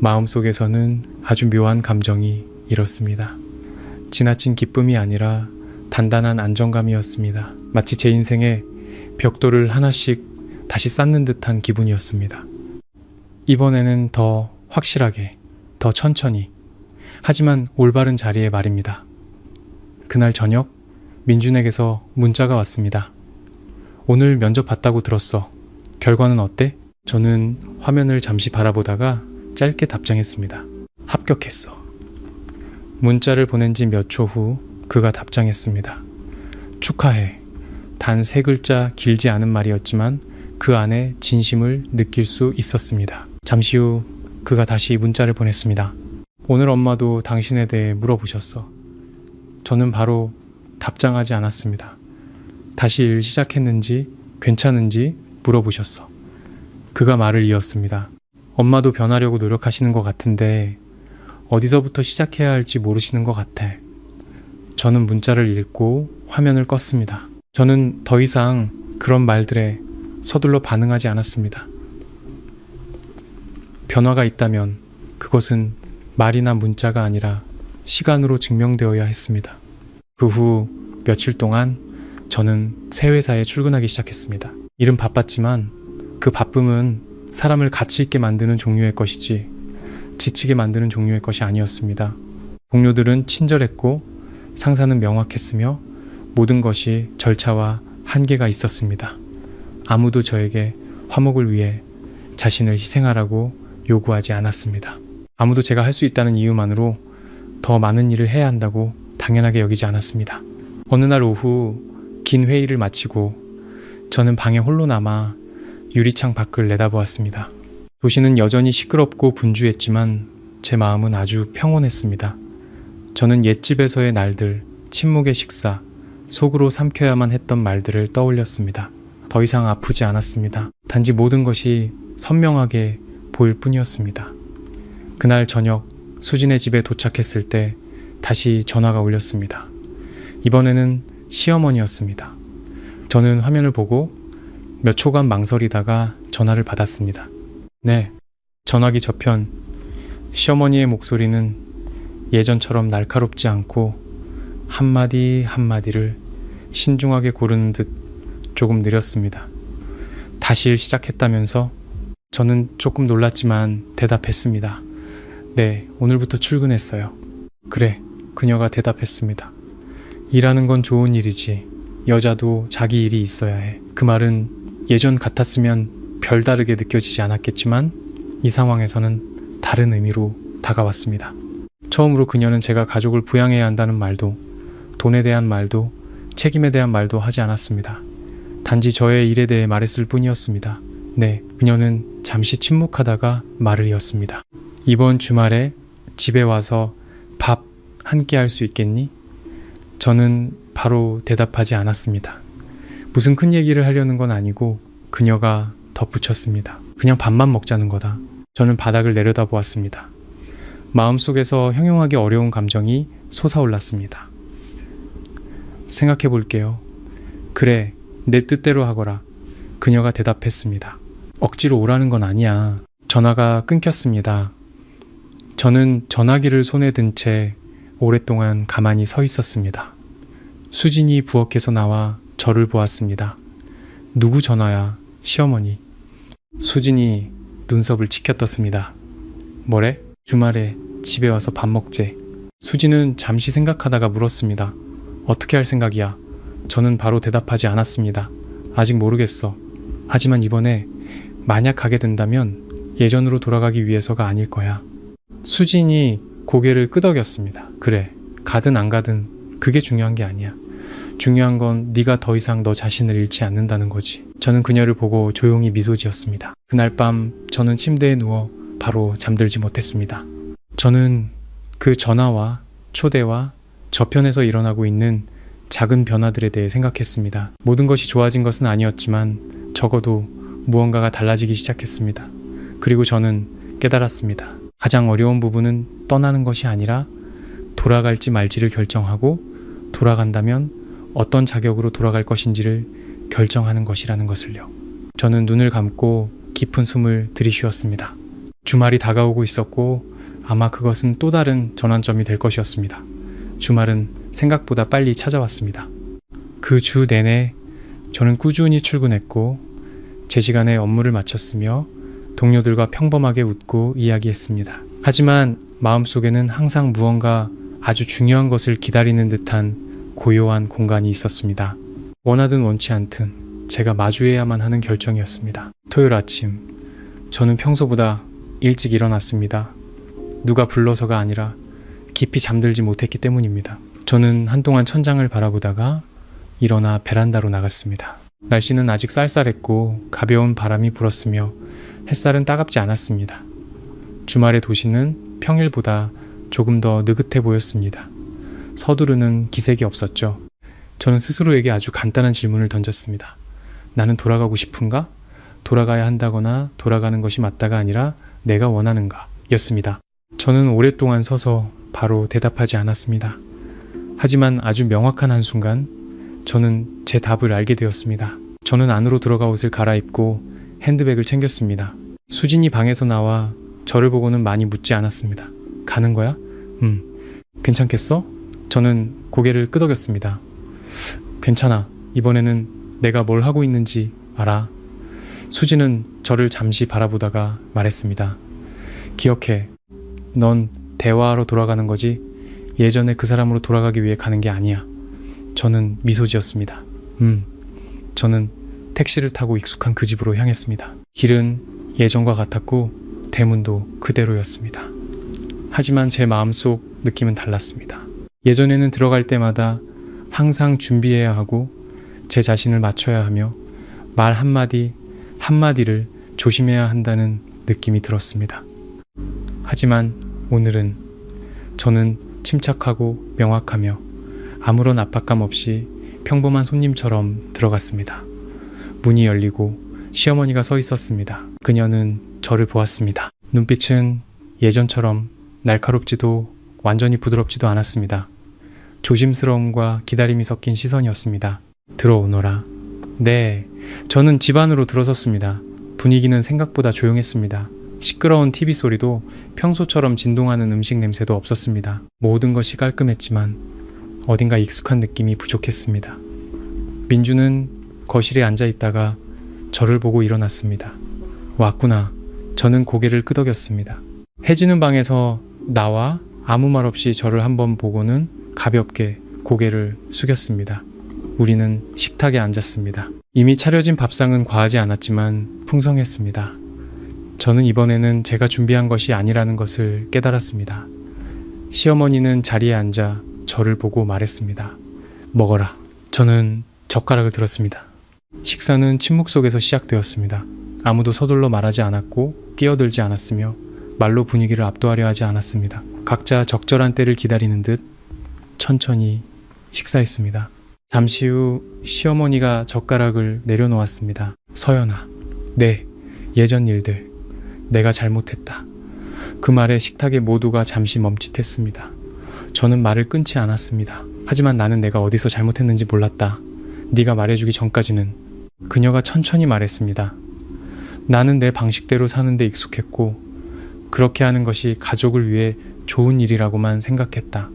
마음속에서는 아주 묘한 감정이 일었습니다. 지나친 기쁨이 아니라 단단한 안정감이었습니다. 마치 제 인생에 벽돌을 하나씩 다시 쌓는 듯한 기분이었습니다. 이번에는 더 확실하게, 더 천천히, 하지만 올바른 자리에 말입니다. 그날 저녁 민준에게서 문자가 왔습니다. 오늘 면접 봤다고 들었어. 결과는 어때? 저는 화면을 잠시 바라보다가 짧게 답장했습니다. 합격했어. 문자를 보낸 지 몇 초 후 그가 답장했습니다. 축하해. 단 3글자 길지 않은 말이었지만 그 안에 진심을 느낄 수 있었습니다. 잠시 후 그가 다시 문자를 보냈습니다. 오늘 엄마도 당신에 대해 물어보셨어. 저는 바로 답장하지 않았습니다. 다시 일 시작했는지 괜찮은지 물어보셨어. 그가 말을 이었습니다. 엄마도 변하려고 노력하시는 것 같은데 어디서부터 시작해야 할지 모르시는 것 같아. 저는 문자를 읽고 화면을 껐습니다. 저는 더 이상 그런 말들에 서둘러 반응하지 않았습니다. 변화가 있다면 그것은 말이나 문자가 아니라 시간으로 증명되어야 했습니다. 그 후 며칠 동안 저는 새 회사에 출근하기 시작했습니다. 일은 바빴지만 그 바쁨은 사람을 가치 있게 만드는 종류의 것이지 지치게 만드는 종류의 것이 아니었습니다. 동료들은 친절했고 상사는 명확했으며 모든 것이 절차와 한계가 있었습니다. 아무도 저에게 화목을 위해 자신을 희생하라고 요구하지 않았습니다. 아무도 제가 할 수 있다는 이유만으로 더 많은 일을 해야 한다고 당연하게 여기지 않았습니다. 어느 날 오후 긴 회의를 마치고 저는 방에 홀로 남아 유리창 밖을 내다보았습니다. 도시는 여전히 시끄럽고 분주했지만 제 마음은 아주 평온했습니다. 저는 옛집에서의 날들, 침묵의 식사, 속으로 삼켜야만 했던 말들을 떠올렸습니다. 더 이상 아프지 않았습니다. 단지 모든 것이 선명하게 보일 뿐이었습니다. 그날 저녁 수진의 집에 도착했을 때 다시 전화가 울렸습니다. 이번에는 시어머니였습니다. 저는 화면을 보고 몇 초간 망설이다가 전화를 받았습니다. 네, 전화기 저편 시어머니의 목소리는 예전처럼 날카롭지 않고 한마디 한마디를 신중하게 고르는 듯 조금 느렸습니다. 다시 일 시작했다면서? 저는 조금 놀랐지만 대답했습니다. 네, 오늘부터 출근했어요. 그래, 그녀가 대답했습니다. 일하는 건 좋은 일이지. 여자도 자기 일이 있어야 해. 그 말은 예전 같았으면 별다르게 느껴지지 않았겠지만 이 상황에서는 다른 의미로 다가왔습니다. 처음으로 그녀는 제가 가족을 부양해야 한다는 말도, 돈에 대한 말도, 책임에 대한 말도 하지 않았습니다. 단지 저의 일에 대해 말했을 뿐이었습니다. 네, 그녀는 잠시 침묵하다가 말을 이었습니다. 이번 주말에 집에 와서 밥 함께 할 수 있겠니? 저는 바로 대답하지 않았습니다. 무슨 큰 얘기를 하려는 건 아니고 그녀가 덧붙였습니다. 그냥 밥만 먹자는 거다. 저는 바닥을 내려다보았습니다. 마음속에서 형용하기 어려운 감정이 솟아올랐습니다. 생각해 볼게요. 그래, 내 뜻대로 하거라. 그녀가 대답했습니다. 억지로 오라는 건 아니야. 전화가 끊겼습니다. 저는 전화기를 손에 든 채 오랫동안 가만히 서 있었습니다. 수진이 부엌에서 나와 저를 보았습니다. 누구 전화야? 시어머니. 수진이 눈썹을 치켜떴습니다. 뭐래? 주말에 집에 와서 밥 먹재. 수진은 잠시 생각하다가 물었습니다. 어떻게 할 생각이야? 저는 바로 대답하지 않았습니다. 아직 모르겠어. 하지만 이번에 만약 가게 된다면 예전으로 돌아가기 위해서가 아닐 거야. 수진이 고개를 끄덕였습니다. 그래, 가든 안 가든 그게 중요한 게 아니야. 중요한 건 네가 더 이상 너 자신을 잃지 않는다는 거지. 저는 그녀를 보고 조용히 미소 지었습니다. 그날 밤 저는 침대에 누워 바로 잠들지 못했습니다. 저는 그 전화와 초대와 저편에서 일어나고 있는 작은 변화들에 대해 생각했습니다. 모든 것이 좋아진 것은 아니었지만 적어도 무언가가 달라지기 시작했습니다. 그리고 저는 깨달았습니다. 가장 어려운 부분은 떠나는 것이 아니라 돌아갈지 말지를 결정하고 돌아간다면 어떤 자격으로 돌아갈 것인지를 결정하는 것이라는 것을요. 저는 눈을 감고 깊은 숨을 들이쉬었습니다. 주말이 다가오고 있었고 아마 그것은 또 다른 전환점이 될 것이었습니다. 주말은 생각보다 빨리 찾아왔습니다. 그 주 내내 저는 꾸준히 출근했고 제 시간에 업무를 마쳤으며 동료들과 평범하게 웃고 이야기했습니다. 하지만 마음속에는 항상 무언가 아주 중요한 것을 기다리는 듯한 고요한 공간이 있었습니다. 원하든 원치 않든 제가 마주해야만 하는 결정이었습니다. 토요일 아침, 저는 평소보다 일찍 일어났습니다. 누가 불러서가 아니라 깊이 잠들지 못했기 때문입니다. 저는 한동안 천장을 바라보다가 일어나 베란다로 나갔습니다. 날씨는 아직 쌀쌀했고 가벼운 바람이 불었으며 햇살은 따갑지 않았습니다. 주말의 도시는 평일보다 조금 더 느긋해 보였습니다. 서두르는 기색이 없었죠. 저는 스스로에게 아주 간단한 질문을 던졌습니다. 나는 돌아가고 싶은가? 돌아가야 한다거나 돌아가는 것이 맞다가 아니라 내가 원하는가? 였습니다. 저는 오랫동안 서서 바로 대답하지 않았습니다. 하지만 아주 명확한 한순간 저는 제 답을 알게 되었습니다. 저는 안으로 들어가 옷을 갈아입고 핸드백을 챙겼습니다. 수진이 방에서 나와 저를 보고는 많이 묻지 않았습니다. 가는 거야? 괜찮겠어? 저는 고개를 끄덕였습니다. 괜찮아. 이번에는 내가 뭘 하고 있는지 알아. 수진은 저를 잠시 바라보다가 말했습니다. 기억해. 넌 대화하러 돌아가는 거지 예전에 그 사람으로 돌아가기 위해 가는 게 아니야. 저는 미소 지었습니다. 저는 택시를 타고 익숙한 그 집으로 향했습니다. 길은 예전과 같았고 대문도 그대로였습니다. 하지만 제 마음속 느낌은 달랐습니다. 예전에는 들어갈 때마다 항상 준비해야 하고 제 자신을 맞춰야 하며 말 한마디 한마디를 조심해야 한다는 느낌이 들었습니다. 하지만 오늘은 저는 침착하고 명확하며 아무런 압박감 없이 평범한 손님처럼 들어갔습니다. 문이 열리고 시어머니가 서 있었습니다. 그녀는 저를 보았습니다. 눈빛은 예전처럼 날카롭지도 완전히 부드럽지도 않았습니다. 조심스러움과 기다림이 섞인 시선이었습니다. 들어오너라. 네, 저는 집 안으로 들어섰습니다. 분위기는 생각보다 조용했습니다. 시끄러운 TV 소리도 평소처럼 진동하는 음식 냄새도 없었습니다. 모든 것이 깔끔했지만 어딘가 익숙한 느낌이 부족했습니다. 민주는 거실에 앉아 있다가 저를 보고 일어났습니다. 왔구나. 저는 고개를 끄덕였습니다. 해지는 방에서 나와 아무 말 없이 저를 한번 보고는 가볍게 고개를 숙였습니다. 우리는 식탁에 앉았습니다. 이미 차려진 밥상은 과하지 않았지만 풍성했습니다. 저는 이번에는 제가 준비한 것이 아니라는 것을 깨달았습니다. 시어머니는 자리에 앉아 저를 보고 말했습니다. 먹어라. 저는 젓가락을 들었습니다. 식사는 침묵 속에서 시작되었습니다. 아무도 서둘러 말하지 않았고 끼어들지 않았으며 말로 분위기를 압도하려 하지 않았습니다. 각자 적절한 때를 기다리는 듯 천천히 식사했습니다. 잠시 후 시어머니가 젓가락을 내려놓았습니다. 서연아, 네, 예전 일들, 내가 잘못했다. 그 말에 식탁의 모두가 잠시 멈칫했습니다. 저는 말을 끊지 않았습니다. 하지만 나는 내가 어디서 잘못했는지 몰랐다. 네가 말해주기 전까지는. 그녀가 천천히 말했습니다. 나는 내 방식대로 사는데 익숙했고 그렇게 하는 것이 가족을 위해 좋은 일이라고만 생각했다.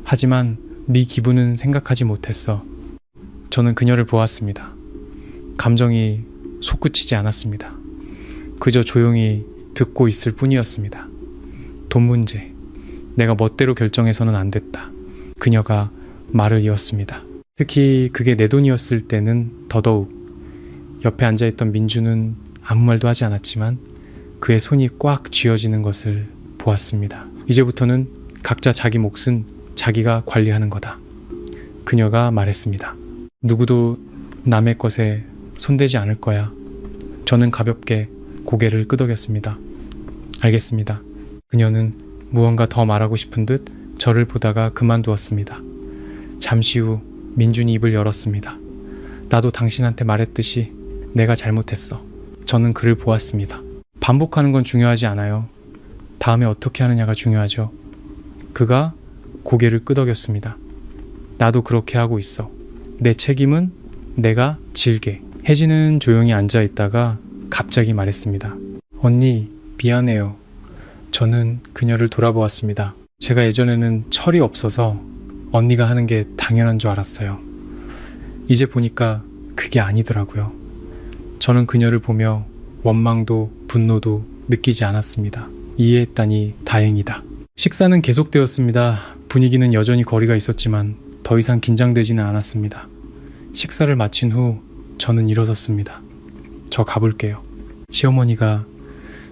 하지만 네 기분은 생각하지 못했어. 저는 그녀를 보았습니다. 감정이 솟구치지 않았습니다. 그저 조용히 듣고 있을 뿐이었습니다. 돈 문제. 내가 멋대로 결정해서는 안 됐다. 그녀가 말을 이었습니다. 특히 그게 내 돈이었을 때는 더더욱. 옆에 앉아있던 민주는 아무 말도 하지 않았지만 그의 손이 꽉 쥐어지는 것을 보았습니다. 이제부터는 각자 자기 몫은 자기가 관리하는 거다. 그녀가 말했습니다. 누구도 남의 것에 손대지 않을 거야. 저는 가볍게 고개를 끄덕였습니다. 알겠습니다. 그녀는 무언가 더 말하고 싶은 듯 저를 보다가 그만두었습니다. 잠시 후 민준이 입을 열었습니다. 나도 당신한테 말했듯이 내가 잘못했어. 저는 그를 보았습니다. 반복하는 건 중요하지 않아요. 다음에 어떻게 하느냐가 중요하죠. 그가 고개를 끄덕였습니다. 나도 그렇게 하고 있어. 내 책임은 내가 질게. 혜진은 조용히 앉아있다가 갑자기 말했습니다. 언니, 미안해요. 저는 그녀를 돌아보았습니다. 제가 예전에는 철이 없어서 언니가 하는 게 당연한 줄 알았어요. 이제 보니까 그게 아니더라고요. 저는 그녀를 보며 원망도 분노도 느끼지 않았습니다. 이해했다니 다행이다. 식사는 계속되었습니다. 분위기는 여전히 거리가 있었지만 더 이상 긴장되지는 않았습니다. 식사를 마친 후 저는 일어섰습니다. 저 가볼게요. 시어머니가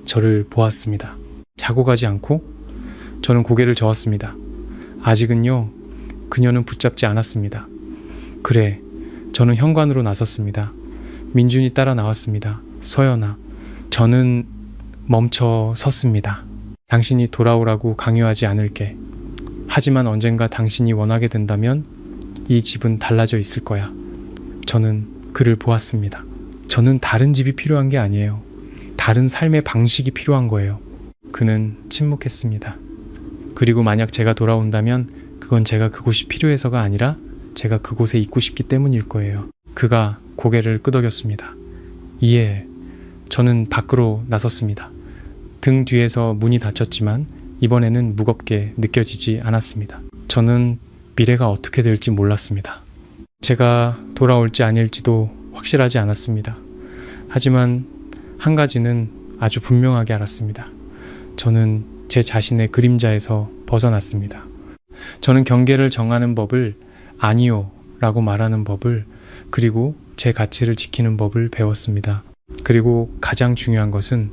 저를 보았습니다. 자고 가지 않고 저는 고개를 저었습니다. 아직은요, 그녀는 붙잡지 않았습니다. 그래, 저는 현관으로 나섰습니다. 민준이 따라 나왔습니다. 서연아, 저는 멈춰 섰습니다. 당신이 돌아오라고 강요하지 않을게. 하지만 언젠가 당신이 원하게 된다면 이 집은 달라져 있을 거야. 저는 그를 보았습니다. 저는 다른 집이 필요한 게 아니에요. 다른 삶의 방식이 필요한 거예요. 그는 침묵했습니다. 그리고 만약 제가 돌아온다면 그건 제가 그곳이 필요해서가 아니라 제가 그곳에 있고 싶기 때문일 거예요. 그가 고개를 끄덕였습니다. 이해. 저는 밖으로 나섰습니다. 등 뒤에서 문이 닫혔지만 이번에는 무겁게 느껴지지 않았습니다. 저는 미래가 어떻게 될지 몰랐습니다. 제가 돌아올지 아닐지도 확실하지 않았습니다. 하지만 한 가지는 아주 분명하게 알았습니다. 저는 제 자신의 그림자에서 벗어났습니다. 저는 경계를 정하는 법을 아니요 라고 말하는 법을 그리고 제 가치를 지키는 법을 배웠습니다. 그리고 가장 중요한 것은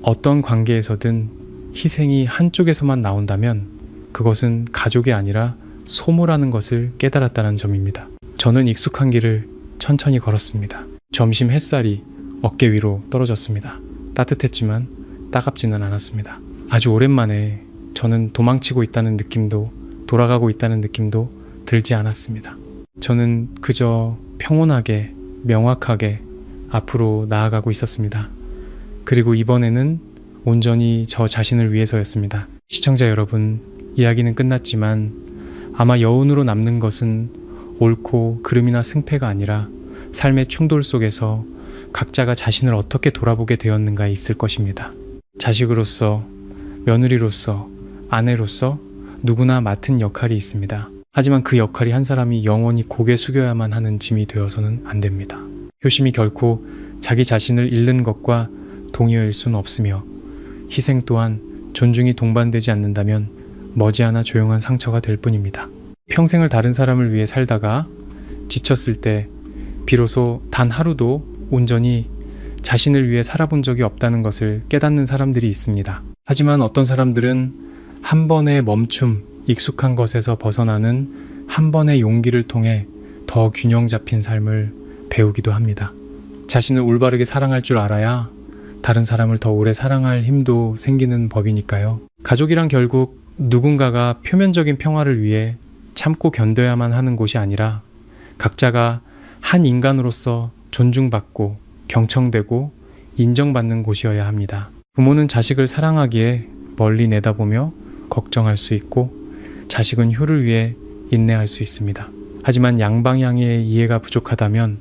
어떤 관계에서든 희생이 한쪽에서만 나온다면 그것은 가족이 아니라 소모라는 것을 깨달았다는 점입니다. 저는 익숙한 길을 천천히 걸었습니다. 점심 햇살이 어깨 위로 떨어졌습니다. 따뜻했지만 따갑지는 않았습니다. 아주 오랜만에 저는 도망치고 있다는 느낌도 돌아가고 있다는 느낌도 들지 않았습니다. 저는 그저 평온하게 명확하게 앞으로 나아가고 있었습니다. 그리고 이번에는 온전히 저 자신을 위해서였습니다. 시청자 여러분, 이야기는 끝났지만 아마 여운으로 남는 것은 옳고 그름이나 승패가 아니라 삶의 충돌 속에서 각자가 자신을 어떻게 돌아보게 되었는가에 있을 것입니다. 자식으로서, 며느리로서, 아내로서 누구나 맡은 역할이 있습니다. 하지만 그 역할이 한 사람이 영원히 고개 숙여야만 하는 짐이 되어서는 안 됩니다. 효심이 결코 자기 자신을 잃는 것과 동의어일 수는 없으며 희생 또한 존중이 동반되지 않는다면 머지않아 조용한 상처가 될 뿐입니다. 평생을 다른 사람을 위해 살다가 지쳤을 때 비로소 단 하루도 온전히 자신을 위해 살아본 적이 없다는 것을 깨닫는 사람들이 있습니다. 하지만 어떤 사람들은 한 번의 멈춤, 익숙한 것에서 벗어나는 한 번의 용기를 통해 더 균형 잡힌 삶을 배우기도 합니다. 자신을 올바르게 사랑할 줄 알아야 다른 사람을 더 오래 사랑할 힘도 생기는 법이니까요. 가족이란 결국 누군가가 표면적인 평화를 위해 참고 견뎌야만 하는 곳이 아니라 각자가 한 인간으로서 존중받고 경청되고 인정받는 곳이어야 합니다. 부모는 자식을 사랑하기에 멀리 내다보며 걱정할 수 있고 자식은 효를 위해 인내할 수 있습니다. 하지만 양방향의 이해가 부족하다면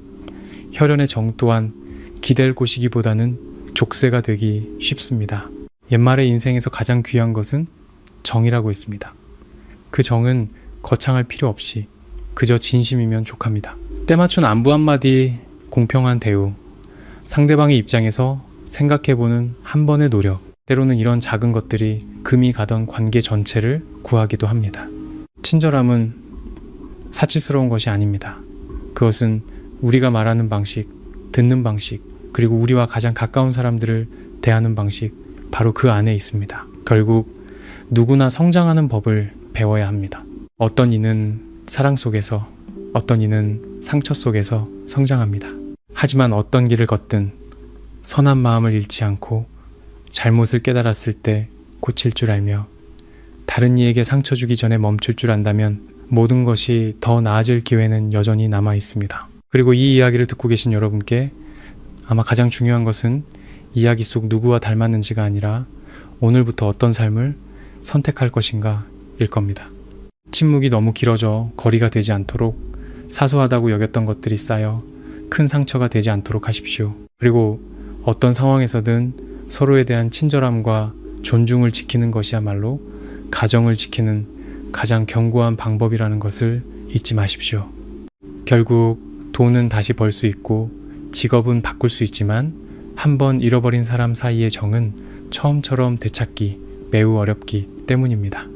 혈연의 정 또한 기댈 곳이기보다는 족쇄가 되기 쉽습니다. 옛말에 인생에서 가장 귀한 것은 정이라고 했습니다. 그 정은 거창할 필요 없이 그저 진심이면 족합니다. 때맞춘 안부 한마디, 공평한 대우, 상대방의 입장에서 생각해보는 한 번의 노력, 때로는 이런 작은 것들이 금이 가던 관계 전체를 구하기도 합니다. 친절함은 사치스러운 것이 아닙니다. 그것은 우리가 말하는 방식, 듣는 방식, 그리고 우리와 가장 가까운 사람들을 대하는 방식, 바로 그 안에 있습니다. 결국 누구나 성장하는 법을 배워야 합니다. 어떤 이는 사랑 속에서, 어떤 이는 상처 속에서 성장합니다. 하지만 어떤 길을 걷든 선한 마음을 잃지 않고 잘못을 깨달았을 때 고칠 줄 알며 다른 이에게 상처 주기 전에 멈출 줄 안다면 모든 것이 더 나아질 기회는 여전히 남아 있습니다. 그리고 이 이야기를 듣고 계신 여러분께 아마 가장 중요한 것은 이야기 속 누구와 닮았는지가 아니라 오늘부터 어떤 삶을 선택할 것인가 일 겁니다. 침묵이 너무 길어져 거리가 되지 않도록 사소하다고 여겼던 것들이 쌓여 큰 상처가 되지 않도록 하십시오. 그리고 어떤 상황에서든 서로에 대한 친절함과 존중을 지키는 것이야말로 가정을 지키는 가장 견고한 방법이라는 것을 잊지 마십시오. 결국 돈은 다시 벌 수 있고 직업은 바꿀 수 있지만 한번 잃어버린 사람 사이의 정은 처음처럼 되찾기 매우 어렵기 때문입니다.